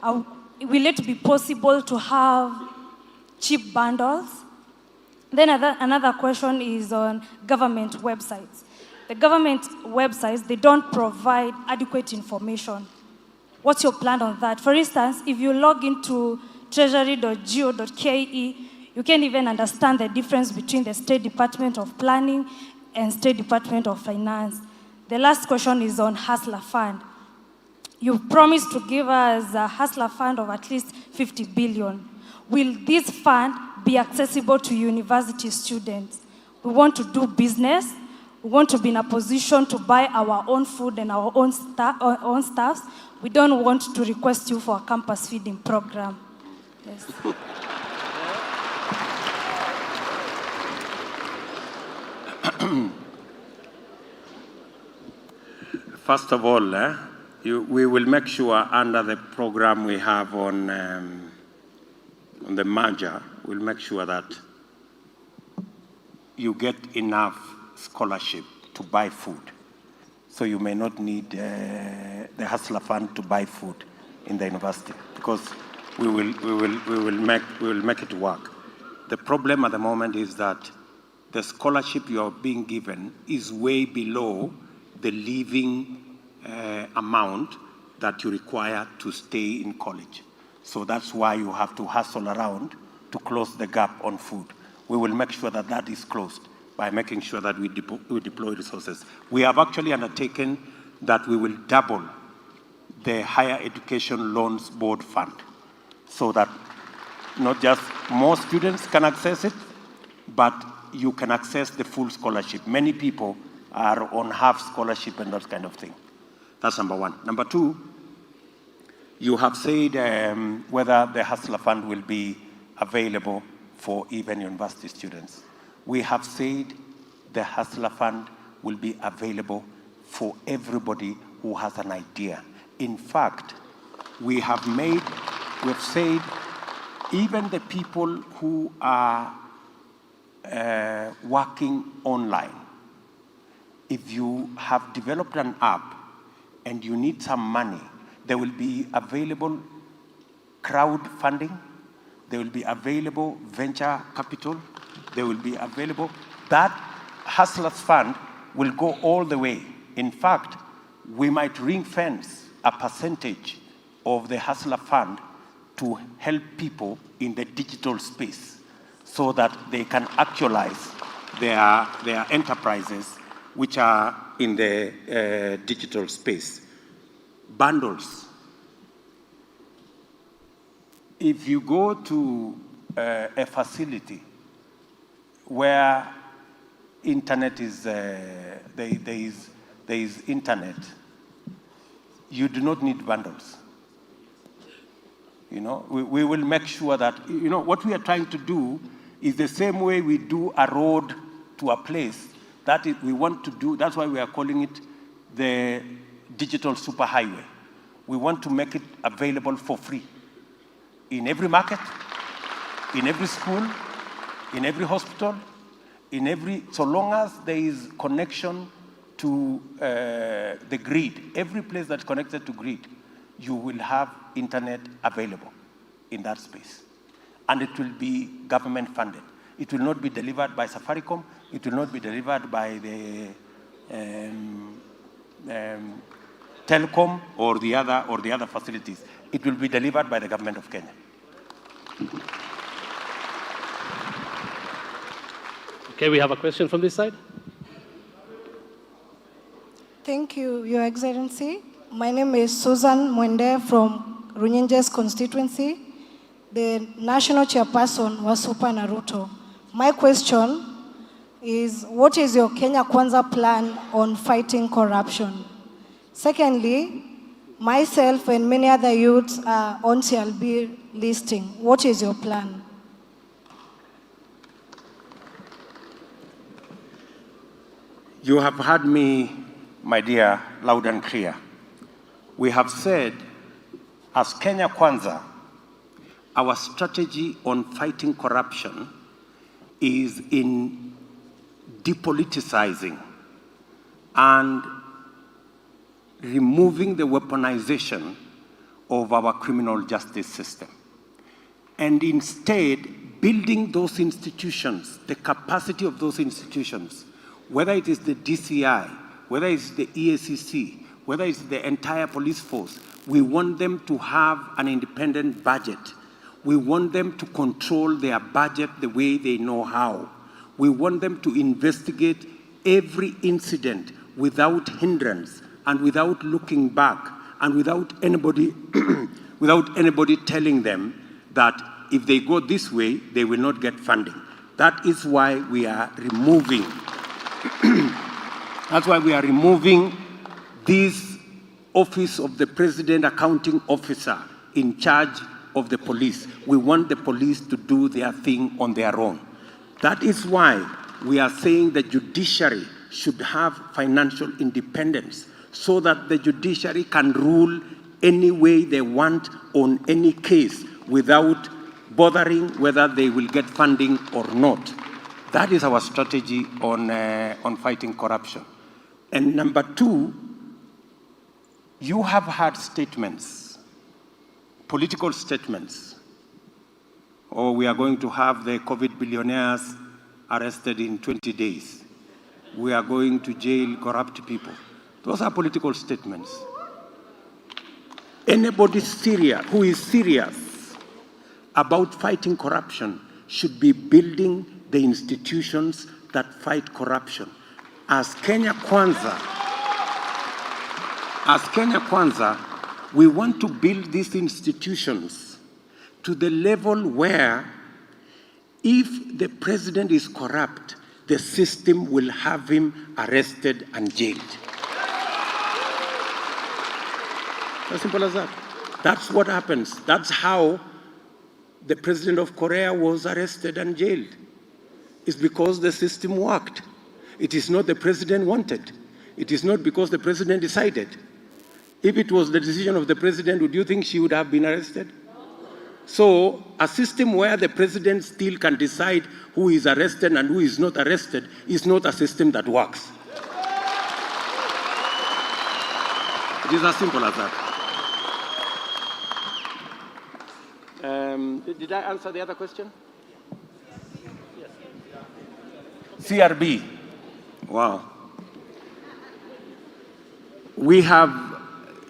Will it be possible to have cheap bundles? Then another question is on government websites. The government websites, they don't provide adequate information. What's your plan on that? For instance, if you log into treasury.go.ke, you can't even understand the difference between the State Department of Planning and State Department of Finance. The last question is on Hustler Fund. You promised to give us a Hustler Fund of at least 50 billion. Will this fund be accessible to university students? We want to do business. We want to be in a position to buy our own food and our own stuffs. We don't want to request you for a campus feeding program. Yes. First of all, we will make sure under the program we have on the merger, we'll make sure that you get enough scholarship to buy food. So you may not need the Hustler Fund to buy food in the university, because we will make it work. The problem at the moment is that the scholarship you are being given is way below the living amount that you require to stay in college. So that's why you have to hustle around to close the gap on food. We will make sure that that is closed by making sure that we deploy resources. We have actually undertaken that we will double the Higher Education Loans Board Fund, so that not just more students can access it, but you can access the full scholarship. Many people are on half scholarship and that kind of thing. That's number one. Number two, you have said whether the Hustler Fund will be available for even university students. We have said the Hustler Fund will be available for everybody who has an idea. In fact, we've said even the people who are working online, if you have developed an app and you need some money, there will be available crowdfunding, there will be available venture capital, there will be available. That Hustlers Fund will go all the way. In fact, we might ring fence a percentage of the Hustler Fund to help people in the digital space so that they can actualize their enterprises which are in the digital space. Bundles. If you go to a facility where internet is, there is internet, you do not need bundles. You know, we will make sure that, you know, what we are trying to do is the same way we do a road to a place, that is, we want to do, that's why we are calling it the digital superhighway. We want to make it available for free in every market, in every school, in every hospital, in every, so long as there is connection to the grid, every place that's connected to grid, you will have internet available in that space. And it will be government funded. It will not be delivered by Safaricom. It will not be delivered by the telecom or the other facilities. It will be delivered by the government of Kenya. Okay, we have a question from this side. Thank you, Your Excellency. My name is Susan Mwende from Runyenjes constituency. The national chairperson was Super Naruto. My question is, what is your Kenya Kwanza plan on fighting corruption? Secondly, myself and many other youths are on CLB listing. What is your plan? You have heard me, my dear, loud and clear. We have said, as Kenya Kwanza, our strategy on fighting corruption is in depoliticizing and removing the weaponization of our criminal justice system. And instead, building those institutions, the capacity of those institutions, whether it is the DCI, whether it's the EACC, whether it's the entire police force, we want them to have an independent budget. We want them to control their budget the way they know how. We want them to investigate every incident without hindrance and without looking back and without anybody, without anybody telling them that if they go this way, they will not get funding. That is why we are removing That's why we are removing this office of the President Accounting Officer in charge of the police. We want the police to do their thing on their own. That is why we are saying the judiciary should have financial independence so that the judiciary can rule any way they want on any case without bothering whether they will get funding or not. That is our strategy on fighting corruption. And number two, you have had statements, political statements, or we are going to have the COVID billionaires arrested in 20 days. We are going to jail corrupt people. Those are political statements. Anybody who is serious about fighting corruption should be building the institutions that fight corruption. As Kenya Kwanza, we want to build these institutions to the level where if the president is corrupt, the system will have him arrested and jailed. As simple as that. That's what happens. That's how the president of Korea was arrested and jailed. It's because the system worked. It is not the president wanted. It is not because the president decided. If it was the decision of the president, would you think she would have been arrested? So a system where the president still can decide who is arrested and who is not arrested is not a system that works. It is as simple as that. Did I answer the other question? CRB. Wow. We have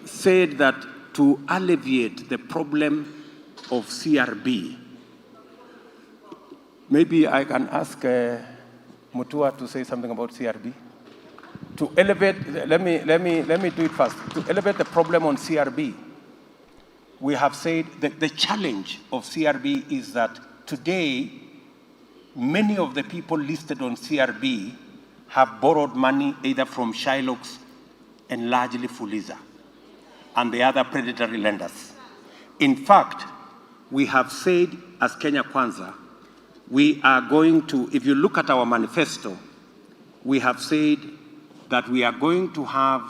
said that to alleviate the problem of CRB, maybe I can ask Mutua to say something about CRB. To elevate, let me do it first. To elevate the problem on CRB, we have said that the challenge of CRB is that today, many of the people listed on CRB have borrowed money either from Shylocks and largely Fuliza and the other predatory lenders. In fact, we have said as Kenya Kwanza, we are going to, if you look at our manifesto, we have said that we are going to have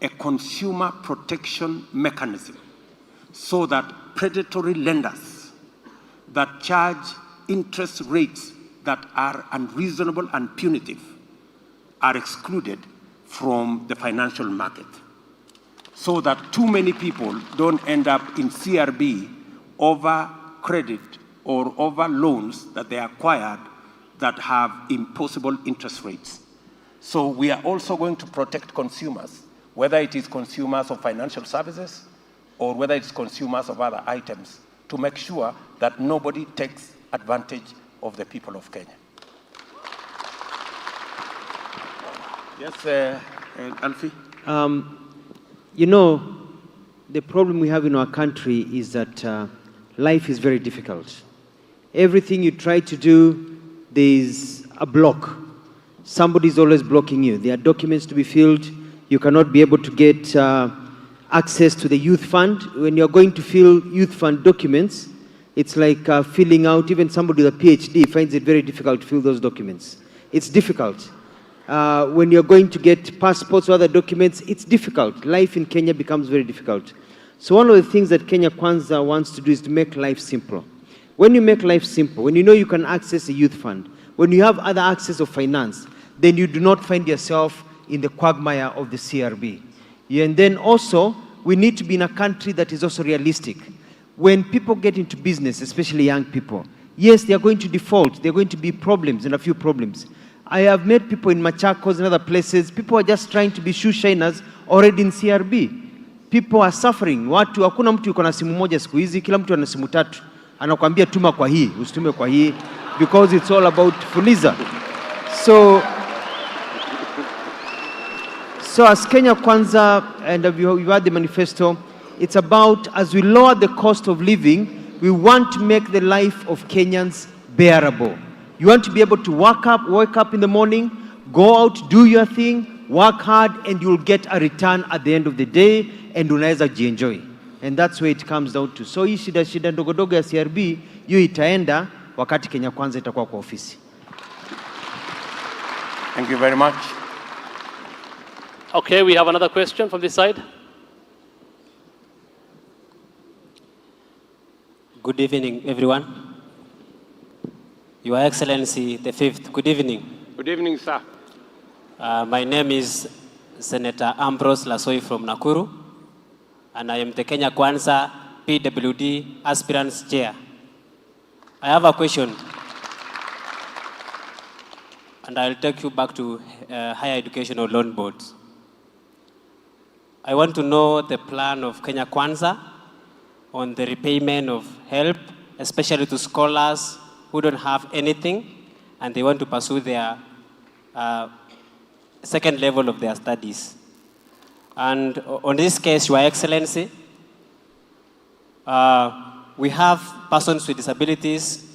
a consumer protection mechanism so that predatory lenders that charge interest rates that are unreasonable and punitive are excluded from the financial market, so that too many people don't end up in CRB over credit or over loans that they acquired that have impossible interest rates. So we are also going to protect consumers, whether it is consumers of financial services or whether it's consumers of other items, to make sure that nobody takes advantage of the people of Kenya. Yes, Alfie? You know, the problem we have in our country is that life is very difficult. Everything you try to do, there's a block. Somebody's always blocking you. There are documents to be filled. You cannot be able to get access to the youth fund. When you're going to fill youth fund documents, it's like filling out, even somebody with a PhD finds it very difficult to fill those documents. It's difficult. When you're going to get passports or other documents, it's difficult. Life in Kenya becomes very difficult. So one of the things that Kenya Kwanza wants to do is to make life simple. When you make life simple, when you know you can access a youth fund, when you have other access of finance, then you do not find yourself in the quagmire of the CRB. And then also, we need to be in a country that is also realistic. When people get into business, especially young people, yes, they are going to default. There are going to be problems and a few problems. I have met people in Machakos and other places. People are just trying to be shoe shiners already in CRB. People are suffering. Watu, hakuna mtu yuko na simu moja siku hizi, kila mtu ana simu tatu. Anakuambia tuma kwa hii, usitume kwa hii, because it's all about Fuliza. So as Kenya Kwanza, and we've had the manifesto, it's about, as we lower the cost of living, we want to make the life of Kenyans bearable. You want to be able to wake up in the morning, go out, do your thing, work hard and you'll get a return at the end of the day and unaweza jienjoy. And that's where it comes down to. So hii shida ndogo ya CRB, hiyo itaenda wakati Kenya Kwanza itakuwa kwa ofisi. Thank you very much. Okay, we have another question from this side. Good evening, everyone. Your Excellency the Fifth, good evening. Good evening, sir. My name is Senator Ambrose Lasoi from Nakuru, and I am the Kenya Kwanza PWD Aspirants Chair. I have a question, and I'll take you back to higher educational loan boards. I want to know the plan of Kenya Kwanza on the repayment of help, especially to scholars who don't have anything and they want to pursue their second level of their studies. And on this case, Your Excellency, we have persons with disabilities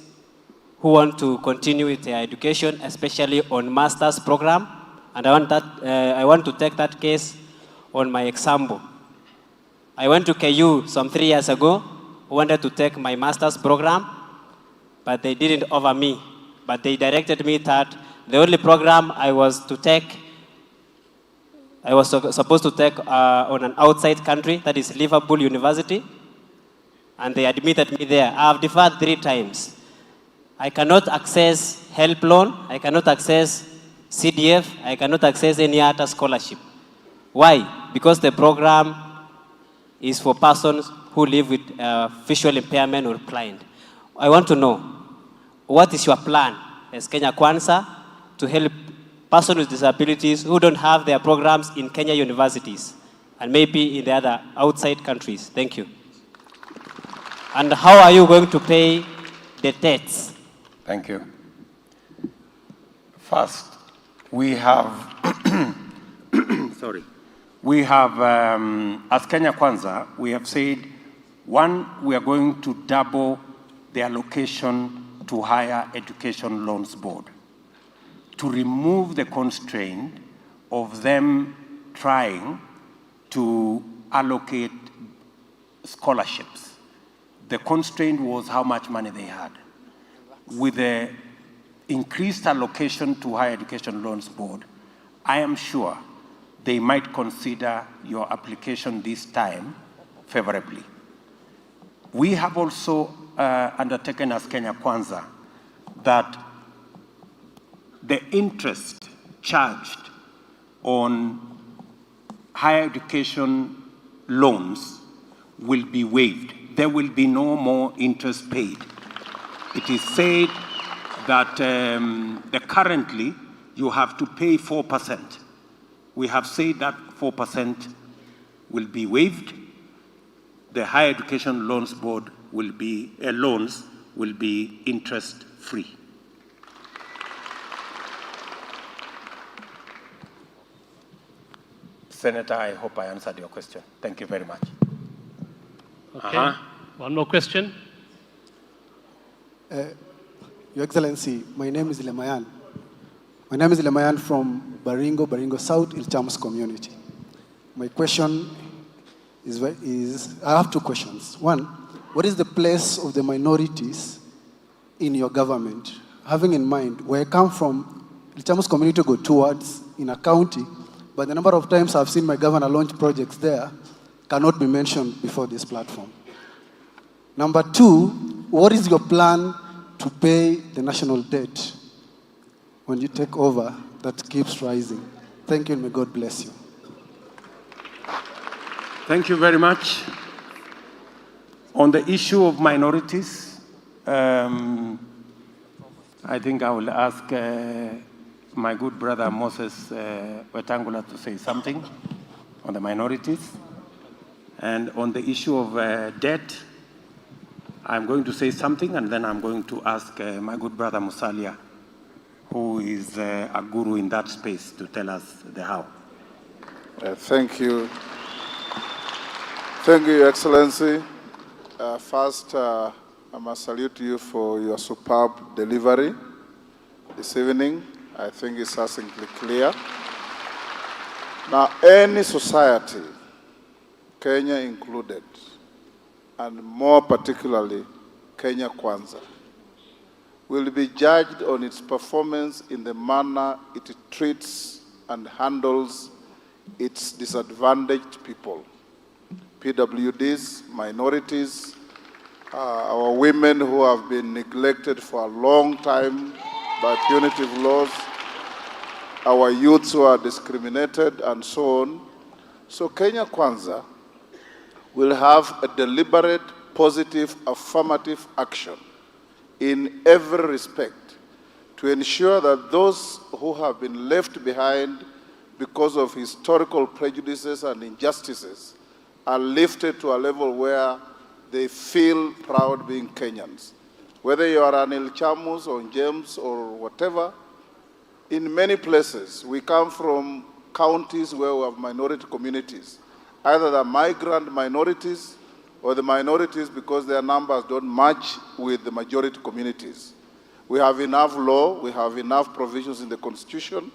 who want to continue with their education, especially on master's program. And I want to take that case on my example. I went to KU some 3 years ago, wanted to take my master's program, but they didn't offer me. But they directed me that the only program I was supposed to take on an outside country, that is Liverpool University, and they admitted me there. I have deferred 3 times. I cannot access help loan, I cannot access CDF, I cannot access any other scholarship. Why? Because the program is for persons who live with visual impairment or blind. I want to know, what is your plan as Kenya Kwanza to help persons with disabilities who don't have their programs in Kenya universities and maybe in the other outside countries? Thank you. And how are you going to pay the debts? Thank you. First, we have, sorry. We have, as Kenya Kwanza, we have said, one, we are going to double the allocation to Higher Education Loans Board to remove the constraint of them trying to allocate scholarships. The constraint was how much money they had. With the increased allocation to Higher Education Loans Board, I am sure they might consider your application this time favorably. We have also undertaken as Kenya Kwanza that the interest charged on higher education loans will be waived. There will be no more interest paid. It is said that currently you have to pay 4%. We have said that 4% will be waived. The Higher Education Loans Board will be, loans will be interest-free. Senator, I hope I answered your question. Thank you very much. Okay. One more question. Your Excellency, my name is Lemayan. My name is Lemayan from Baringo South, Ilchams community. My question is, I have 2 questions. One, what is the place of the minorities in your government? Having in mind, where I come from, Ilchams community go towards in a county, but the number of times I've seen my governor launch projects there cannot be mentioned before this platform. Number 2, what is your plan to pay the national debt when you take over that keeps rising? Thank you and may God bless you. Thank you very much. On the issue of minorities, I think I will ask my good brother Moses Wetangula to say something on the minorities. And on the issue of debt, I'm going to say something and then I'm going to ask my good brother Musalia, who is a guru in that space, to tell us the how. Thank you. Thank you, Your Excellency. First, I must salute you for your superb delivery this evening. I think it's succinctly clear. Now, any society, Kenya included, and more particularly Kenya Kwanza, will be judged on its performance in the manner it treats and handles its disadvantaged people, PWDs, minorities, our women who have been neglected for a long time by punitive laws, our youths who are discriminated, and so on. So Kenya Kwanza will have a deliberate, positive, affirmative action in every respect to ensure that those who have been left behind because of historical prejudices and injustices are lifted to a level where they feel proud being Kenyans. Whether you are an El Chamus or James or whatever, in many places, we come from counties where we have minority communities, either the migrant minorities or the minorities because their numbers don't match with the majority communities. We have enough law, we have enough provisions in the Constitution,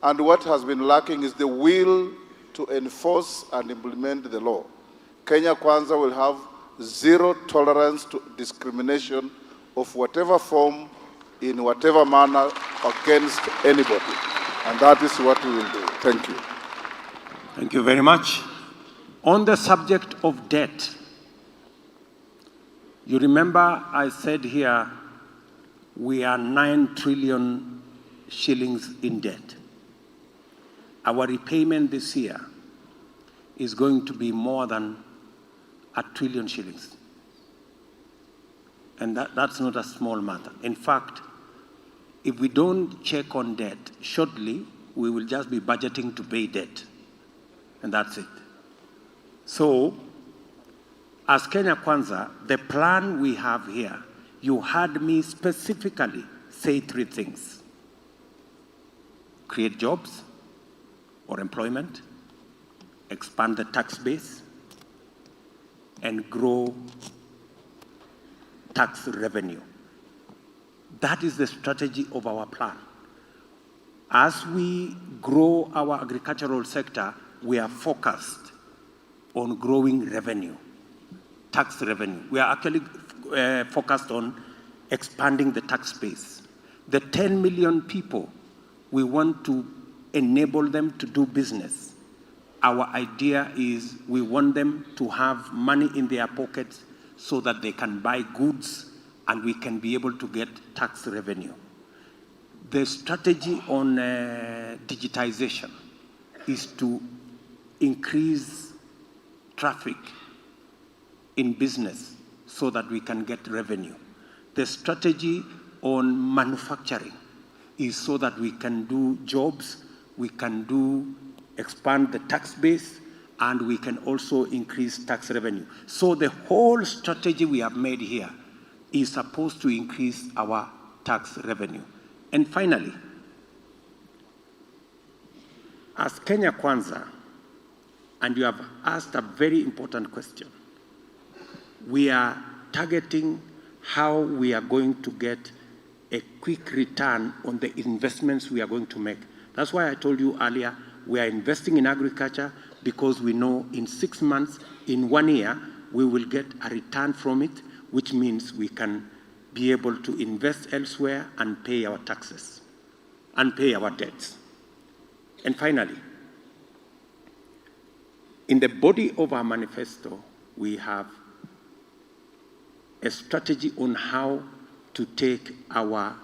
and what has been lacking is the will to enforce and implement the law. Kenya Kwanza will have zero tolerance to discrimination of whatever form, in whatever manner, against anybody. And that is what we will do. Thank you. Thank you very much. On the subject of debt, you remember I said here we are 9 trillion shillings in debt. Our repayment this year is going to be more than 1 trillion shillings. And that's not a small matter. In fact, if we don't check on debt, shortly we will just be budgeting to pay debt. And that's it. So, as Kenya Kwanza, the plan we have here, you heard me specifically say 3 things. Create jobs or employment, expand the tax base, and grow tax revenue. That is the strategy of our plan. As we grow our agricultural sector, we are focused on growing revenue, tax revenue. We are actually focused on expanding the tax base. The 10 million people, we want to enable them to do business. Our idea is we want them to have money in their pockets so that they can buy goods and we can be able to get tax revenue. The strategy on digitization is to increase traffic in business so that we can get revenue. The strategy on manufacturing is so that we can do jobs, we can expand the tax base, and we can also increase tax revenue. So the whole strategy we have made here is supposed to increase our tax revenue. And finally, as Kenya Kwanza, and you have asked a very important question, we are targeting how we are going to get a quick return on the investments we are going to make. That's why I told you earlier, we are investing in agriculture because we know in 6 months, in 1 year, we will get a return from it, which means we can be able to invest elsewhere and pay our taxes and pay our debts. And finally, in the body of our manifesto, we have a strategy on how to take our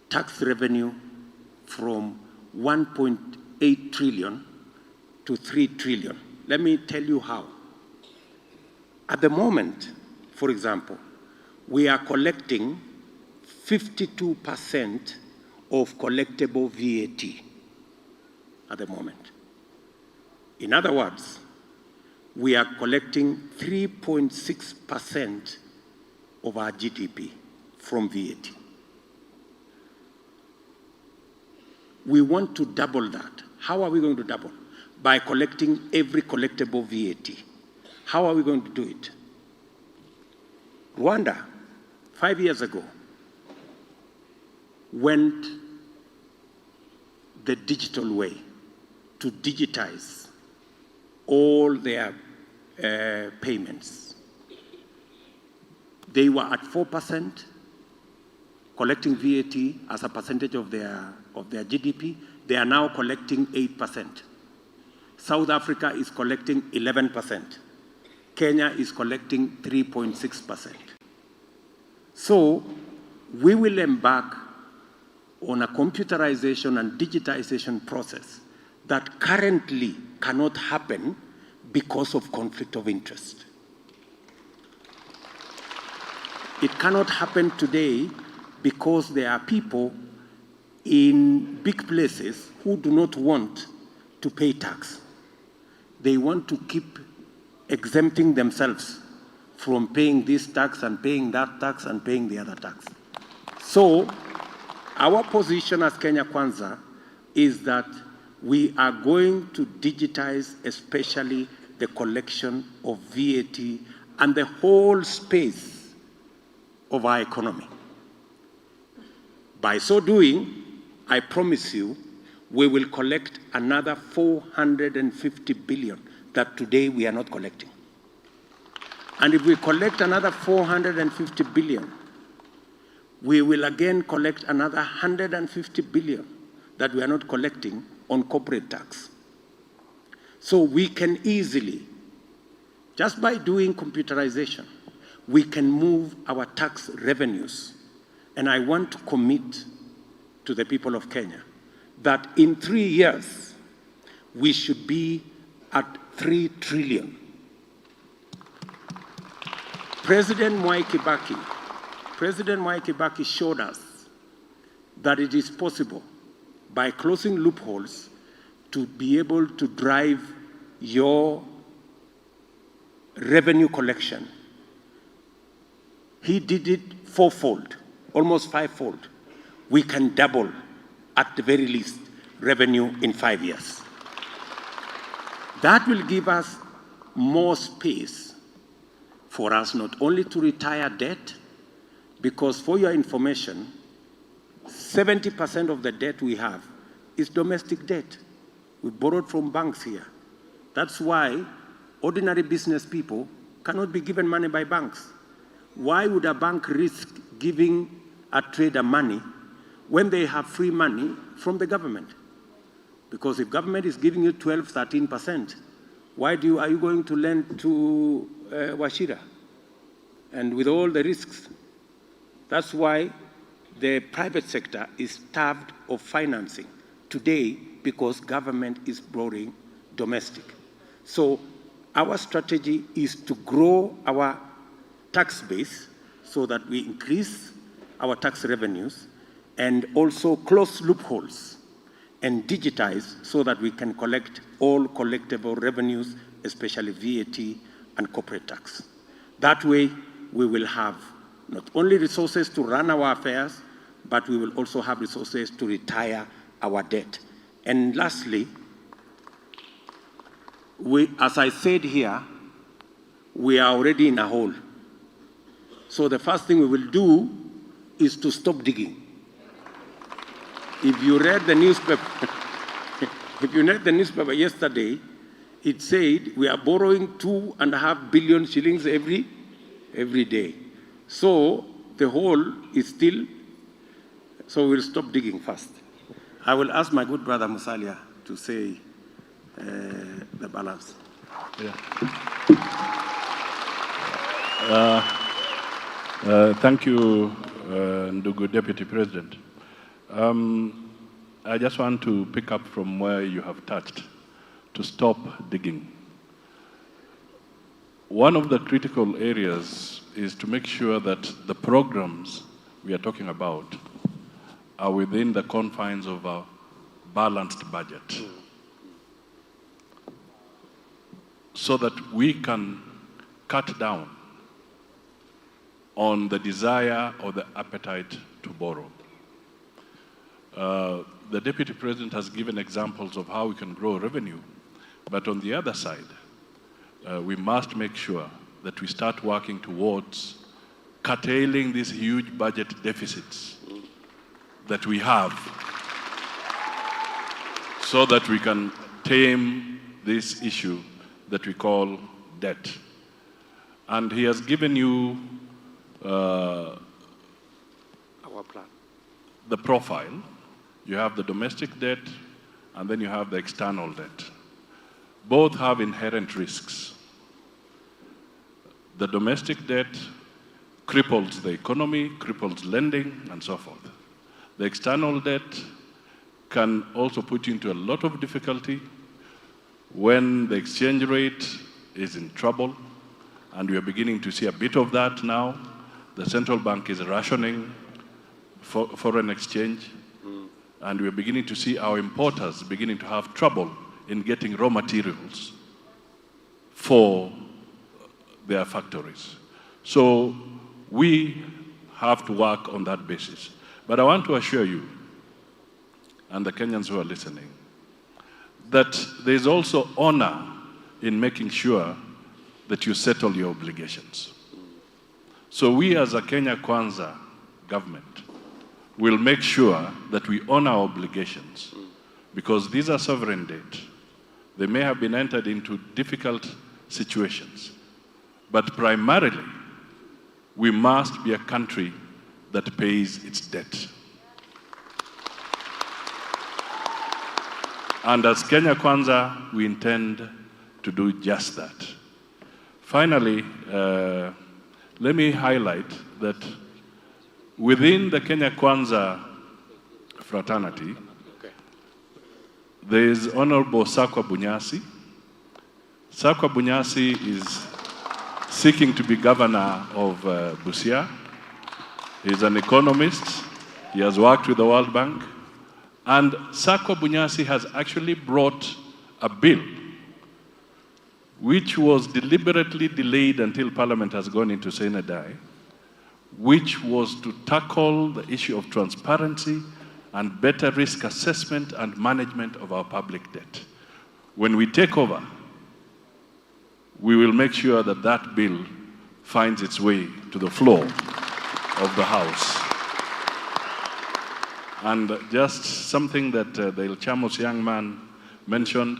tax revenue from 1.8 trillion to 3 trillion. Let me tell you how. At the moment, for example, we are collecting 52% of collectible VAT at the moment. In other words, we are collecting 3.6% of our GDP from VAT. We want to double that. How are we going to double? By collecting every collectible VAT. How are we going to do it? Rwanda, 5 years ago, went the digital way. to digitize all their payments. They were at 4%, collecting VAT as a percentage of their GDP. They are now collecting 8%. South Africa is collecting 11%. Kenya is collecting 3.6%. So we will embark on a computerization and digitization process that currently cannot happen because of conflict of interest. It cannot happen today because there are people in big places who do not want to pay tax. They want to keep exempting themselves from paying this tax and paying that tax and paying the other tax. So our position as Kenya Kwanza is that we are going to digitize especially the collection of VAT and the whole space of our economy. By so doing, I promise you, we will collect another 450 billion that today we are not collecting. And if we collect another 450 billion, we will again collect another 150 billion that we are not collecting on corporate tax. So we can easily, just by doing computerization, we can move our tax revenues. And I want to commit to the people of Kenya that in 3 years, we should be at 3 trillion. President Mwai Kibaki showed us that it is possible by closing loopholes to be able to drive your revenue collection. He did it fourfold, almost fivefold. We can double, at the very least, revenue in 5 years. That will give us more space for us not only to retire debt, because for your information, 70% of the debt we have is domestic debt. We borrowed from banks here. That's why ordinary business people cannot be given money by banks. Why would a bank risk giving a trader money when they have free money from the government? Because if government is giving you 12, 13%, why are you going to lend to Wachira? And with all the risks. That's why the private sector is starved of financing today, because government is borrowing domestic. So our strategy is to grow our tax base so that we increase our tax revenues and also close loopholes and digitize so that we can collect all collectible revenues, especially VAT and corporate tax. That way, we will have not only resources to run our affairs, but we will also have resources to retire our debt. And lastly, as I said here, we are already in a hole. So the first thing we will do is to stop digging. If you read the newspaper, yesterday, it said we are borrowing 2.5 billion shillings every day. So the hole is still, so we'll stop digging first. I will ask my good brother Musalia to say the balance. Yeah. Thank you, Ndugu Deputy President. I just want to pick up from where you have touched, to stop digging. One of the critical areas is to make sure that the programs we are talking about are within the confines of a balanced budget, so that we can cut down on the desire or the appetite to borrow. The Deputy President has given examples of how we can grow revenue, but on the other side, we must make sure that we start working towards curtailing these huge budget deficits that we have, so that we can tame this issue that we call debt. And he has given you Our plan. the profile. You have the domestic debt, and then you have the external debt. Both have inherent risks. The domestic debt cripples the economy, cripples lending, and so forth. The external debt can also put you into a lot of difficulty when the exchange rate is in trouble, and we are beginning to see a bit of that now. The central bank is rationing foreign exchange, and we are beginning to see our importers beginning to have trouble in getting raw materials for their factories. So we have to work on that basis. But I want to assure you, and the Kenyans who are listening, that there is also honor in making sure that you settle your obligations. So we as a Kenya Kwanza government will make sure that we honor our obligations, because these are sovereign debt. They may have been entered into difficult situations, but primarily, we must be a country that pays its debt. And as Kenya Kwanza, we intend to do just that. Finally, let me highlight that within the Kenya Kwanza fraternity, there is Honorable Sakwa Bunyasi. Sakwa Bunyasi is seeking to be governor of Busia. He's an economist. He has worked with the World Bank. And Sakwa Bunyasi has actually brought a bill which was deliberately delayed until Parliament has gone into Sine Die, which was to tackle the issue of transparency and better risk assessment and management of our public debt. When we take over, we will make sure that that bill finds its way to the floor of the House. And just something that the Ilchamos young man mentioned,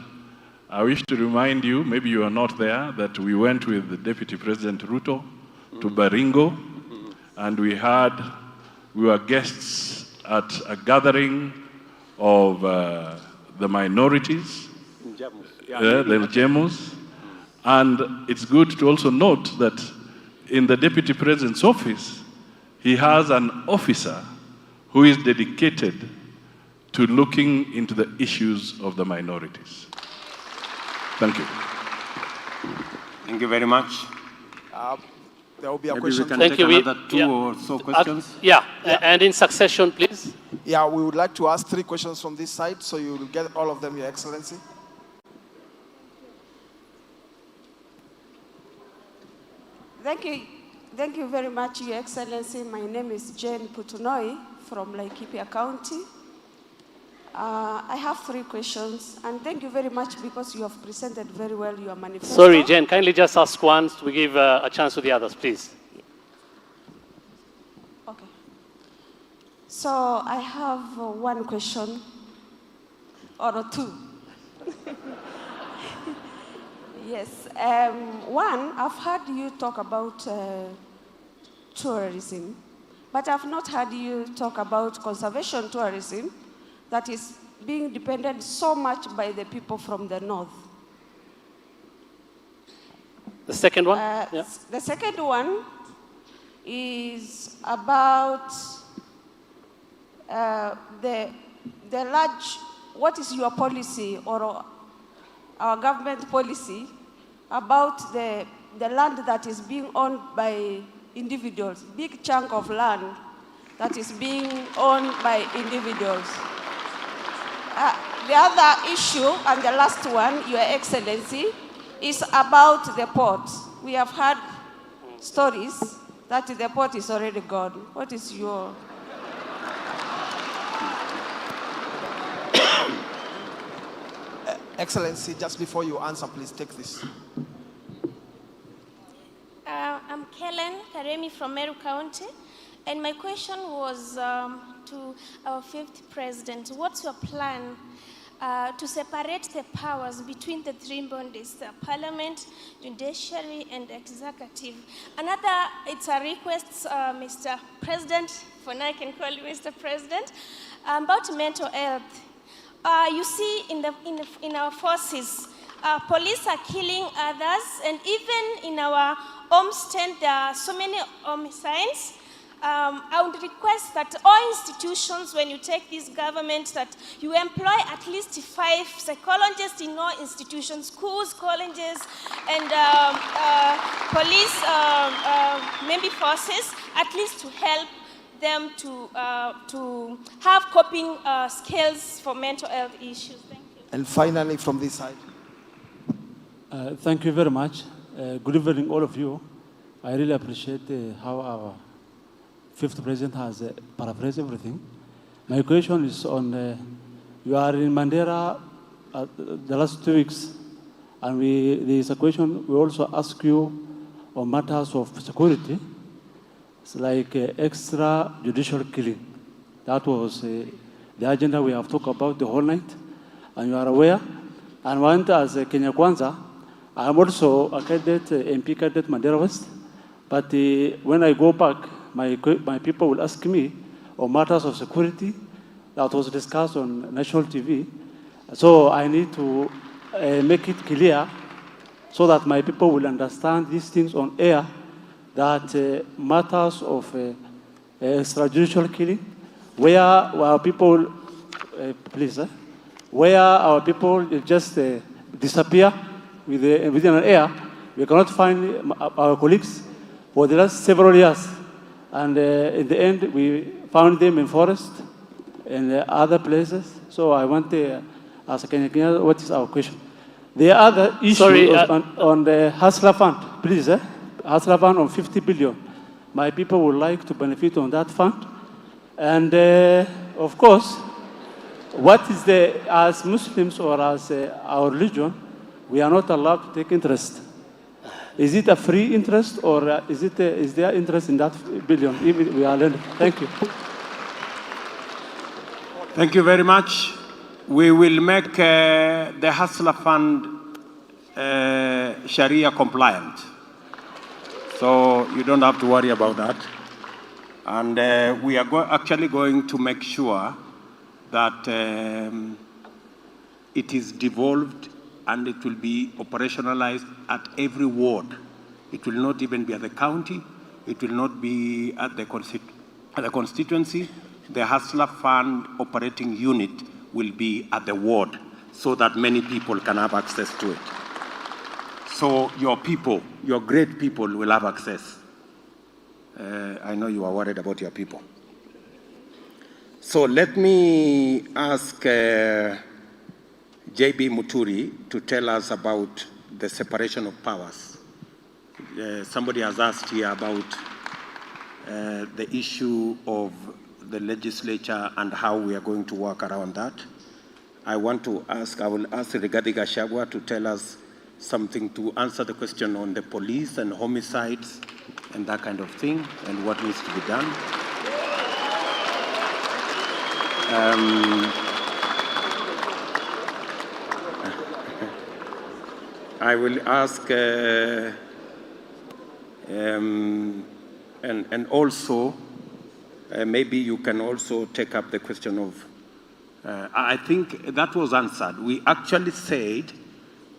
I wish to remind you, maybe you are not there, that we went with the Deputy President Ruto to Baringo, and we were guests at a gathering of the minorities, the Ilchemos. And it's good to also note that in the Deputy President's office, he has an officer who is dedicated to looking into the issues of the minorities. Thank you. Thank you very much. There will be a Maybe question. we can take another two or so questions. And in succession, please. Yeah, we would like to ask 3 questions from this side, so you will get all of them, Your Excellency. Thank you very much, Your Excellency. My name is Jane Putunoi from Laikipia County. I have 3 questions, and thank you very much because you have presented very well your manifesto. Sorry, Jane, kindly just ask once. We give a chance to the others, please. Okay. So I have 1 question, or 2. Yes. 1, I've heard you talk about tourism, but I've not heard you talk about conservation tourism that is being dependent so much by the people from the north. The second one? The second one is about the large, what is your policy or our government policy about the land that is being owned by individuals, big chunk of land that is being owned by individuals. The other issue, and the last one, Your Excellency, is about the port. We have heard stories that the port is already gone. What is your... Excellency, just before you answer, please take this. I'm Kellen Karemi from Meru County, and my question was to our 5th president. What's your plan to separate the powers between the three bodies, the Parliament, Judiciary, and Executive. Another, it's a request, Mr. President, for now I can call you Mr. President, about mental health. You see, in our forces, police are killing others, and even in our homestead, there are so many homicides. I would request that all institutions, when you take this government, that you employ at least 5 psychologists in all institutions, schools, colleges, and police, maybe forces, at least to help them to have coping skills for mental health issues. Thank you. And finally, from this side. Thank you very much. Good evening, all of you. I really appreciate how our fifth president has paraphrased everything. My question is on, you are in Mandera the last 2 weeks, and there is a question we also ask you on matters of security. It's like extrajudicial killing. That was the agenda we have talked about the whole night, and you are aware. And one as Kenya Kwanza, I am also a candidate, MP candidate Mandera West, but when I go back, my people will ask me on matters of security that was discussed on national TV. So I need to make it clear so that my people will understand these things on air, that matters of extrajudicial killing, where our people, where our people just disappear within an air, we cannot find our colleagues for the last several years. And in the end, we found them in forest and other places. So I want to ask Kenya, what is our question? The other issue on the Hustler Fund, please. Hustler Fund on 50 billion. My people would like to benefit on that fund. And of course, what is as Muslims or as our religion, we are not allowed to take interest. Is it a free interest, or is there interest in that billion? Even we are learning. Thank you. Thank you very much. We will make the Hustler Fund Sharia compliant. So you don't have to worry about that. And we are actually going to make sure that it is devolved and it will be operationalized at every ward. It will not even be at the county. It will not be at the constituency. The Hustler Fund operating unit will be at the ward so that many people can have access to it. So your people, your great people will have access. I know you are worried about your people. So let me ask J.B. Muturi to tell us about the separation of powers. Somebody has asked here about the issue of the legislature and how we are going to work around that. I will ask Rigathi Gachagua to tell us something to answer the question on the police and homicides and that kind of thing and what needs to be done. I will ask, and also, maybe you can also take up the question of, I think that was answered. We actually said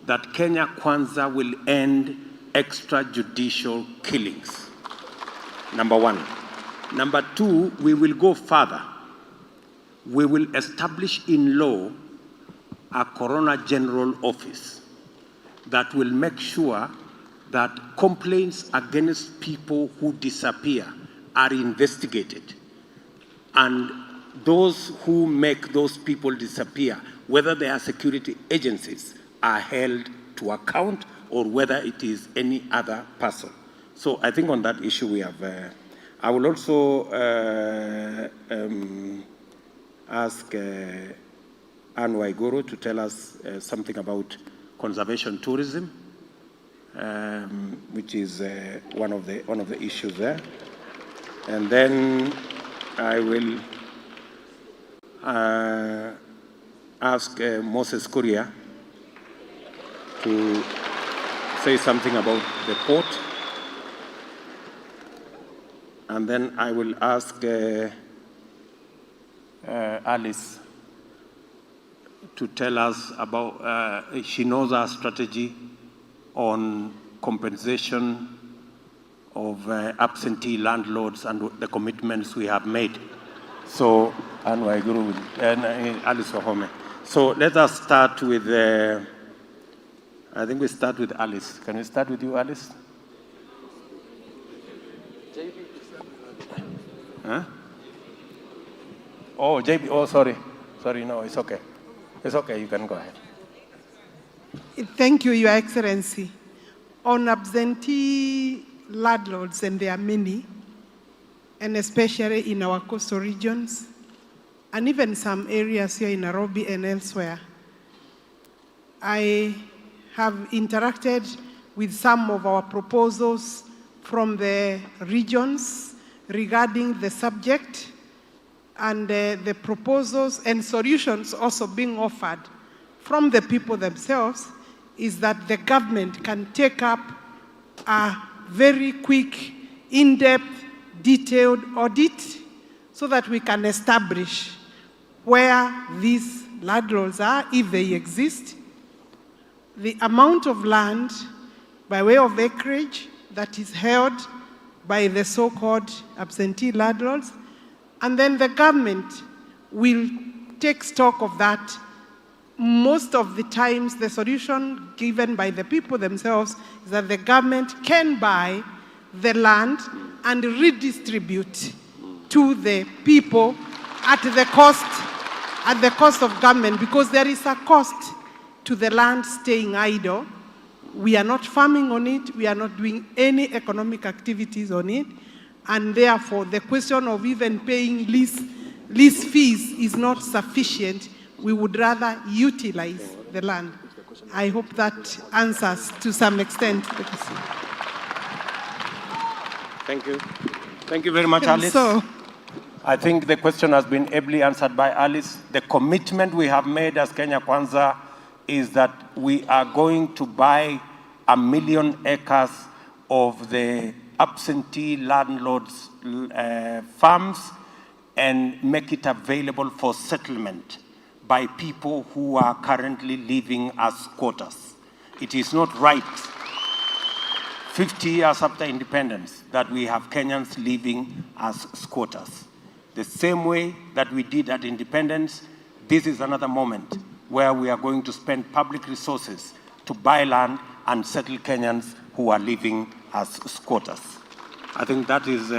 that Kenya Kwanza will end extrajudicial killings, number one. Number two, we will go further. We will establish in law a Coroner General Office that will make sure that complaints against people who disappear are investigated. And those who make those people disappear, whether they are security agencies, are held to account, or whether it is any other person. So I think on that issue we have, I will also ask Anne Waiguru to tell us something about conservation tourism, which is one of the issues there. And then I ask Moses Kuria to say something about the port. And then I will ask Alice to tell us about, she knows our strategy on compensation of absentee landlords and the commitments we have made. So, and Alice Wahome. So let us start with, I think we start with Alice. Can we start with you, Alice? Huh? Oh, JB, oh, sorry. Sorry, no, it's okay. It's okay, you can go ahead. Thank you, Your Excellency. On absentee landlords, and there are many, and especially in our coastal regions, and even some areas here in Nairobi and elsewhere, I have interacted with some of our proposals from the regions regarding the subject, and the proposals and solutions also being offered from the people themselves is that the government can take up a very quick, in-depth, detailed audit so that we can establish where these landlords are, if they exist, the amount of land by way of acreage that is held by the so-called absentee landlords, and then the government will take stock of that. Most of the times, the solution given by the people themselves is that the government can buy the land and redistribute to the people at the cost of government, because there is a cost to the land staying idle. We are not farming on it, we are not doing any economic activities on it, and therefore the question of even paying lease fees is not sufficient. We would rather utilize the land. I hope that answers to some extent the question. Thank you. Thank you very much, Alice. So, I think the question has been ably answered by Alice. The commitment we have made as Kenya Kwanza is that we are going to buy 1 million acres of the absentee landlords' farms and make it available for settlement by people who are currently living as squatters. It is not right, 50 years after independence, that we have Kenyans living as squatters. The same way that we did at independence, this is another moment where we are going to spend public resources to buy land and settle Kenyans who are living as squatters. I think that is,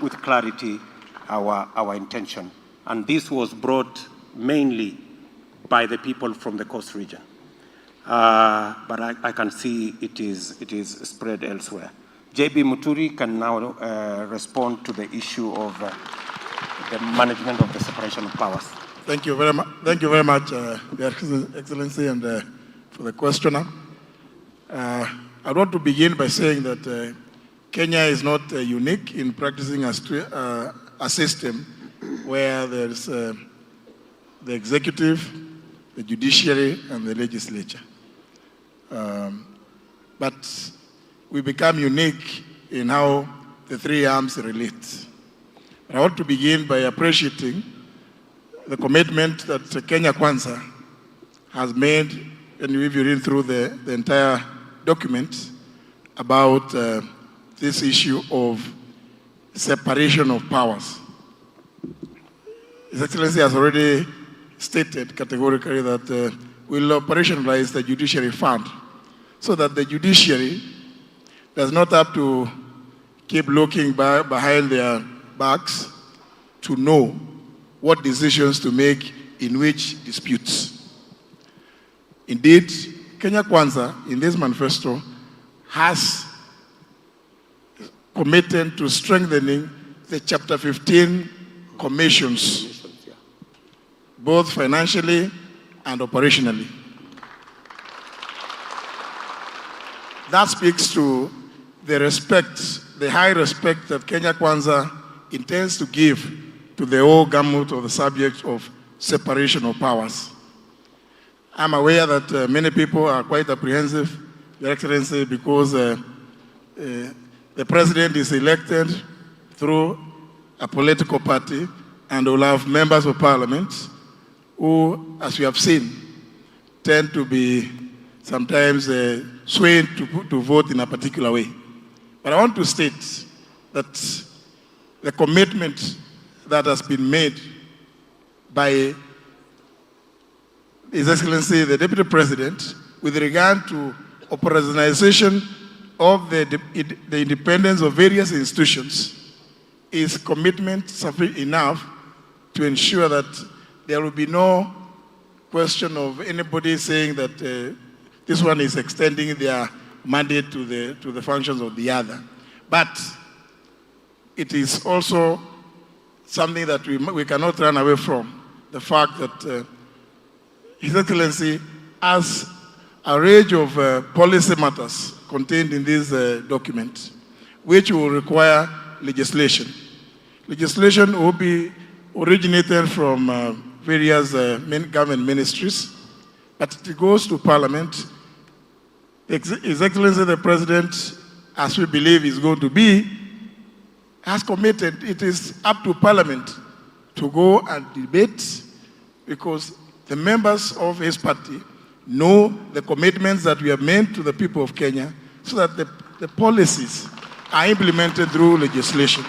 with clarity, our intention. And this was brought mainly by the people from the coast region. But I can see it is spread elsewhere. JB Muturi can now respond to the issue of the management of the separation of powers. Thank you very much. Thank you very much, Your Excellency, and for the questioner. I want to begin by saying that Kenya is not unique in practicing a system where there's the executive, the judiciary, and the legislature. But we become unique in how the three arms relate. I want to begin by appreciating the commitment that Kenya Kwanza has made, and if you read through the entire document, about this issue of separation of powers. His Excellency has already stated categorically that we'll operationalize the judiciary fund so that the judiciary does not have to keep looking behind their backs to know what decisions to make in which disputes. Indeed, Kenya Kwanza, in this manifesto, has committed to strengthening the Chapter 15 commissions, both financially and operationally. That speaks to the respect, the high respect that Kenya Kwanza intends to give to the whole gamut of the subject of separation of powers. I'm aware that many people are quite apprehensive, Your Excellency, because the president is elected through a political party and will have members of parliament who, as we have seen, tend to be sometimes swayed to vote in a particular way. But I want to state that the commitment that has been made by His Excellency the Deputy President with regard to operationalization of the independence of various institutions is commitment sufficient enough to ensure that there will be no question of anybody saying that this one is extending their mandate to the functions of the other. But it is also something that we cannot run away from, the fact that His Excellency has a range of policy matters contained in this document, which will require legislation. Legislation will be originated from various government ministries, but it goes to Parliament. His Excellency the President, as we believe is going to be, has committed it is up to Parliament to go and debate, because the members of his party know the commitments that we have made to the people of Kenya, so that the policies are implemented through legislation.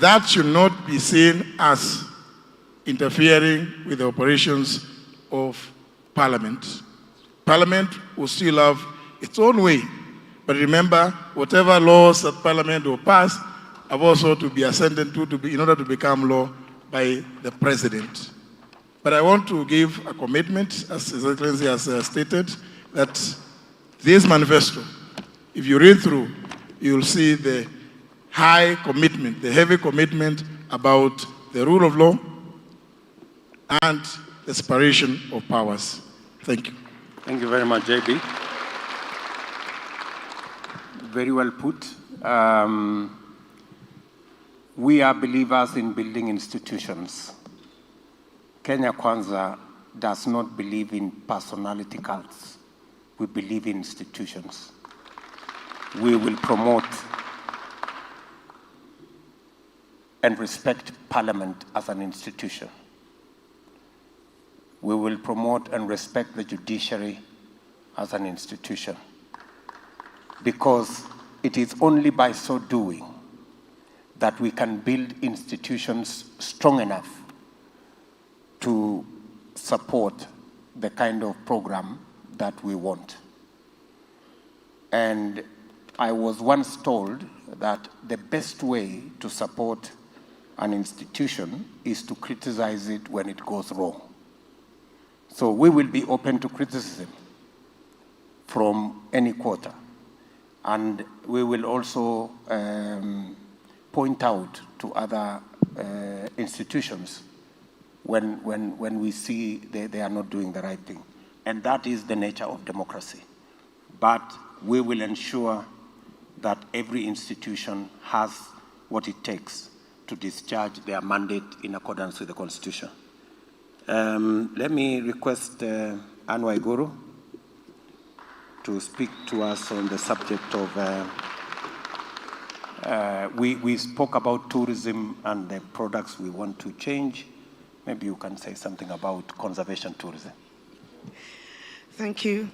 That should not be seen as interfering with the operations of Parliament. Parliament will still have its own way, but remember, whatever laws that Parliament will pass have also to be ascended to in order to become law by the President. But I want to give a commitment, as His Excellency has stated, that this manifesto, if you read through, you will see the high commitment, the heavy commitment about the rule of law and the separation of powers. Thank you. Thank you very much, JB. Very well put. We are believers in building institutions. Kenya Kwanza does not believe in personality cults. We believe in institutions. We will promote and respect Parliament as an institution. We will promote and respect the judiciary as an institution, because it is only by so doing that we can build institutions strong enough to support the kind of program that we want. And I was once told that the best way to support an institution is to criticize it when it goes wrong. So we will be open to criticism from any quarter. And we will also point out to other institutions when we see they are not doing the right thing. And that is the nature of democracy. But we will ensure that every institution has what it takes to discharge their mandate in accordance with the Constitution. Let me request Anne Waiguru to speak to us on the subject of, we spoke about tourism and the products we want to change. Maybe you can say something about conservation tourism. Thank you,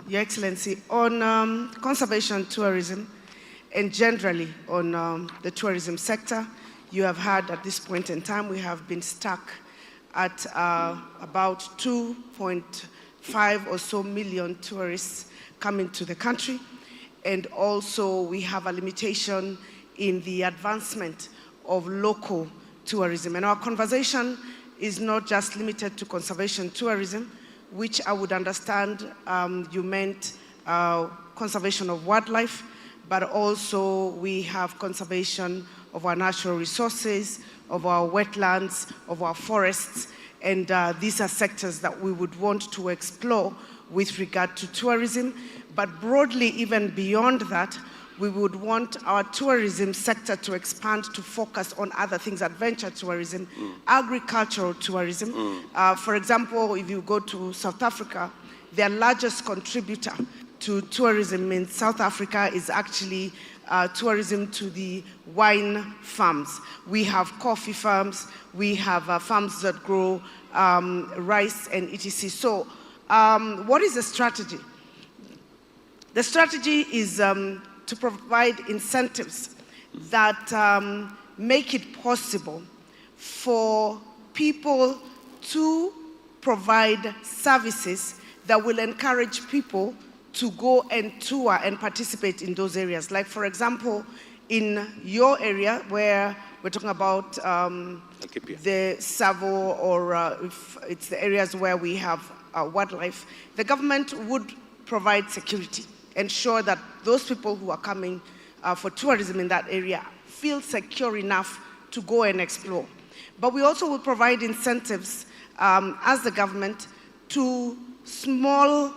Your Excellency. On conservation tourism and generally on the tourism sector, you have had at this point in time, we have been stuck at about 2.5 or so million tourists coming to the country. And also we have a limitation in the advancement of local tourism. And our conversation is not just limited to conservation tourism, which I would understand you meant conservation of wildlife, but also we have conservation of our natural resources, of our wetlands, of our forests, and these are sectors that we would want to explore with regard to tourism. But broadly, even beyond that, we would want our tourism sector to expand to focus on other things, adventure tourism, agricultural tourism. For example, if you go to South Africa, their largest contributor to tourism in South Africa is actually tourism to the wine farms. We have coffee farms, we have farms that grow rice and etc. So what is the strategy? The strategy is to provide incentives that make it possible for people to provide services that will encourage people to go and tour and participate in those areas. Like, for example, in your area where we're talking about the Savo, or if it's the areas where we have wildlife, the government would provide security, ensure that those people who are coming for tourism in that area feel secure enough to go and explore. But we also will provide incentives as the government to small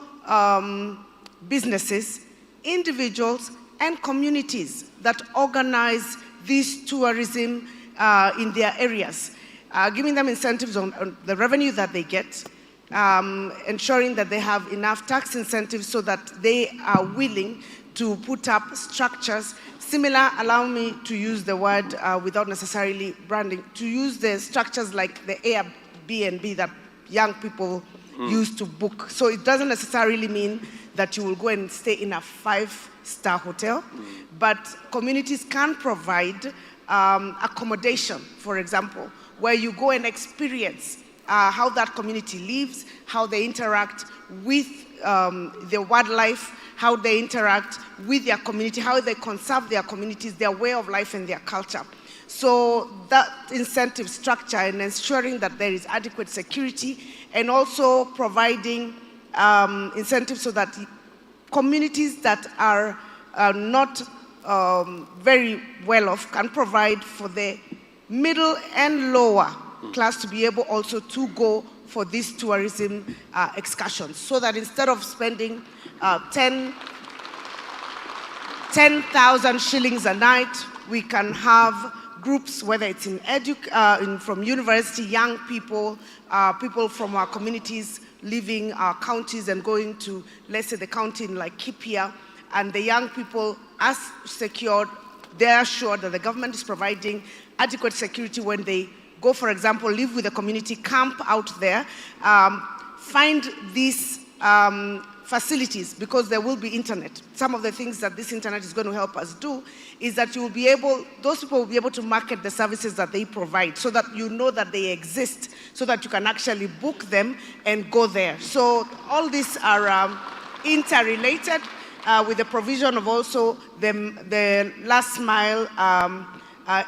businesses, individuals, and communities that organize this tourism in their areas, giving them incentives on the revenue that they get, ensuring that they have enough tax incentives so that they are willing to put up structures similar, allow me to use the word without necessarily branding, to use the structures like the Airbnb that young people used to book. So it doesn't necessarily mean that you will go and stay in a 5-star hotel, but communities can provide accommodation, for example, where you go and experience how that community lives, how they interact with the wildlife, how they interact with their community, how they conserve their communities, their way of life and their culture. So that incentive structure and ensuring that there is adequate security, and also providing incentives so that communities that are not very well off can provide for the middle and lower class to be able also to go for these tourism excursions, so that instead of spending 10,000 shillings a night, we can have groups, whether it's from university, young people, people from our communities leaving our counties and going to, let's say, the county in like Kipia, and the young people are secured, they're assured that the government is providing adequate security when they go, for example, live with the community, camp out there, find these facilities, because there will be internet. Some of the things that this internet is going to help us do is that those people will be able to market the services that they provide, so that you know that they exist, so that you can actually book them and go there. So all these are interrelated with the provision of also the last mile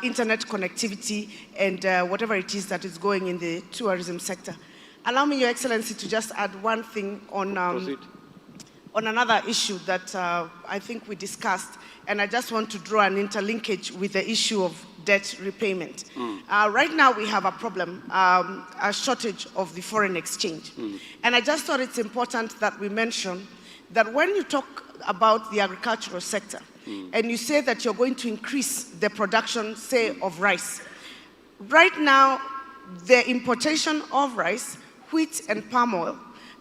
internet connectivity and whatever it is that is going in the tourism sector. Allow me, Your Excellency, to just add one thing on another issue that I think we discussed, and I just want to draw an interlinkage with the issue of debt repayment. Right now we have a problem, a shortage of the foreign exchange. And I just thought it's important that we mention that when you talk about the agricultural sector, and you say that you're going to increase the production, say, of rice. Right now, the importation of rice, wheat, and palm oil,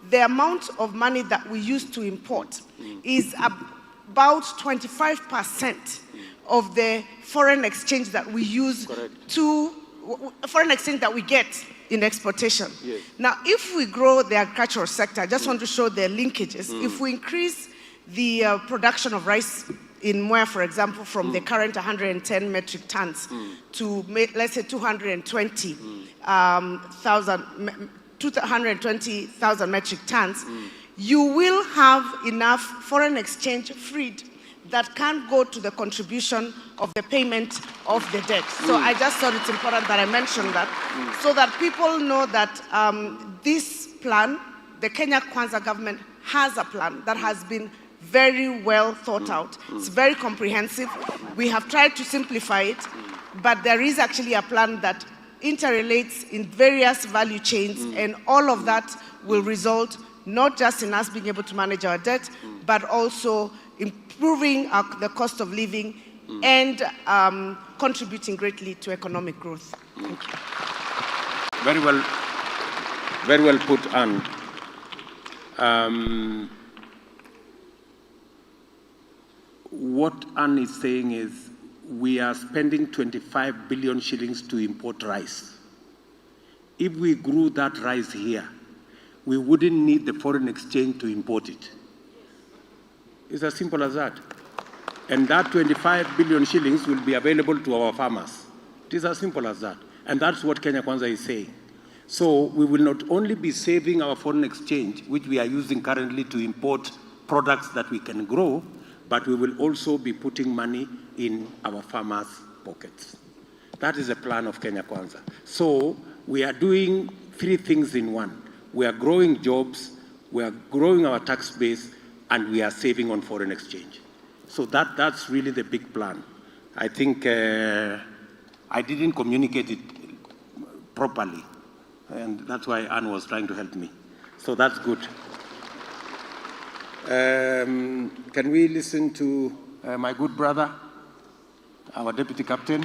the amount of money that we use to import is about 25% of the foreign exchange that we use foreign exchange that we get in exportation. Yes. Now, if we grow the agricultural sector, I just want to show the linkages. If we increase the production of rice in Mwea, for example, from the current 110 metric tons to, let's say, 220,000 metric tons, you will have enough foreign exchange freed that can go to the contribution of the payment of the debt. So I just thought it's important that I mention that, so that people know that this plan, the Kenya Kwanza government has a plan that has been very well thought out. It's very comprehensive. We have tried to simplify it, but there is actually a plan that interrelates in various value chains, and all of that will result not just in us being able to manage our debt, but also improving the cost of living and contributing greatly to economic growth. Thank you. Very well put, Anne. What Anne is saying is we are spending 25 billion shillings to import rice. If we grew that rice here, we wouldn't need the foreign exchange to import it. It's as simple as that. And that 25 billion shillings will be available to our farmers. It is as simple as that. And that's what Kenya Kwanza is saying. So we will not only be saving our foreign exchange, which we are using currently to import products that we can grow, but we will also be putting money in our farmers' pockets. That is the plan of Kenya Kwanza. So we are doing three things in one. We are growing jobs, we are growing our tax base, and we are saving on foreign exchange. So that's really the big plan. I think I didn't communicate it properly, and that's why Anne was trying to help me. So that's good. Can we listen to my good brother, our deputy captain?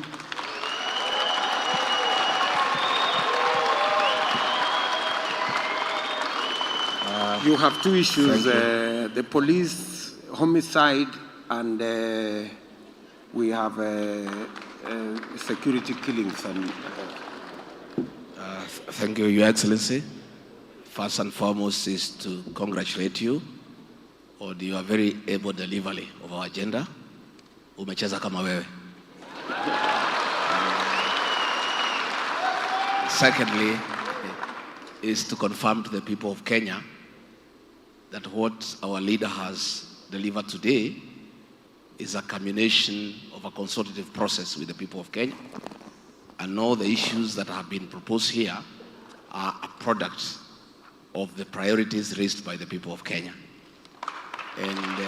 You have two issues, the police homicide and we have security killings. And, Thank you, Your Excellency. First and foremost is to congratulate you on your very able delivery of our agenda. Umecheza kama wewe. Secondly, is to confirm to the people of Kenya that what our leader has delivered today is a culmination of a consultative process with the people of Kenya. And all the issues that have been proposed here are a product of the priorities raised by the people of Kenya. And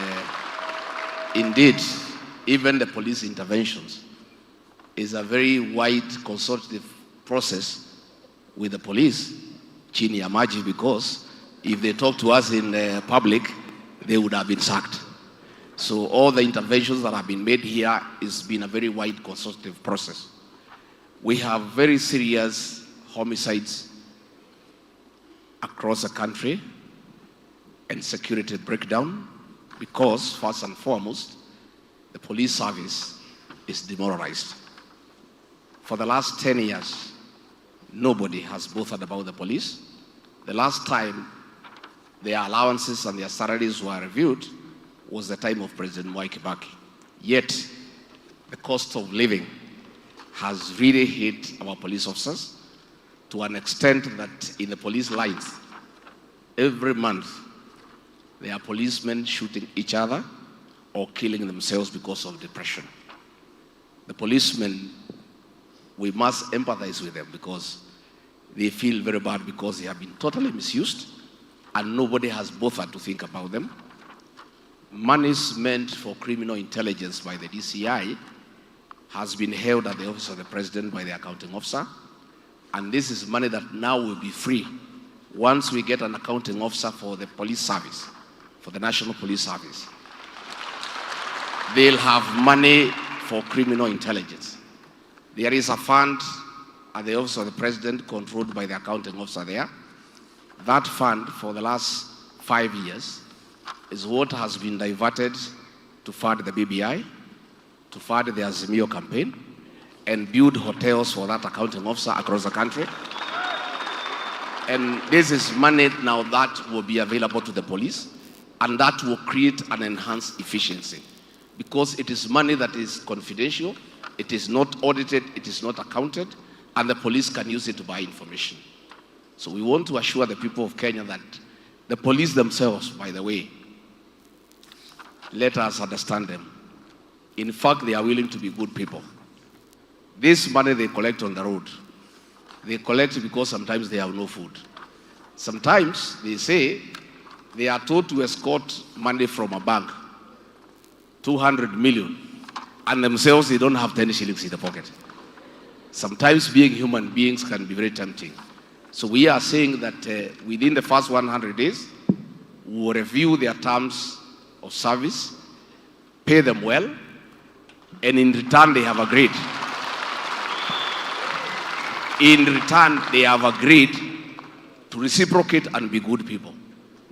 indeed, even the police interventions is a very wide consultative process with the police, chini ya maji, because if they talk to us in public, they would have been sacked. So all the interventions that have been made here has been a very wide consultative process. We have very serious homicides across the country and security breakdown because, first and foremost, the police service is demoralized. For the last 10 years, nobody has bothered about the police. The last time their allowances and their salaries were reviewed was the time of President Mwai Kibaki. Yet, the cost of living has really hit our police officers to an extent that in the police lines, every month, there are policemen shooting each other or killing themselves because of depression. The policemen, we must empathize with them because they feel very bad because they have been totally misused and nobody has bothered to think about them. Monies meant for criminal intelligence by the DCI has been held at the office of the president by the accounting officer. And this is money that now will be free once we get an accounting officer for the police service, for the National Police Service. They'll have money for criminal intelligence. There is a fund at the office of the president controlled by the accounting officer there. That fund for the last 5 years is what has been diverted to fund the BBI, to fund the Azimio campaign, and build hotels for that accounting officer across the country. And this is money now that will be available to the police, and that will create an enhanced efficiency. Because it is money that is confidential, it is not audited, it is not accounted, and the police can use it to buy information. So we want to assure the people of Kenya that the police themselves, by the way, let us understand them. In fact, they are willing to be good people. This money they collect on the road, they collect because sometimes they have no food. Sometimes they say they are told to escort money from a bank, 200 million, and themselves they don't have 10 shillings in the pocket. Sometimes being human beings can be very tempting. So we are saying that within the first 100 days, we will review their terms of service pay them well, and in return they have agreed. In return, they have agreed to reciprocate and be good people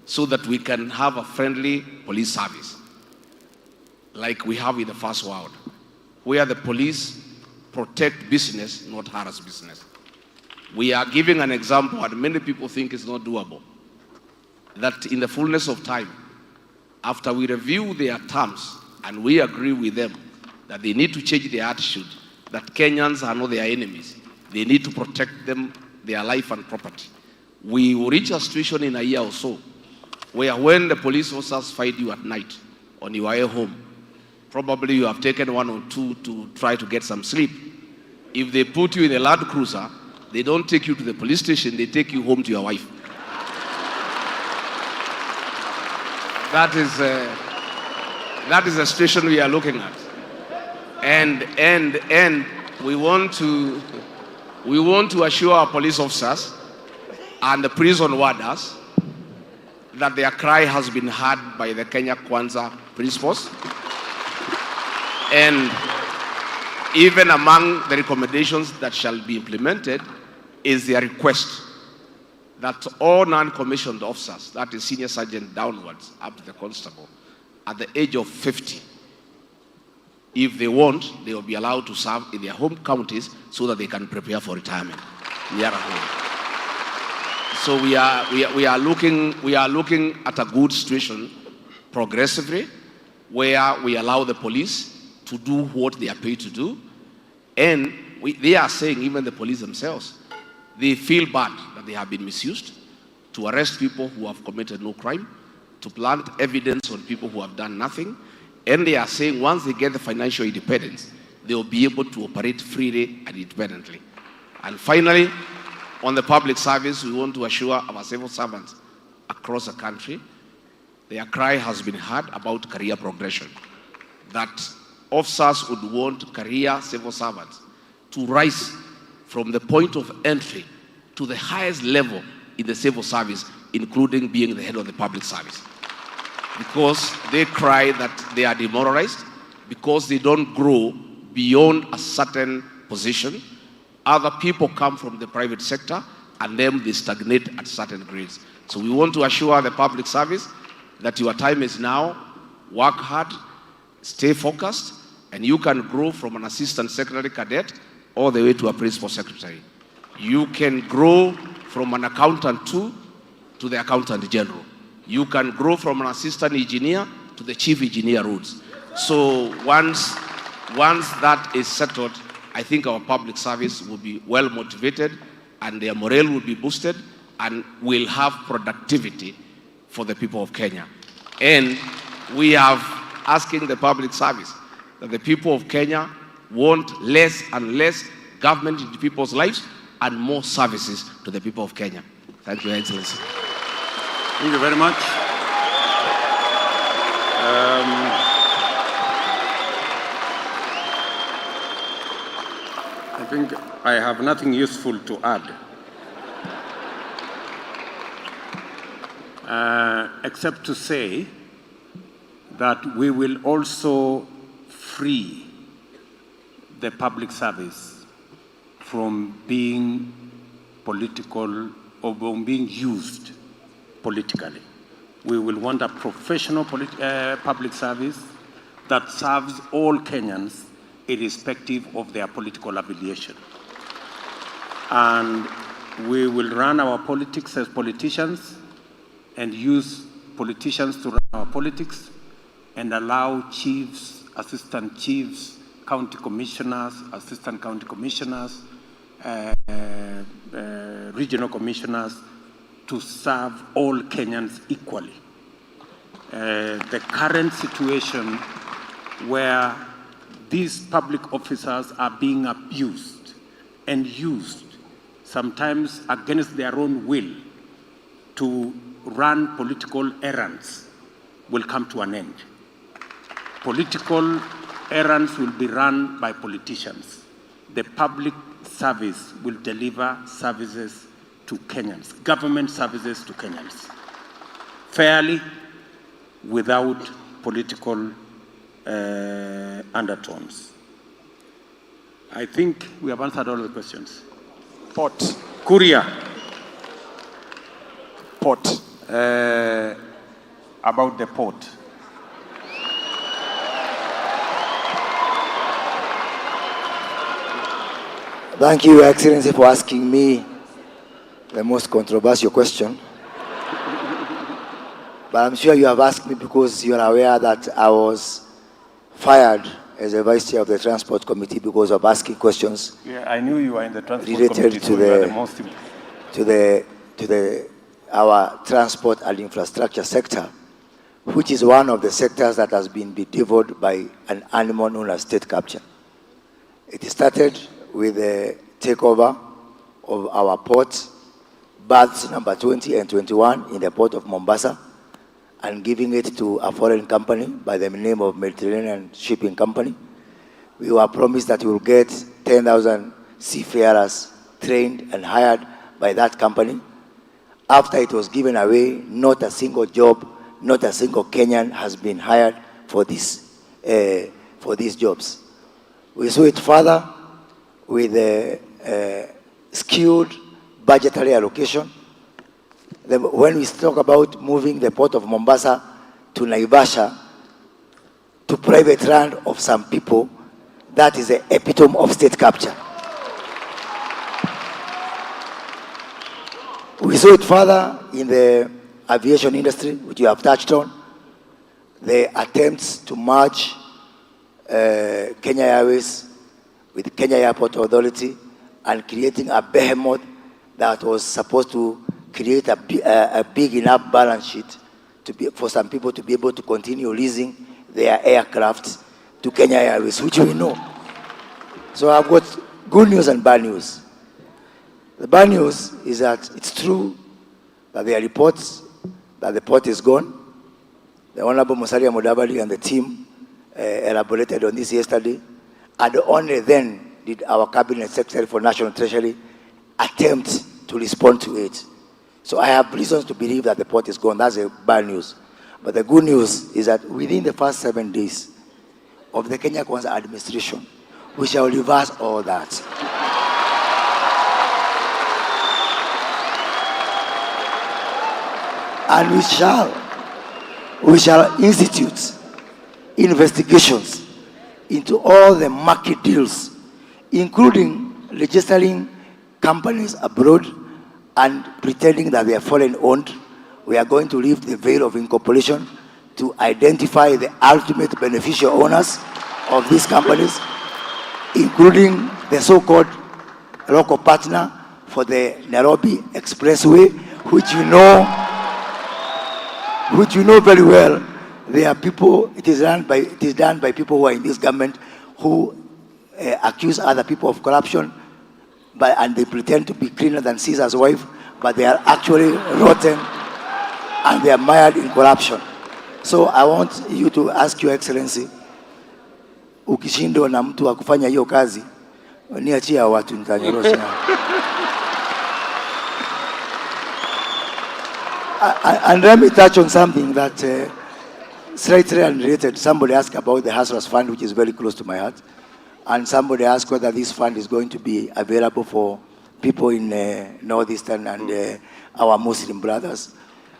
so that we can have a friendly police service like we have in the first world, where the police protect business, not harass business. We are giving an example, and many people think it's not doable, that in the fullness of time, after we review their terms and we agree with them that they need to change their attitude, that Kenyans are not their enemies, they need to protect them, their life and property. We will reach a situation in a year or so where when the police officers find you at night on your way home, probably you have taken 1 or 2 to try to get some sleep. If they put you in a Land Cruiser, they don't take you to the police station, they take you home to your wife. That is the situation we are looking at. And we want to assure our police officers and the prison warders that their cry has been heard by the Kenya Kwanza principles. And even among the recommendations that shall be implemented is their request that all non-commissioned officers, that is senior sergeant downwards up to the constable, at the age of 50, if they want, they will be allowed to serve in their home counties so that they can prepare for retirement near at home. So we are looking at a good situation progressively, where we allow the police to do what they are paid to do, and they are saying, even the police themselves, they feel bad that they have been misused to arrest people who have committed no crime, to plant evidence on people who have done nothing. And they are saying once they get the financial independence, they will be able to operate freely and independently. And finally, on the public service, we want to assure our civil servants across the country, their cry has been heard about career progression, that officers would want career civil servants to rise from the point of entry to the highest level in the civil service, including being the head of the public service. Because they cry that they are demoralized, because they don't grow beyond a certain position. Other people come from the private sector, and then they stagnate at certain grades. So we want to assure the public service that your time is now, work hard, stay focused, and you can grow from an assistant secretary cadet all the way to a principal secretary. You can grow from an accountant to the accountant general. You can grow from an assistant engineer to the chief engineer roles. So once that is settled, I think our public service will be well motivated, and their morale will be boosted, and we'll have productivity for the people of Kenya. And we have asking the public service that the people of Kenya want less and less government in people's lives and more services to the people of Kenya. Thank you, Excellency. Thank you very much. I think I have nothing useful to add, except to say that we will also free the public service from being political or from being used politically. We will want a professional public service that serves all Kenyans irrespective of their political affiliation. And we will run our politics as politicians and use politicians to run our politics and allow chiefs, assistant chiefs, county commissioners, assistant county commissioners, regional commissioners to serve all Kenyans equally. The current situation where these public officers are being abused and used, sometimes against their own will, to run political errands will come to an end. Political errands will be run by politicians. The public service will deliver services to Kenyans, government services to Kenyans, fairly, without political undertones. I think we have answered all the questions. Port. Courier. Port. About the port. Thank you, Your Excellency, for asking me the most controversial question. But I'm sure you have asked me because you are aware that I was fired as a vice chair of the Transport Committee because of asking questions. Yeah, I knew you were in the Transport related Committee, to so you are the most our transport and infrastructure sector, which is one of the sectors that has been bedeviled by an animal known as state capture. It started with the takeover of our ports, berths number 20 and 21 in the port of Mombasa, and giving it to a foreign company by the name of Mediterranean Shipping Company. We were promised that we will get 10,000 seafarers trained and hired by that company. After it was given away, not a single job, not a single Kenyan has been hired for these jobs. We saw it further with skewed budgetary allocation. When we talk about moving the port of Mombasa to Naivasha, to private land of some people, that is the epitome of state capture. We saw it further in the aviation industry, which you have touched on. The attempts to merge Kenya Airways with Kenya Airport Authority and creating a behemoth that was supposed to create a big enough balance sheet for some people to be able to continue leasing their aircraft to Kenya Airways, which we know. So I've got good news and bad news. The bad news is that it's true that there are reports that the port is gone. The Honorable Musalia Mudavadi and the team elaborated on this yesterday, and only then did our Cabinet Secretary for National Treasury attempt to respond to it. So I have reasons to believe that the port is gone. That's the bad news. But the good news is that within the first 7 days of the Kenya Kwanza administration, we shall reverse all that. And we shall institute investigations into all the market deals, including registering companies abroad and pretending that they are foreign owned. We are going to lift the veil of incorporation to identify the ultimate beneficial owners of these companies, including the so-called local partner for the Nairobi Expressway, which you know very well. They are people, it is done by people who are in this government who accuse other people of corruption, and they pretend to be cleaner than Caesar's wife, but they are actually rotten and they are mired in corruption. So I want you to ask Your Excellency, ukishindwa na mtu wa kufanya hiyo kazi, niachia watu nitanyorosha. And let me touch on something that slightly unrelated. Somebody asked about the Hustlers Fund, which is very close to my heart. And somebody asked whether this fund is going to be available for people in Northeastern and our Muslim brothers.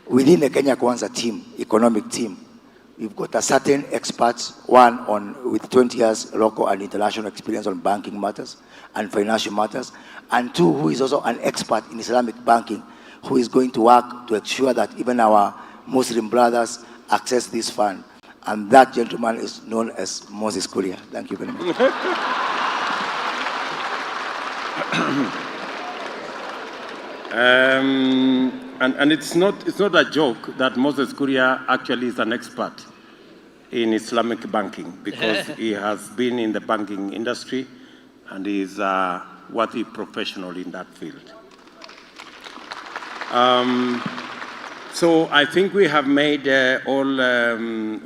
Within the Kenya Kwanza team, economic team, we've got a certain experts, one with 20 years local and international experience on banking matters and financial matters, and two, who is also an expert in Islamic banking, who is going to work to ensure that even our Muslim brothers access this fund. And that gentleman is known as Moses Kuria. Thank you very much. And it's not a joke that Moses Kuria actually is an expert in Islamic banking, because he has been in the banking industry and he is a worthy professional in that field. So I think we have made we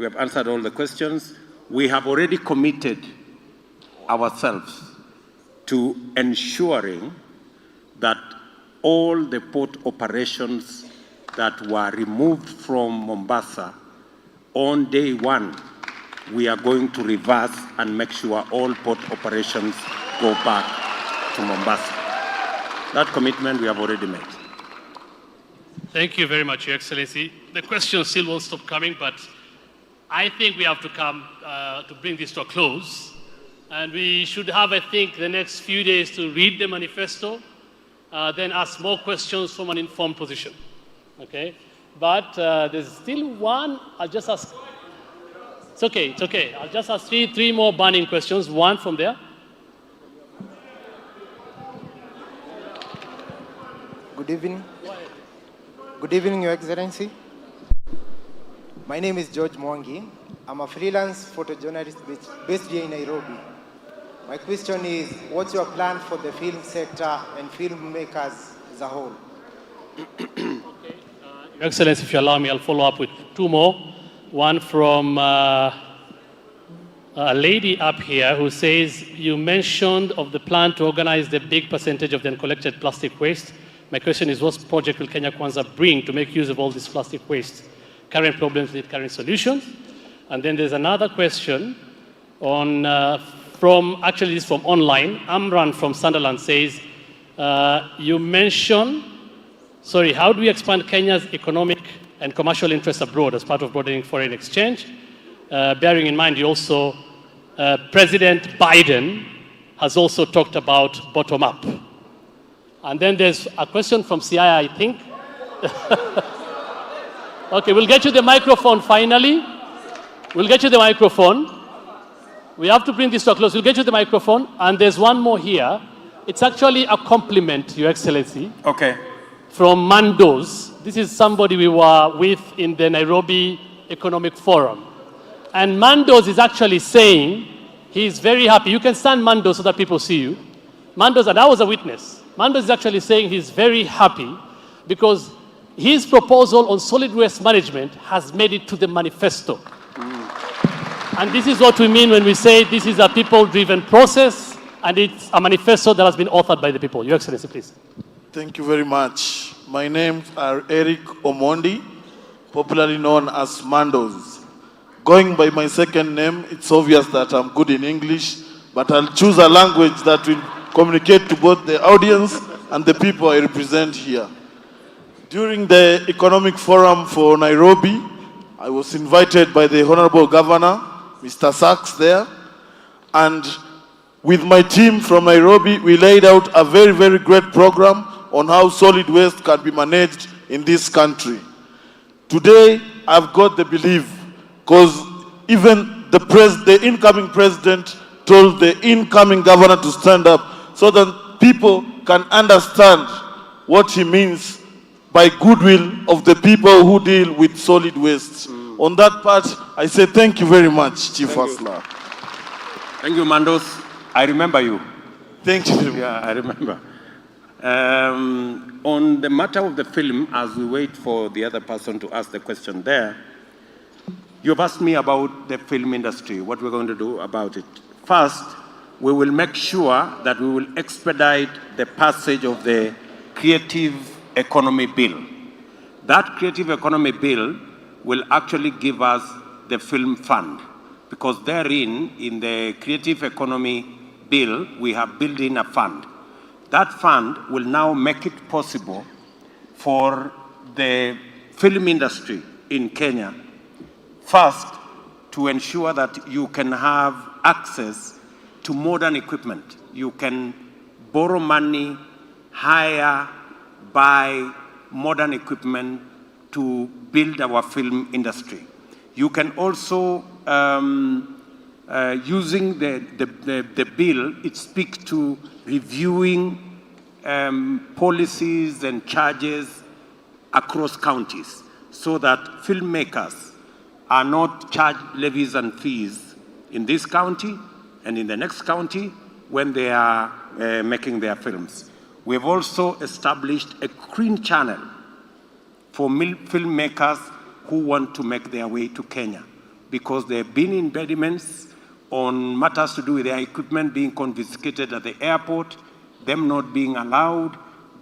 have answered all the questions. We have already committed ourselves to ensuring that all the port operations that were removed from Mombasa on day one we are going to reverse and make sure all port operations go back to Mombasa. That commitment we have already made. Thank you very much, Your Excellency. The question still won't stop coming, but I think we have to come to bring this to a close. And we should have, I think, the next few days to read the manifesto, then ask more questions from an informed position. Okay? But there's still one, I'll just ask. It's okay, it's okay. I'll just ask three more burning questions, one from there. Good evening. Good evening, Your Excellency. My name is George Mwangi. I'm a freelance photojournalist based here in Nairobi. My question is, what's your plan for the film sector and filmmakers as a whole? Your Excellency, if you allow me, I'll follow up with two more. One from a lady up here who says, you mentioned of the plan to organize the big percentage of the uncollected plastic waste. My question is, what project will Kenya Kwanza bring to make use of all this plastic waste? Current problems need current solutions. And then there's another question on, actually this is from online. Amran from Sunderland says, you mentioned, how do we expand Kenya's economic and commercial interests abroad as part of broadening foreign exchange? Bearing in mind, you also, President Biden has also talked about bottom-up. And then there's a question from CI, I think. Okay, we'll get you the microphone finally. We'll get you the microphone. We have to bring this to a close. We'll get you the microphone. And there's one more here. It's actually a compliment, Your Excellency. Okay. From Mandos. This is somebody we were with in the Nairobi Economic Forum. And Mandos is actually saying he's very happy. You can stand, Mandos, so that people see you. Mandos, and I was a witness. Mandos is actually saying he's very happy because his proposal on solid waste management has made it to the manifesto. And this is what we mean when we say this is a people-driven process and it's a manifesto that has been authored by the people. Your Excellency, please. Thank you very much. My names are Eric Omondi, popularly known as Mandos. Going by my second name, it's obvious that I'm good in English, but I'll choose a language that will communicate to both the audience and the people I represent here. During the Economic Forum for Nairobi, I was invited by the Honorable Governor, Mr. Sachs there, and with my team from Nairobi, we laid out a very, very great program on how solid waste can be managed in this country. Today, I've got the belief, because even the incoming president told the incoming governor to stand up so that people can understand what he means by goodwill of the people who deal with solid waste. On that part, I say thank you very much, Chief Hasla. Thank you, Mandos. I remember you. Thank you very much. Yeah, I remember. On the matter of the film, as we wait for the other person to ask the question there, you've asked me about the film industry, what we're going to do about it. First, we will make sure that we will expedite the passage of the Creative Economy Bill. That Creative Economy Bill will actually give us the film fund, because therein, in the Creative Economy Bill, we have built in a fund. That fund will now make it possible for the film industry in Kenya, first, to ensure that you can have access to modern equipment. You can borrow money, hire, buy modern equipment to build our film industry. You can also, using the bill, it speaks to reviewing policies and charges across counties so that filmmakers are not charged levies and fees in this county and in the next county when they are making their films. We've also established a green channel for filmmakers who want to make their way to Kenya, because there have been impediments on matters to do with their equipment being confiscated at the airport, them not being allowed,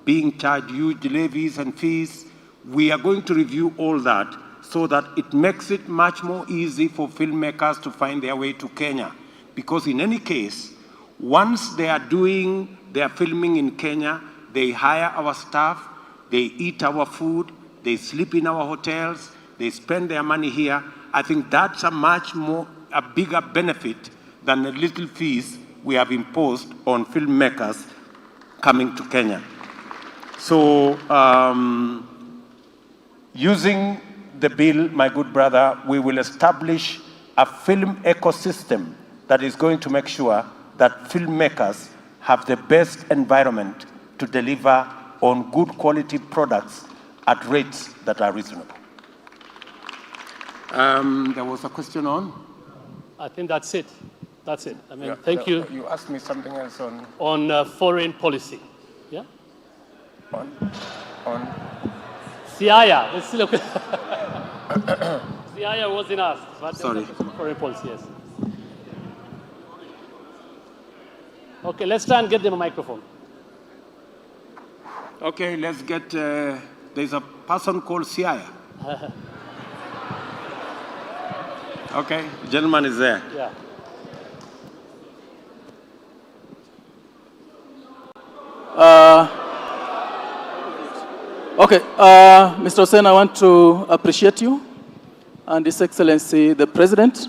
being charged huge levies and fees. We are going to review all that so that it makes it much more easy for filmmakers to find their way to Kenya. Because in any case, once they are doing their filming in Kenya, they hire our staff, they eat our food, they sleep in our hotels, they spend their money here. I think that's a bigger benefit than the little fees we have imposed on filmmakers coming to Kenya. So, using the bill, my good brother, we will establish a film ecosystem that is going to make sure that filmmakers have the best environment to deliver on good quality products at rates that are reasonable. There was a question on? I think that's it. That's it. I mean, Yeah, thank you. You asked me something else on? On foreign policy. Yeah? On? Siaya. Let's look. Siaya wasn't asked. But Sorry. Foreign policy, yes. Okay, let's try and get them a microphone. Okay, let's get, there's a person called Siaya. Okay, gentleman is there. Yeah. Mr. Hussein, I want to appreciate you and His Excellency the President.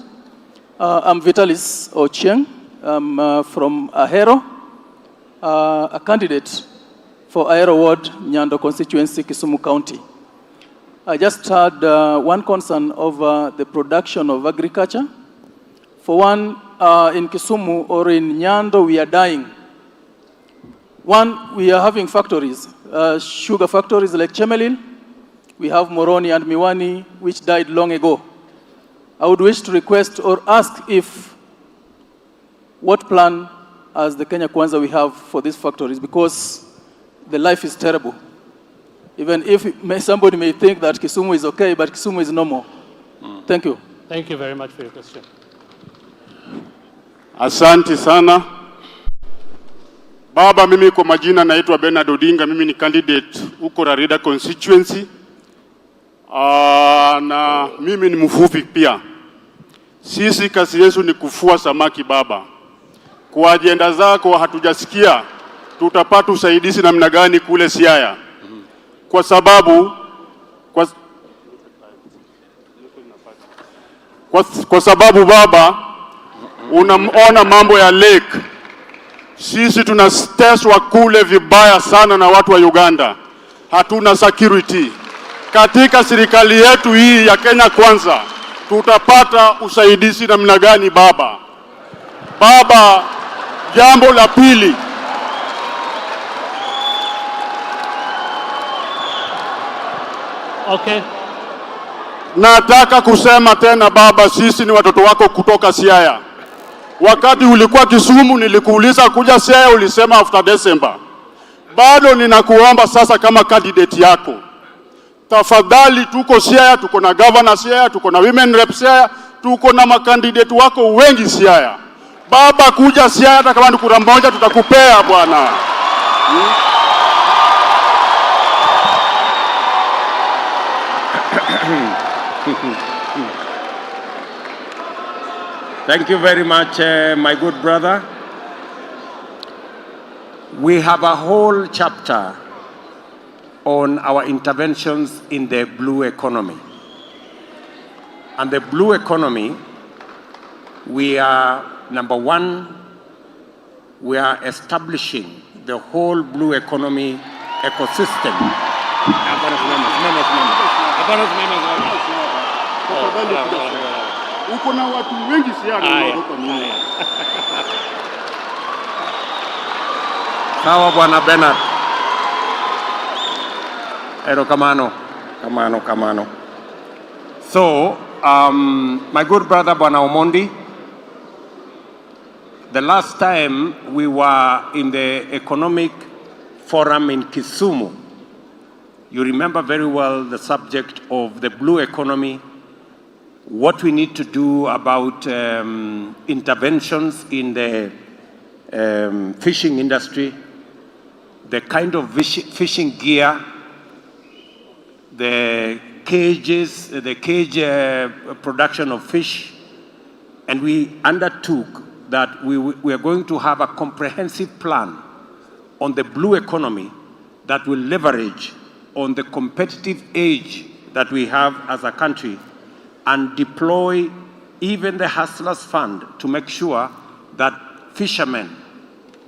I'm Vitalis Ochieng. I'm from Ahero, a candidate for Ahero Ward, Nyando constituency, Kisumu County. I just had one concern over the production of agriculture. For one, in Kisumu or in Nyando, we are dying. One, we are having factories, sugar factories like Chemelil. We have Moroni and Miwani, which died long ago. I would wish to request or ask if what plan as the Kenya Kwanza we have for these factories, because the life is terrible. Even if somebody may think that Kisumu is okay, but Kisumu is no more. Thank you. Thank you very much for your question. Asante sana. Baba, mimi kwa majina naitwa Bernard Odinga, mimi ni candidate huko Rarieda constituency. Na mimi ni mvuvi pia. Sisi kazi yetu ni kufua samaki baba. Kwa ajenda zako hatujasikia tutapata usaidizi namna gani kule Siaya. Kwa sababu baba, unaona mambo ya lake. Sisi tunateswa kule vibaya sana na watu wa Uganda. Hatuna security. Katika serikali yetu hii ya Kenya Kwanza, tutapata usaidizi namna gani baba? Baba, jambo la pili. Okay. Nataka kusema tena baba, sisi ni watoto wako kutoka Siaya. Wakati ulikuwa Kisumu nilikuuliza kuja Siaya, ulisema after December. Bado ninakuomba sasa kama candidate yako. Tafadhali, tuko Siaya, tuko na governor Siaya, tuko na women rep Siaya, tuko na makandidate wako wengi Siaya. Baba, kuja Siaya, hata kama ni kura moja tutakupea bwana. Thank you very much, my good brother. We have a whole chapter on our interventions in the blue economy. And the blue economy, we are, number one, we are establishing the whole blue economy ecosystem. Uko na watu wengi Siaya wanaogopa nini? Sawa bwana Bernard. Ero kamano. So, my good brother Bwana Omondi, the last time we were in the economic forum in Kisumu, you remember very well the subject of the blue economy, what we need to do about interventions in the fishing industry, the kind of fishing gear, the cages, the cage production of fish, and we undertook that we are going to have a comprehensive plan on the blue economy that will leverage on the competitive edge that we have as a country and deploy even the Hustlers Fund to make sure that fishermen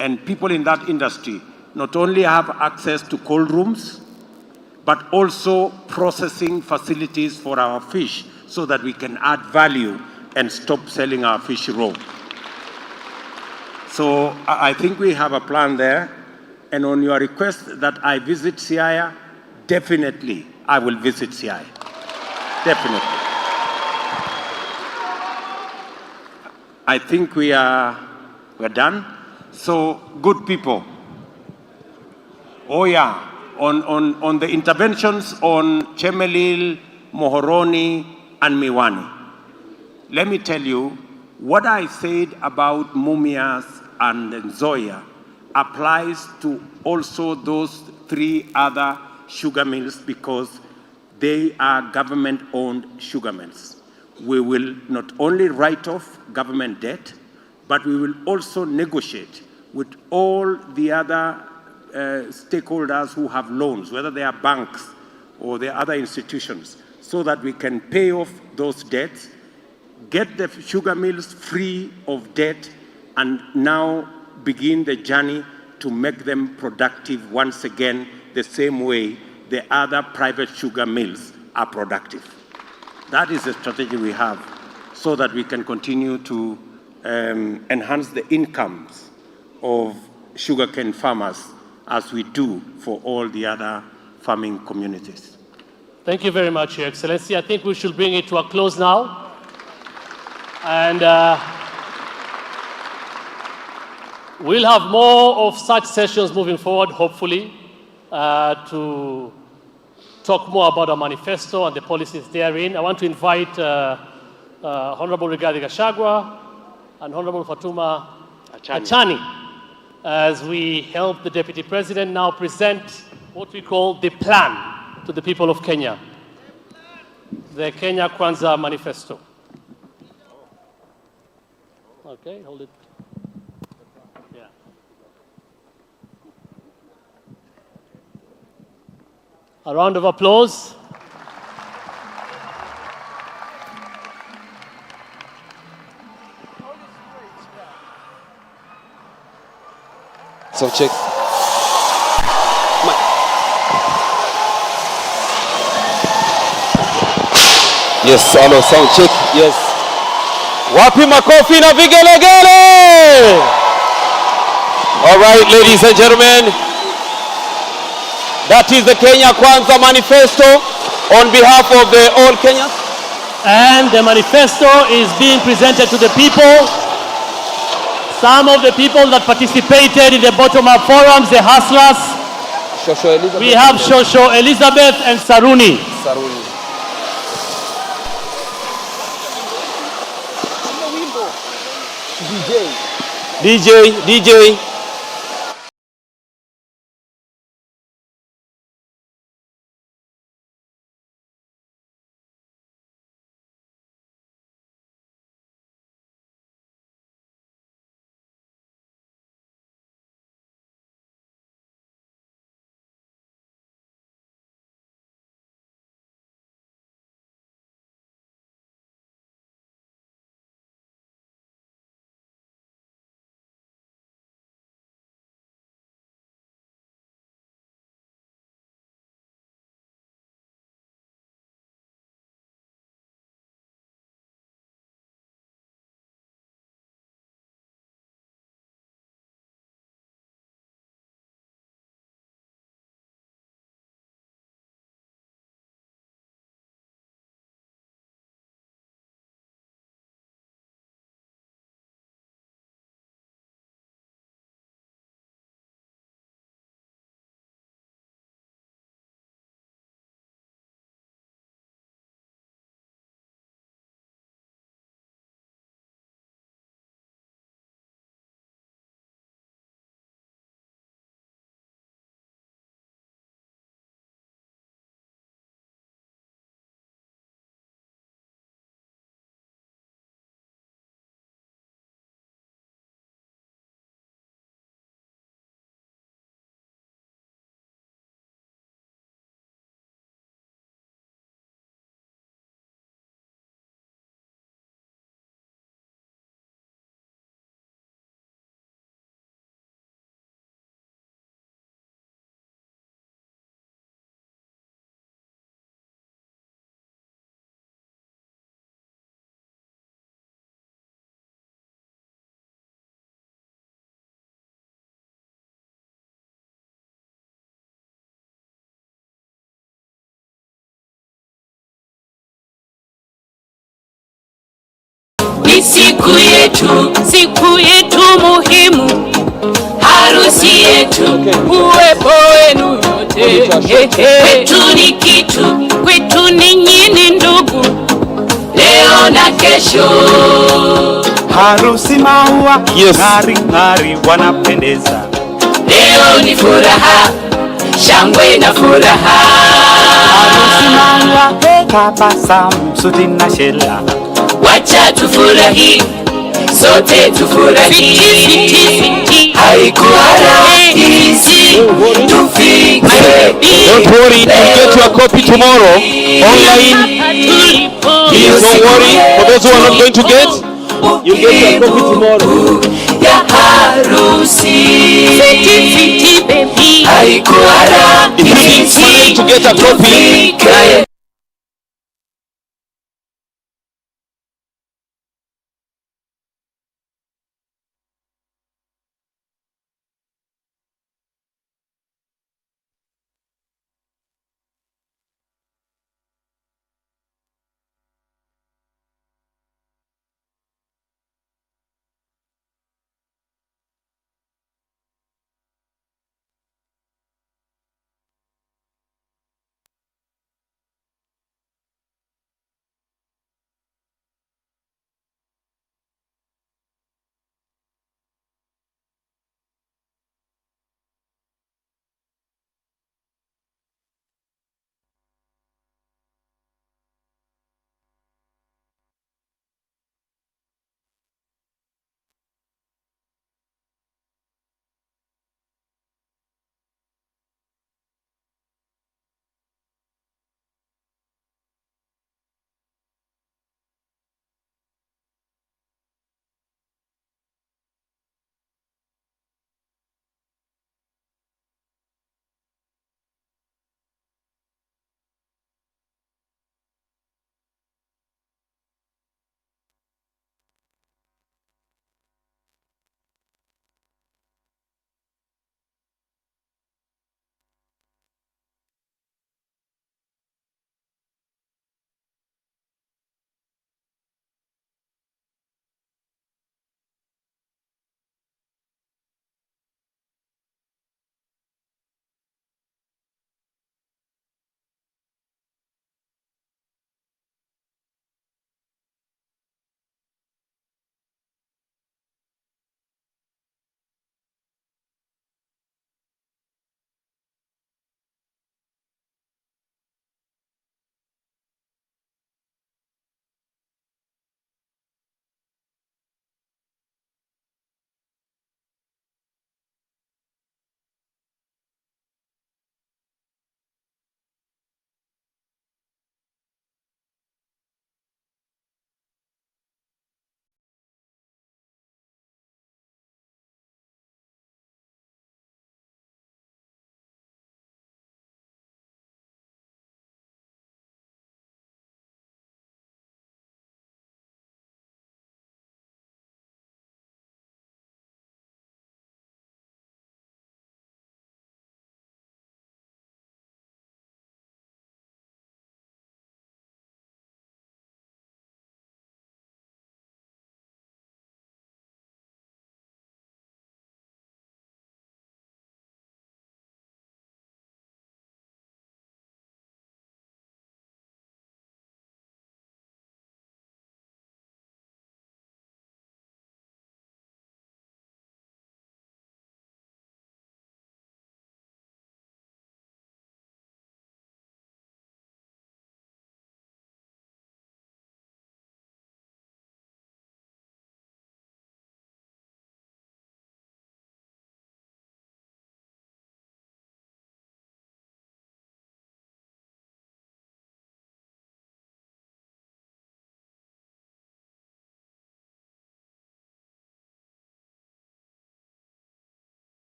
and people in that industry not only have access to cold rooms, but also processing facilities for our fish so that we can add value and stop selling our fish raw. So I think we have a plan there. And on your request that I visit Siaya, definitely I will visit Siaya. Definitely. I think we're done. So, good people. Oh yeah, on the interventions on Chemelil, Mohoroni, and Miwani. Let me tell you, what I said about Mumias and Nzoia applies to also those 3 other sugar mills because they are government-owned sugar mills. We will not only write off government debt, but we will also negotiate with all the other stakeholders who have loans, whether they are banks or the other institutions, so that we can pay off those debts, get the sugar mills free of debt, and now begin the journey to make them productive once again, the same way the other private sugar mills are productive. That is the strategy we have so that we can continue to enhance the incomes of sugarcane farmers as we do for all the other farming communities. Thank you very much, Your Excellency. I think we should bring it to a close now. And we'll have more of such sessions moving forward, hopefully, to talk more about our manifesto and the policies therein. I want to invite Honorable Rigathi Gachagua and Honorable Fatuma Achani as we help the Deputy President now present what we call the plan to the people of Kenya, the Kenya Kwanza Manifesto. Okay, hold it. Yeah. A round of applause. So check. Yes, hello, sound check. Yes. Wapi makofi na vigelegele. All right, ladies and gentlemen. That is the Kenya Kwanza Manifesto on behalf of the all Kenyans. And the manifesto is being presented to the people. Some of the people that participated in the bottom-up forums, the hustlers. We have Shosho Elizabeth and Saruni. DJ. ni siku yetu muhimu, harusi yetu, uwepo wenu yote. Kwetu ni kitu, kwetu ninyi ni ndugu, leo na kesho. Harusi maua, ng'ari ng'ari wanapendeza. Leo ni furaha, shangwe na furaha. Harusi maua, tabasamu, suti na shela. Wacha tufurahi, sote tufurahi. Haikuwa rahisi tufike. Don't worry, you'll get your copy tomorrow online. Don't worry, for those who are not going to get, you'll get your copy tomorrow. Ya harusi, haikuwa rahisi to get a copy.